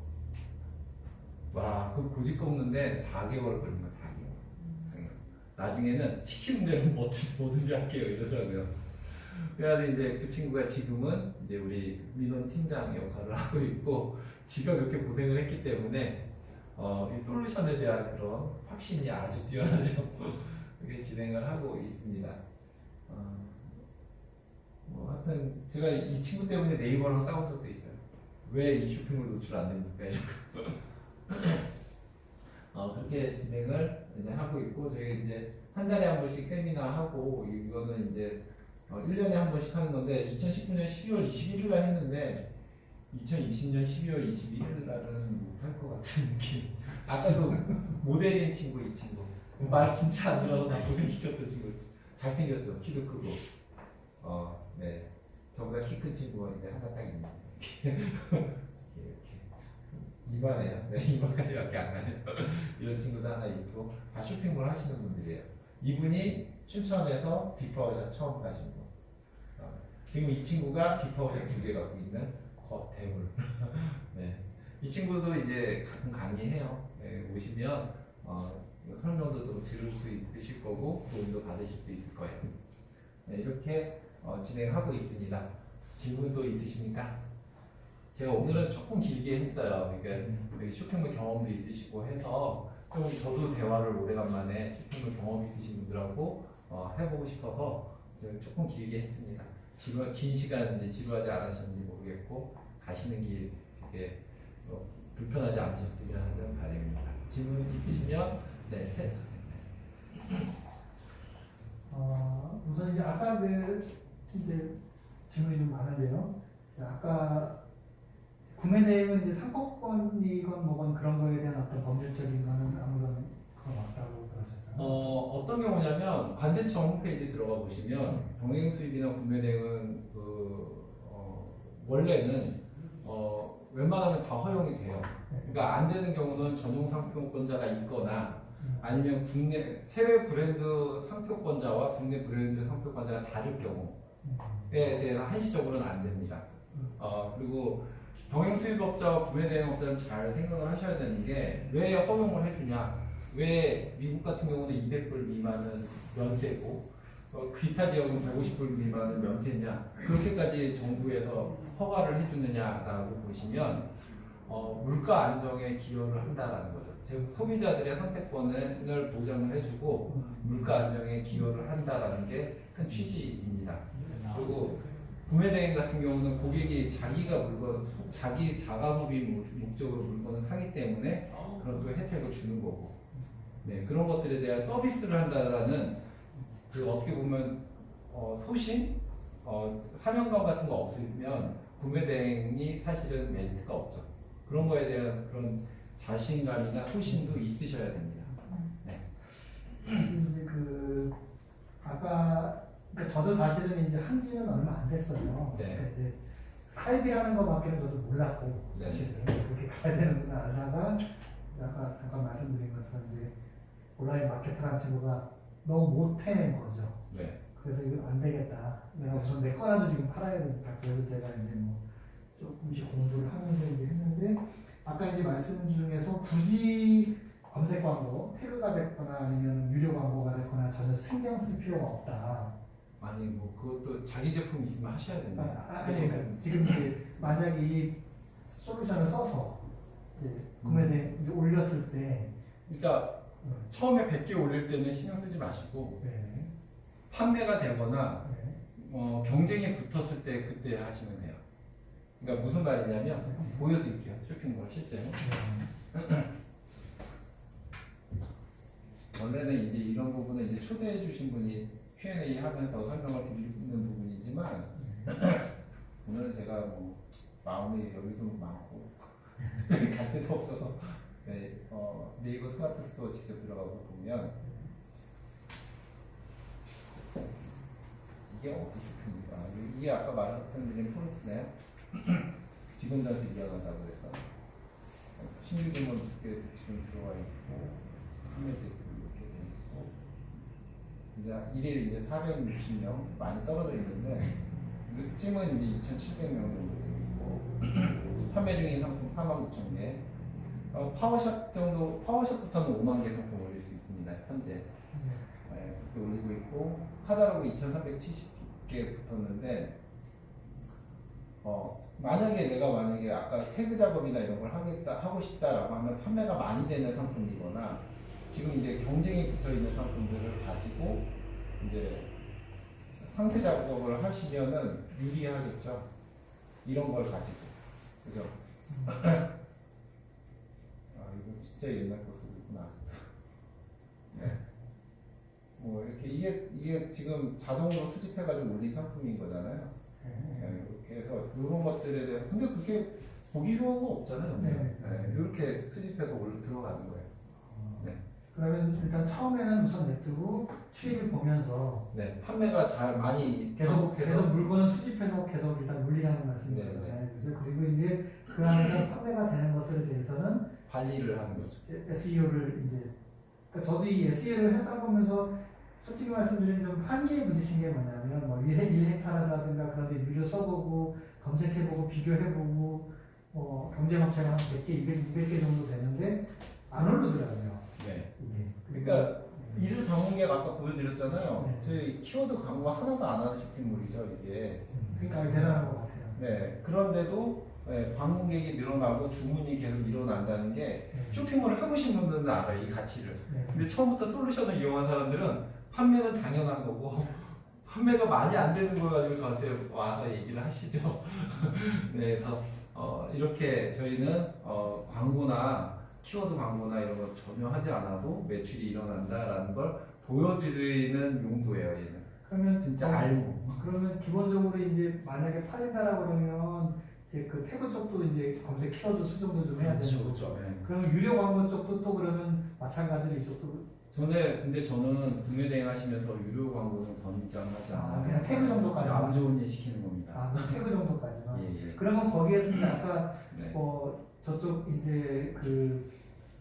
와, 그 고집 꺾는데 4개월 걸린 거예요. 4개월. 나중에는 시키는 대로 뭐든지 할게요 이러더라고요. 그래가지고 이제 그 친구가 지금은 이제 우리 민원 팀장 역할을 하고 있고 지가 그렇게 고생을 했기 때문에 이 솔루션에 대한 그런 확신이 아주 뛰어나죠. 그렇게 진행을 하고 있습니다. 하여튼 제가 이 친구 때문에 네이버랑 싸운 적도 있어요. 왜 이 쇼핑몰 노출 안 됩니까? 그렇게 진행을 이제 하고 있고 저희 이제 한 달에 한 번씩 세미나 하고 이거는 이제 1년에 한 번씩 하는 건데 2019년 12월 21일 날 했는데 2020년 12월 21일 날은 못할 것 같은 느낌. 아까 그 모델인 친구 이 친구 말 진짜 안 들어서 나 고생시켰던 친구 잘생겼죠. 키도 크고 네 저보다 키 큰 친구가 이제 하나 딱 있네. 이렇게 이만해요. 네 이만까지밖에 안 가요. 이런 친구도 하나 있고 다 쇼핑몰 하시는 분들이에요. 이분이 춘천에서 빅파워샵 처음 가신 분. 지금 이 친구가 빅파워샵 2개 갖고 있는 대물. 네. 이 친구도 이제 가끔 강의해요. 네, 오시면 설명도 좀 들을 수 있으실 거고 도움도 받으실 수 있을 거예요. 네, 이렇게 진행하고 있습니다. 질문 또 있으십니까? 제가 오늘은 조금 길게 했어요. 그러니까 쇼핑몰 경험도 있으시고 해서 좀 저도 대화를 오래간만에 쇼핑몰 경험 있으신 분들하고 해보고 싶어서 조금 길게 했습니다. 긴 시간 이제 지루하지 않으셨는지 모르겠고 가시는 길 되게 불편하지 않으셨으면 하는 바람입니다. 질문 있으시면 네, 우선 이제 아까 이제 질문이 좀 많은데요. 아까 구매 내용은 이제 상품권이건 뭐건 그런 거에 대한 어떤 법률적인 거는 아무런 그건 없다고 그러셨잖아요. 어떤 경우냐면 관세청 홈페이지 들어가 보시면 병행 수입이나 구매 대행은 원래는 웬만하면 다 허용이 돼요. 그러니까 안 되는 경우는 전용 상표권자가 있거나 아니면 해외 브랜드 상표권자와 국내 브랜드 상표권자가 다를 경우에 대해서 한시적으로는 안 됩니다. 그리고 병행 수입업자와 구매 대행업자는 잘 생각을 하셔야 되는 게 왜 허용을 해주냐? 왜 미국 같은 경우는 200불 미만은 면세고 기타 지역은 150불 미만은 면세냐? 그렇게까지 정부에서 허가를 해주느냐라고 보시면 물가 안정에 기여를 한다라는 거죠. 즉 소비자들의 선택권을 보장을 해주고 물가 안정에 기여를 한다라는 게 큰 취지입니다. 그리고 구매 대행 같은 경우는 고객이 자기 자가 소비 목적으로 물건을 사기 때문에 그런 또 혜택을 주는 거고, 네, 그런 것들에 대한 서비스를 한다라는 그 어떻게 보면 소신, 사명감 같은 거 없으면 구매 대행이 사실은 메리트가 없죠. 그런 거에 대한 그런 자신감이나 소신도 있으셔야 됩니다. 네. 이제 아까 그러니까 저도 사실은 이제 한지는 얼마 안 됐어요. 네. 그러니까 이제 사입이라는 것밖에는 저도 몰랐고 네. 사실은 그렇게 가야 되는구나 알다가 아까 잠깐 말씀드린 것처럼 이제 온라인 마케터라는 친구가 너무 못해낸 거죠. 네. 그래서 이거 안 되겠다. 내가 우선 내 거라도 지금 팔아야 되니까. 그래서 제가 이제 뭐 조금씩 공부를 하면서 이제 했는데 아까 이제 말씀 중에서 굳이 검색 광고, 태그가 됐거나 아니면 유료 광고가 됐거나 전혀 신경 쓸 필요가 없다. 아니 뭐 그것도 자기 제품 있으면 하셔야 됩니다. 아니 그러니까 지금 이제 만약에 이 솔루션을 써서 이제 구매대 이제 올렸을 때 그러니까 처음에 100개 올릴 때는 신경 쓰지 마시고 네. 판매가 되거나 네. 경쟁이 붙었을 때 그때 하시면 돼요. 그러니까 무슨 말이냐면 보여드릴게요. 쇼핑몰 실제로. 원래는 이제 이런 부분은 이제 초대해 주신 분이 Q&A 하면서 설명을 드리는 부분이지만 오늘은 제가 뭐 마음의 여유도 많고 갈 데도 없어서 네, 네이버 스마트 스토어 직접 들어가서 보면 이게 어디 쇼핑인가? 이게 아까 말씀드린 포인트네요. 직원들한테 이야기한다고 해서 신규 주문 2개 지금 들어와 있고 판매 데이트 이렇게 돼 있고 이제 일일 이제 460명 많이 떨어져 있는데 찜은 이제 2,700명 정도 되어 있고 판매 중인 상품 49,000개. 파워샵 정도 파워샵부터는 5만 개 상품 올릴 수 있습니다. 현재 그렇게 올리고 있고 카다로그 2,370개 붙었는데 만약에 아까 태그 작업이나 이런 걸 하고 싶다라고 하면 판매가 많이 되는 상품이거나 지금 이제 경쟁이 붙어 있는 상품들을 가지고 이제 상세 작업을 하시면은 유리하겠죠. 이런 걸 가지고. 그죠? 이거 진짜 옛날 거 쓰고 있구나. 네. 뭐 이렇게 이게 지금 자동으로 수집해가지고 올린 상품인 거잖아요. 네, 이렇게 해서 이런 것들에 대해서 근데 그게 보기 효과가 없잖아요. 네, 이렇게 수집해서 들어가는 거예요. 네. 그러면 일단 처음에는 우선 냅두고 추이를 보면서 네, 판매가 잘 많이 계속 물건을 수집해서 계속 일단 물리라는 말씀이잖아요. 그리고 이제 그 안에서 판매가 되는 것들에 대해서는 관리를 하는 거죠. SEO를 이제 그러니까 저도 이 SEO를 하다 보면서 솔직히 말씀드리면 좀 한계에 부딪힌 게 뭐냐면 뭐 1헥타라든가 그런 데 유료 써보고 검색해보고 비교해보고 경쟁업체가 한 100개, 200개 정도 되는데 안 오르더라고요. 네. 이게. 그러니까 이를 방문객 아까 보여드렸잖아요. 네. 저희 키워드 광고 하나도 안 하는 쇼핑몰이죠 이게. 그러니까 대단한 것 같아요. 네. 그런데도 방문객이 늘어나고 주문이 계속 일어난다는 게 쇼핑몰을 해보신 분들은 알아요 이 가치를. 근데 처음부터 솔루션을 이용한 사람들은 판매는 당연한 거고 판매가 많이 안 되는 걸 가지고 저한테 와서 얘기를 하시죠. 네, 그래서 이렇게 저희는 광고나 키워드 광고나 이런 거 전혀 하지 않아도 매출이 일어난다라는 걸 보여드리는 용도예요. 얘는 그러면 진짜 알고. 그러면 기본적으로 이제 만약에 팔린다라고 그러면 이제 그 태그 쪽도 이제 검색 키워드 수정도 좀 해야 되는 거죠. 그렇죠. 네. 그러면 유료 광고 쪽도 또 그러면 마찬가지로 이쪽도 근데 저는 구매 대행 하시면서 유료 광고는 권장하지 않아요. 그냥 태그 정도까지만. 안 좋은 일 시키는 겁니다. 그럼 태그 정도까지만. 예, 예. 그러면 거기에서 이제 아까 네. 저쪽 이제 그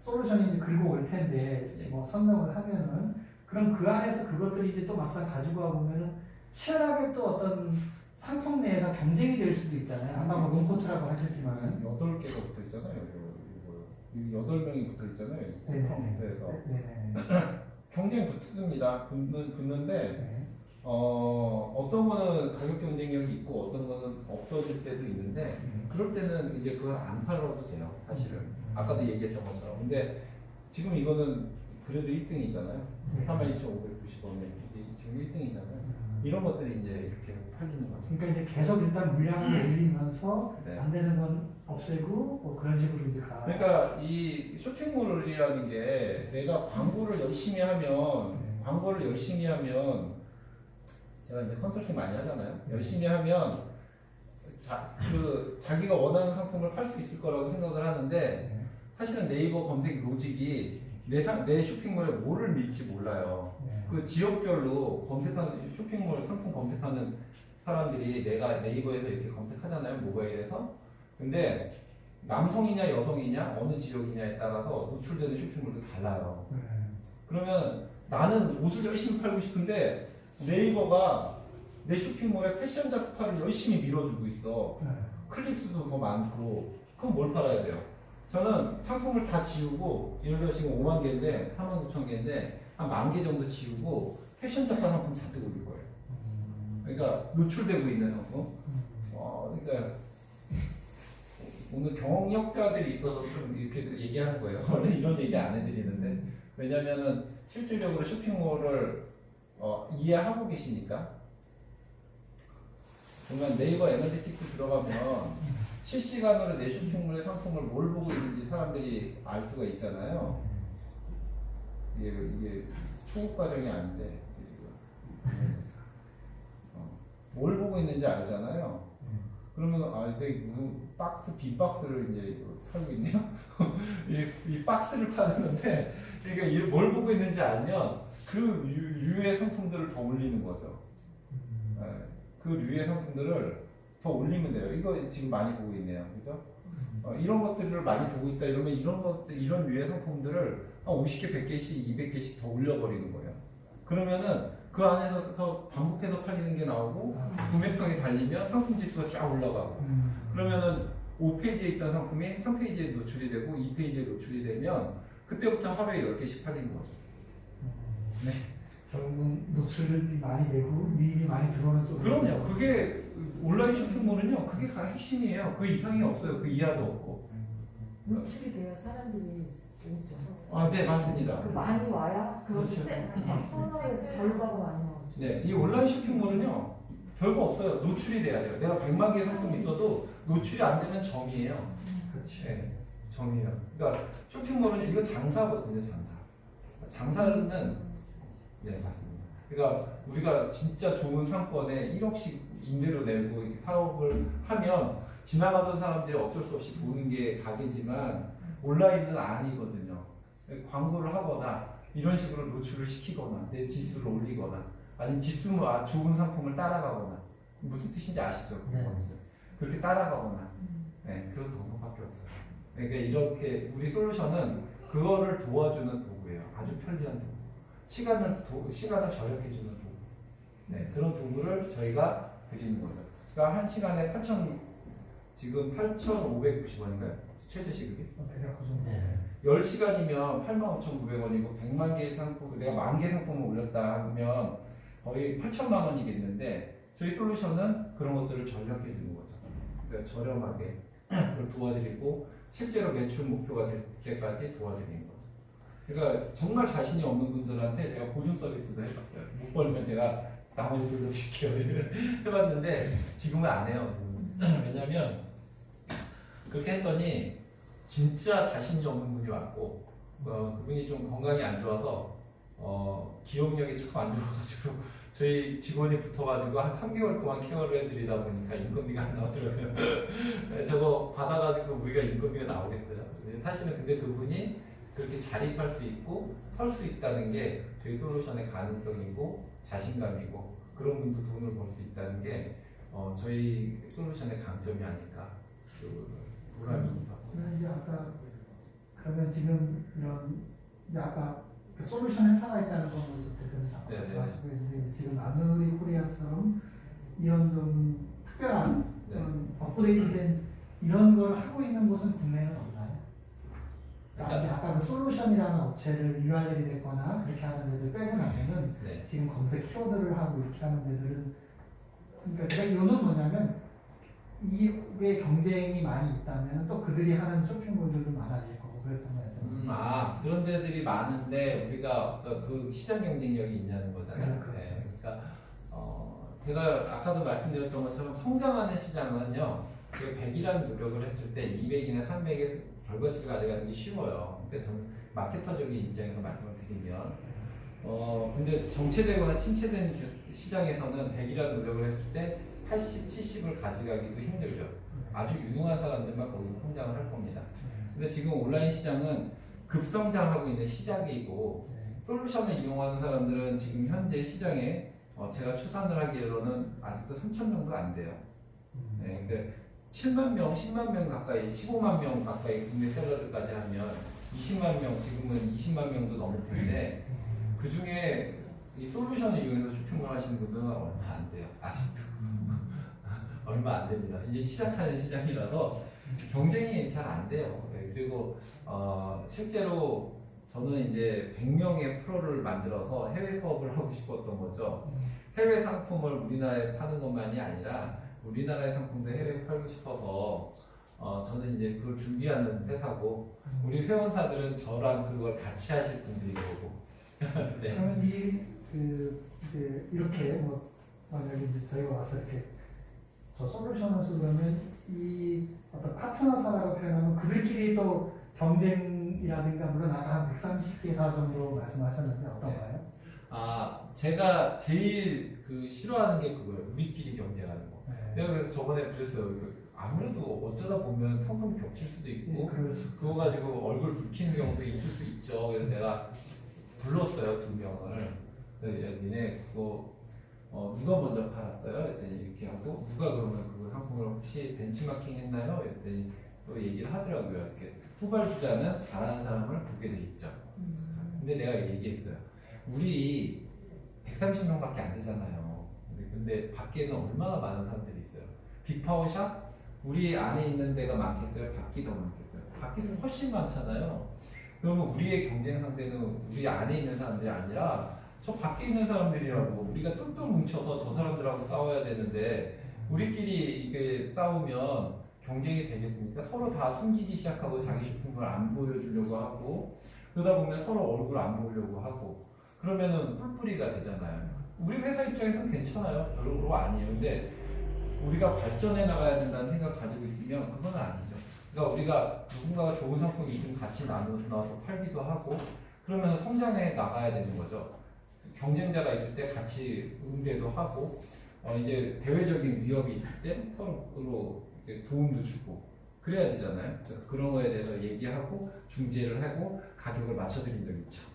솔루션이 이제 긁어 올 텐데 예. 뭐 선정을 하면은 그럼 그 안에서 그것들이 이제 또 막상 가지고 와 보면은 치열하게 또 어떤 상품 내에서 경쟁이 될 수도 있잖아요. 아까 뭐 롱코트라고 하셨지만은 8개가 붙어 있잖아요. 이거 8명이 붙어 있잖아요. 네네. 컴퓨터에서. 네네. 경쟁 붙습니다. 붙는데 네. 어떤 거는 가격 경쟁력이 있고 어떤 거는 없어질 때도 있는데 그럴 때는 이제 그걸 안 팔아도 돼요. 사실은 아까도 얘기했던 것처럼. 근데 지금 이거는 그래도 1등이잖아요. 42,590원에 지금 1등이잖아요. 이런 것들이 이제 이렇게 팔리는 거죠. 그러니까 이제 계속 일단 물량을 올리면서 네. 안 되는 건 없애고 뭐 그런 식으로 이제 가. 그러니까 이 쇼핑몰이라는 게 내가 광고를 열심히 하면 제가 이제 컨설팅 많이 하잖아요. 열심히 하면 자기가 원하는 상품을 팔 수 있을 거라고 생각을 하는데 사실은 네이버 검색 로직이 내 쇼핑몰에 뭐를 밀지 몰라요. 그 지역별로 검색하는 쇼핑몰 상품 검색하는 사람들이 내가 네이버에서 이렇게 검색하잖아요. 모바일에서. 근데 남성이냐 여성이냐 어느 지역이냐에 따라서 노출되는 쇼핑몰도 달라요. 그러면 나는 옷을 열심히 팔고 싶은데 네이버가 내 쇼핑몰에 패션 잡화를 열심히 밀어주고 있어. 클릭수도 더 많고 그럼 뭘 팔아야 돼요? 저는 상품을 다 지우고 예를 들어 지금 5만 개인데 49,000개인데 한 10,000개 정도 지우고 패션 잡화 상품 잔뜩 올릴 거예요. 그러니까 노출되고 있는 상품. 그러니까 오늘 경력자들이 있어서 좀 이렇게 얘기하는 거예요. 원래 이런 얘기 안 해드리는데 왜냐면은 실질적으로 쇼핑몰을 이해하고 계시니까. 그러면 네이버 애널리틱스 들어가면 실시간으로 내 쇼핑몰의 상품을 뭘 보고 있는지 사람들이 알 수가 있잖아요. 이게 초급 과정이 아닌데 뭘 보고 있는지 알잖아요. 그러면 이게 빈박스를 이제 팔고 있네요. 이 박스를 파는 건데, 그러니까 뭘 보고 있는지 알면 그 류의 상품들을 더 올리는 거죠. 그 류의 상품들을 더 올리면 돼요. 이거 지금 많이 보고 있네요, 그죠? 이런 것들을 많이 보고 있다 이러면 이런 류의 상품들을 한 50개, 100개씩, 200개씩 더 올려버리는 거예요. 그러면은 그 안에서 더 반복해서 팔리는 게 나오고 구매평이 달리면 상품 지수가 쫙 올라가고 그러면은 5페이지에 있던 상품이 3페이지에 노출이 되고 2페이지에 노출이 되면 그때부터 하루에 10개씩 팔리는 거죠. 네. 결국은 노출이 많이 되고 유입이 많이 들어오는 쪽. 그럼요. 그게 온라인 쇼핑몰은요. 그게 다 핵심이에요. 그 이상이 없어요. 그 이하도 없고. 노출이 돼야 사람들이 오죠. 네, 맞습니다. 그 많이 와야 그렇죠. 코너에서 결과가 많이 나오죠. 네, 이 온라인 쇼핑몰은요. 별거 없어요. 노출이 돼야 돼요. 내가 100만 개의 상품이 있어도 노출이 안 되면 점이에요. 그렇지. 네, 점이에요. 그러니까 쇼핑몰은 이거 장사거든요, 장사. 장사는 네, 맞습니다. 그러니까 우리가 진짜 좋은 상권에 1억씩 임대료 내고 이렇게 사업을 하면 지나가던 사람들이 어쩔 수 없이 보는 게 가게지만 온라인은 아니거든요. 광고를 하거나 이런 식으로 노출을 시키거나 내 지수를 올리거나 아니면 지수가 좋은 상품을 따라가거나 무슨 뜻인지 아시죠? 그렇게 따라가거나 네, 그런 방법밖에 없어요. 그러니까 이렇게 우리 솔루션은 그거를 도와주는 도구예요. 아주 편리한 도구. 시간을 절약해주는 도구. 네, 그런 도구를 저희가 드리는 거죠. 그러니까 1시간에 지금 8,590원인가요? 최저 시급이? 대략 그 정도. 네. 10시간이면 85,900원이고 100만 개의 상품, 내가 10,000개 상품을 올렸다 하면 거의 8천만 원이겠는데 저희 솔루션은 그런 것들을 절약해 주는 거죠. 그러니까 저렴하게 그걸 도와드리고 실제로 매출 목표가 될 때까지 도와드리는 거죠. 그러니까 정말 자신이 없는 분들한테 제가 보증 서비스도 해봤어요. 못 벌면 제가 나머지 돌려드릴게요. 해봤는데 지금은 안 해요. 왜냐면 그렇게 했더니 진짜 자신이 없는 분이 왔고 그분이 좀 건강이 안 좋아서 기억력이 참 안 좋아가지고 저희 직원이 붙어가지고 한 3개월 동안 케어를 해드리다 보니까 인건비가 안 나오더라고요. 네, 저거 받아가지고 우리가 인건비가 나오겠어요. 사실은 근데 그분이 그렇게 자립할 수 있고 설 수 있다는 게 저희 솔루션의 가능성이고 자신감이고 그런 분도 돈을 벌 수 있다는 게 저희 솔루션의 강점이 아닐까 그 보람입니다. 그러면 이제 아까 그러면 지금 이런 이제 아까 그 솔루션 회사가 있다는 건 먼저 대표님 네네. 말씀하시고 있는데 지금 아누리 코리아처럼 이런 좀 특별한 네. 업그레이드된 이런 걸 하고 있는 곳은 국내에는 없나요? 그러니까 이제 그러니까- 아까 그 솔루션이라는 업체를 URL이 됐거나 그렇게 하는 데들 빼고 나면은 네. 지금 검색 키워드를 하고 이렇게 하는 데들은 그러니까 제가 이유는 뭐냐면 이외 경쟁이 많이 있다면 또 그들이 하는 쇼핑몰들도 많아질 거고 그래서 말씀드렸습니다. 그런 데들이 많은데 우리가 그 시장 경쟁력이 있냐는 거잖아요. 그렇죠. 그러니까 제가 아까도 말씀드렸던 것처럼 성장하는 시장은요, 제가 100이라는 노력을 했을 때 200이나 300에서 결과치를 가져가는 게 쉬워요. 그러니까 저는 마케터적인 입장에서 말씀을 드리면, 근데 정체되거나 침체된 시장에서는 100이라는 노력을 했을 때 80, 70을 가져가기도 힘들죠. 아주 유능한 사람들만 거기서 성장을 할 겁니다. 근데 지금 온라인 시장은 급성장하고 있는 시작이고 솔루션을 이용하는 사람들은 지금 현재 시장에 제가 추산을 하기로는 아직도 3,000명도 안 돼요. 네, 그러니까 7만 명, 10만 명 가까이, 15만 명 가까이 국내 셀러들까지 하면 20만 명, 지금은 20만 명도 넘을 텐데 그 중에 이 솔루션을 이용해서 쇼핑몰 하시는 분들은 얼마 안 돼요. 아직도. 얼마 안 됩니다. 이제 시작하는 시장이라서 경쟁이 잘 안 돼요. 네, 그리고 실제로 저는 이제 100명의 프로를 만들어서 해외 사업을 하고 싶었던 거죠. 해외 상품을 우리나라에 파는 것만이 아니라 우리나라의 상품도 해외에 팔고 싶어서 저는 이제 그걸 준비하는 회사고 우리 회원사들은 저랑 그걸 같이 하실 분들이 거고. 네. 그러면 이제 이렇게 뭐 만약에 이제 저희가 와서 이렇게 저 솔루션을 쓰려면 이 어떤 파트너사라고 표현하면 그들끼리 또 경쟁이라든가 물론 아까 한 130개사 정도 말씀하셨는데 어떤가요? 제가 제일 싫어하는 게 그거예요. 우리끼리 경쟁하는 거. 네. 내가 그래서 저번에 그랬어요. 아무래도 어쩌다 보면 상품이 겹칠 수도 있고 그거 가지고 얼굴 붉히는 경우도 있을 수 있죠. 그래서 내가 불렀어요, 2명을. 니네 그거 누가 먼저 팔았어요? 그랬더니 이렇게 하고 누가 그러면 그 상품을 혹시 벤치마킹 했나요? 그랬더니 또 얘기를 하더라고요. 이렇게 후발주자는 잘하는 사람을 보게 돼 있죠. 근데 내가 얘기했어요. 우리 130명밖에 안 되잖아요. 근데 밖에는 얼마나 많은 사람들이 있어요. 빅파워샵? 우리 안에 있는 데가 많겠어요? 밖이 더 많겠어요? 밖이 더 훨씬 많잖아요. 그러면 우리의 경쟁 상대는 우리 안에 있는 사람들이 아니라 저 밖에 있는 사람들이라고. 우리가 똘똘 뭉쳐서 저 사람들하고 싸워야 되는데 우리끼리 이게 싸우면 경쟁이 되겠습니까? 서로 다 숨기기 시작하고 자기 쇼핑몰 안 보여주려고 하고 그러다 보면 서로 얼굴 안 보려고 하고 그러면은 뿔뿔이가 되잖아요. 우리 회사 입장에서는 괜찮아요. 별로 아니에요. 근데 우리가 발전해 나가야 된다는 생각 가지고 있으면 그건 아니죠. 그러니까 우리가 누군가가 좋은 상품이 좀 같이 나눠서 팔기도 하고 그러면 성장해 나가야 되는 거죠. 경쟁자가 있을 때 같이 응대도 하고 이제 대외적인 위협이 있을 때 서로 도움도 주고 그래야 되잖아요. 그런 거에 대해서 얘기하고 중재를 하고 가격을 맞춰드린 적이 있죠.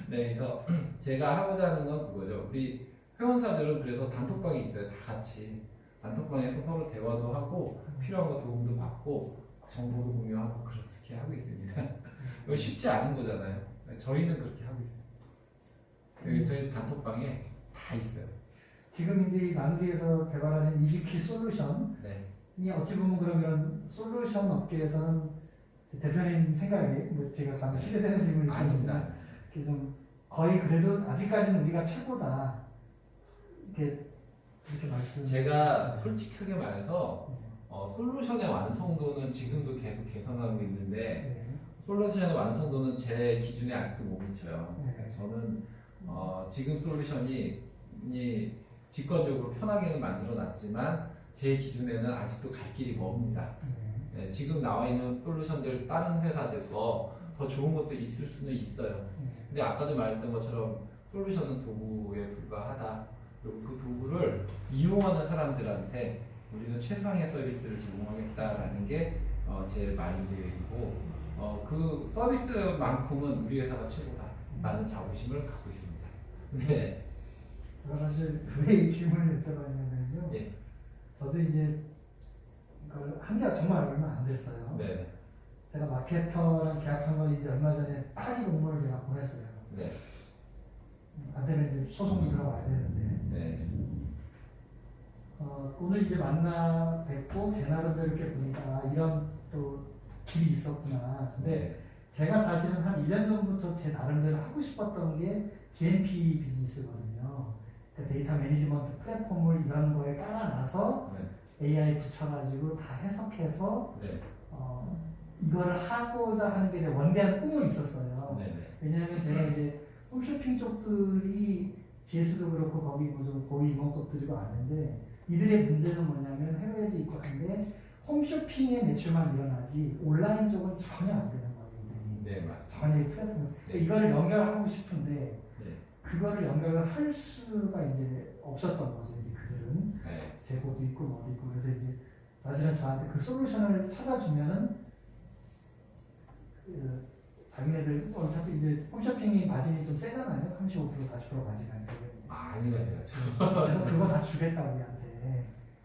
네, 그래서 제가 하고자 하는 건 그거죠. 우리 회원사들은 그래서 단톡방이 있어요. 다 같이 단톡방에서 서로 대화도 하고 필요한 거 도움도 받고 정보도 공유하고 그렇게 하고 있습니다. 이거 쉽지 않은 거잖아요. 저희는 그렇게 하고 있어요. 여기 저희 단톡방에 다 있어요. 지금 이제 이 나누리에서 개발하신 이지퀴 솔루션이 네. 어찌 보면 그러면 솔루션 업계에서는 대표님 생각에 뭐 제가 가면 실례되는 질문이 아닙니다. 좀 거의 그래도 아직까지는 우리가 최고다 이렇게 말씀. 제가 솔직하게 말해서 솔루션의 완성도는 지금도 계속 개선하고 있는데 네. 솔루션의 완성도는 제 기준에 아직도 못 미쳐요. 네. 저는 지금 솔루션이 직관적으로 편하게는 만들어 놨지만 제 기준에는 아직도 갈 길이 멉니다. 네, 지금 나와 있는 솔루션들 다른 회사들 거 더 좋은 것도 있을 수는 있어요. 근데 아까도 말했던 것처럼 솔루션은 도구에 불과하다. 그리고 그 도구를 이용하는 사람들한테 우리는 최상의 서비스를 제공하겠다라는 게 제 마인드이고 그 서비스만큼은 우리 회사가 최고다라는 자부심을 갖고 있습니다. 네. 제가 사실 왜 이 질문을 여쭤봤냐면요. 예. 저도 이제 이걸 한 지가 정말 얼마 안 됐어요. 네. 제가 마케터랑 계약한 건 이제 얼마 전에 파기 공모를 제가 보냈어요. 네. 안 되면 이제 소송이 들어가야 되는데. 네. 오늘 이제 만나 뵙고 제 나름대로 이렇게 보니까 이런 또 길이 있었구나. 근데 네. 제가 사실은 한 1년 전부터 제 나름대로 하고 싶었던 게 DMP 비즈니스거든요. 그러니까 데이터 매니지먼트 플랫폼을 이런 거에 깔아놔서 AI 붙여가지고 다 해석해서 네. 이거를 하고자 하는 게 제 원대한 꿈은 있었어요. 네. 왜냐하면 제가 이제 홈쇼핑 쪽들이 GS도 그렇고 거기 뭐좀 고위 임원급들이고 아는데 이들의 문제는 뭐냐면 해외에도 있고 한데 홈쇼핑의 매출만 일어나지 온라인 쪽은 전혀 안 되는 거예요. 네, 맞습니다. 전혀 이 플랫폼. 네. 이거를 연결하고 싶은데 네. 그거를 연결을 할 수가 이제 없었던 거죠. 이제 그들은 네. 재고도 있고 뭐도 있고 그래서 이제 사실은 저한테 그 솔루션을 찾아주면은 자기네들 어차피 이제 홈쇼핑이 마진이 좀 세잖아요. 35% 40% 마진이 많이 가져가죠. 그래서 그거 다 주겠다 우리한테.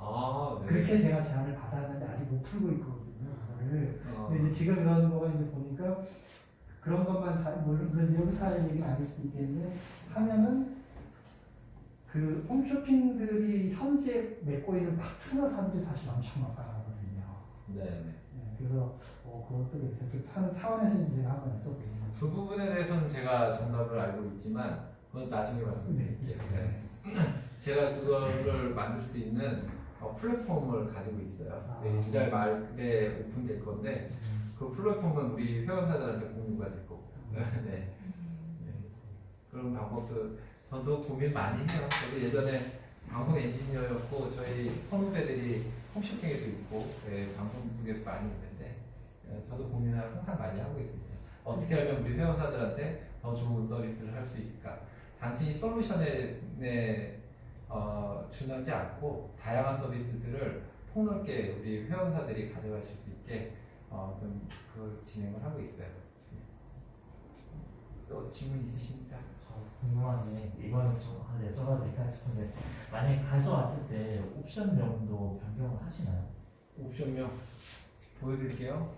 아, 네. 그렇게 제가 제안을 받았는데 아직 못 풀고 있거든요. 그거를. 근데 이제 지금 이런 거가 이제 보니까 그런 것만 물론 여기서 할 얘기는 아닐 수도 있겠는데 하면은 그 홈쇼핑들이 현재 맺고 있는 파트너사들이 사실 엄청 많거든요. 네. 네, 그래서 그것도 이제 하는 차원에서 이제 제가 한번 여쭤보는 그 부분에 대해서는 제가 정답을 알고 있지만 그건 나중에 말씀드릴게요. 네. 제가 그거를 만들 수 있는 플랫폼을 가지고 있어요. 네, 이달 말에 오픈될 건데 그 플랫폼은 우리 회원사들한테 공유가 될 거고. 네. 네. 그런 방법도 저도 고민 많이 해요. 저도 예전에 방송 엔지니어였고 저희 선후배들이 홈쇼핑에도 있고 방송국에도 많이 있는데 저도 고민을 항상 많이 하고 있습니다. 어떻게 하면 우리 회원사들한테 더 좋은 서비스를 할 수 있을까? 단순히 솔루션에 준하지 않고 다양한 서비스들을 폭넓게 우리 회원사들이 가져가실 수 있게 좀 그 진행을 하고 있어요. 또 질문 있으십니까? 궁금한 게 이거는 좀 여쭤봐도 될까 싶은데 만약에 가져왔을 때 옵션명도 변경을 하시나요? 옵션명 보여드릴게요.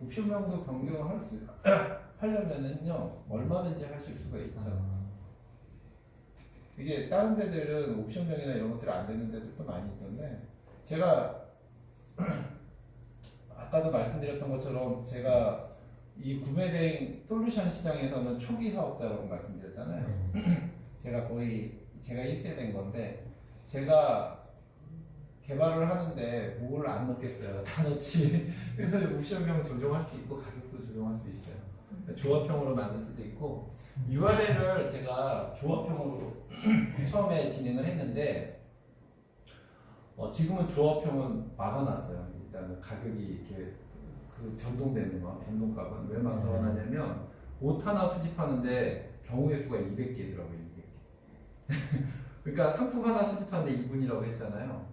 옵션명도 변경을 하려면은요 얼마든지 하실 수가 있죠. 이게 다른 데들은 옵션명이나 이런 것들이 안 되는 데들도 많이 있던데 제가 아까도 말씀드렸던 것처럼 제가 이 구매대행 솔루션 시장에서는 초기 사업자라고 말씀드렸잖아요. 제가 1세대인 건데 제가 개발을 하는데 뭘 안 넣겠어요. 다 넣지. 그래서 옵션명 조정할 수 있고 가격도 조정할 수 있어요. 조합형으로 만들 수도 있고 URL을 제가 조합형으로 처음에 진행을 했는데 지금은 조합형은 막아놨어요. 일단은 가격이 이렇게 그 변동되는 거, 변동값은 왜 만들어놨냐면 옷 하나 수집하는데 경우의 수가 200개더라고요. 200개. 그러니까 상품 하나 수집하는데 1분이라고 했잖아요.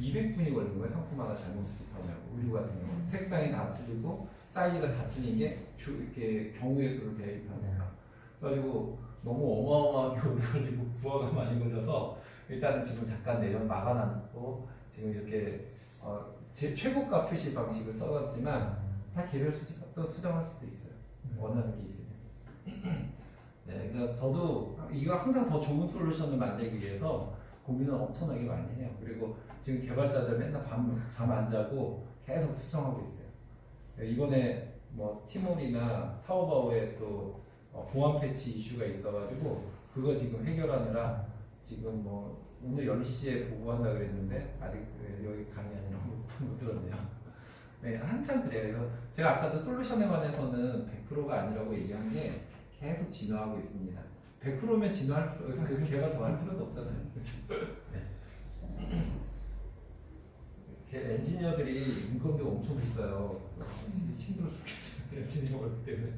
200분이 걸리는 거예요. 상품 하나 잘못 수집하냐고. 의류 같은 경우 색상이 다 틀리고 사이즈가 다 틀린 게 이렇게 경우의 수를 대입하니까. 그래가지고 너무 어마어마하게 오래 걸리고 부하가 많이 걸려서 일단은 지금 잠깐 내용 막아놨고 지금 이렇게 제 최고가 표시 방식을 써봤지만 다 개별 수집도 수정할 수도 있어요. 원하는 게 있으면. 네, 그러니까 저도 이거 항상 더 좋은 솔루션을 만들기 위해서 고민을 엄청나게 많이 해요. 그리고 지금 개발자들 맨날 잠 안 자고 계속 수정하고 있어요. 이번에 뭐 티몰이나 타오바오에 또 보안 패치 이슈가 있어가지고 그거 지금 해결하느라 지금 뭐 오늘 10시에 보고한다 그랬는데 아직 여기 강의 아니라 못 들었네요. 네, 항상 그래요. 그래서 제가 아까도 솔루션에 관해서는 100%가 아니라고 얘기한 게 계속 진화하고 있습니다. 100%면 진화할 필요, 개발 더 할 필요도 없잖아요. 네. 제 엔지니어들이 인건비가 엄청 비싸요. 힘들어 죽겠어요. 엔지니어 올 때는.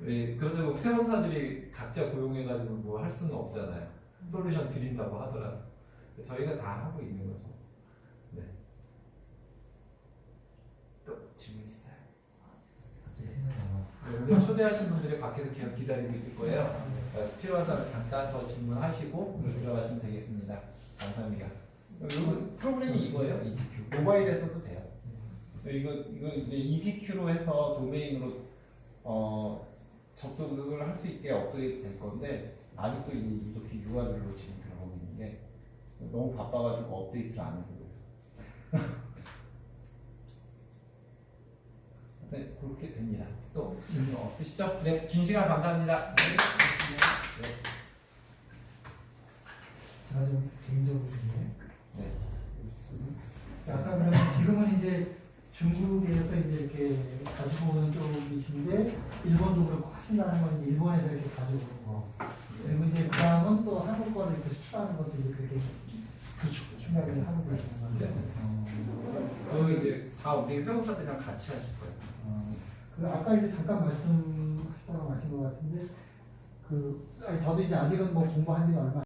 네, 그래서 회원사들이 각자 고용해가지고 뭐 할 수는 없잖아요. 솔루션 드린다고 하더라도 저희가 다 하고 있는 거죠. 네. 또 질문 있어요? 갑자기 생각이 안 나. 네, 오늘 초대하신 분들이 밖에서 계속 기다리고 있을 거예요. 필요하다면 잠깐 더 질문하시고 들어가시면 되겠습니다. 감사합니다. 이거 프로그램이 이거예요. EGQ. 모바일에서도 돼요. 이거 이제 EGQ로 해서 도메인으로 접속을 할 수 있게 업데이트 될 건데 아직도 이렇게 URL로 지금 들어가고 있는 게 너무 바빠가지고 업데이트를 안 해서 그래요. 네, 그렇게 됩니다. 또 질문 없으시죠? 네, 긴 시간 감사합니다. 네. 제가 좀 개인적으로 좀 네. 자, 아까 그러면 지금은 이제 중국에서 이제 이렇게 가지고 오는 쪽이신데 일본도 그렇고 하신다는 건 이제 일본에서 이렇게 가져오는 거. 그리고 이제 그 다음은 또 한국 거를 이렇게 수출하는 것도 이제 그렇게 그렇죠. 생각을 하고 계시는 건데. 그거 이제 다 우리 회원사들이랑 같이 하실 거예요. 그 아까 이제 잠깐 말씀하시다가 마신 것 같은데 아니, 저도 이제 아직은 뭐 공부한 지가 얼마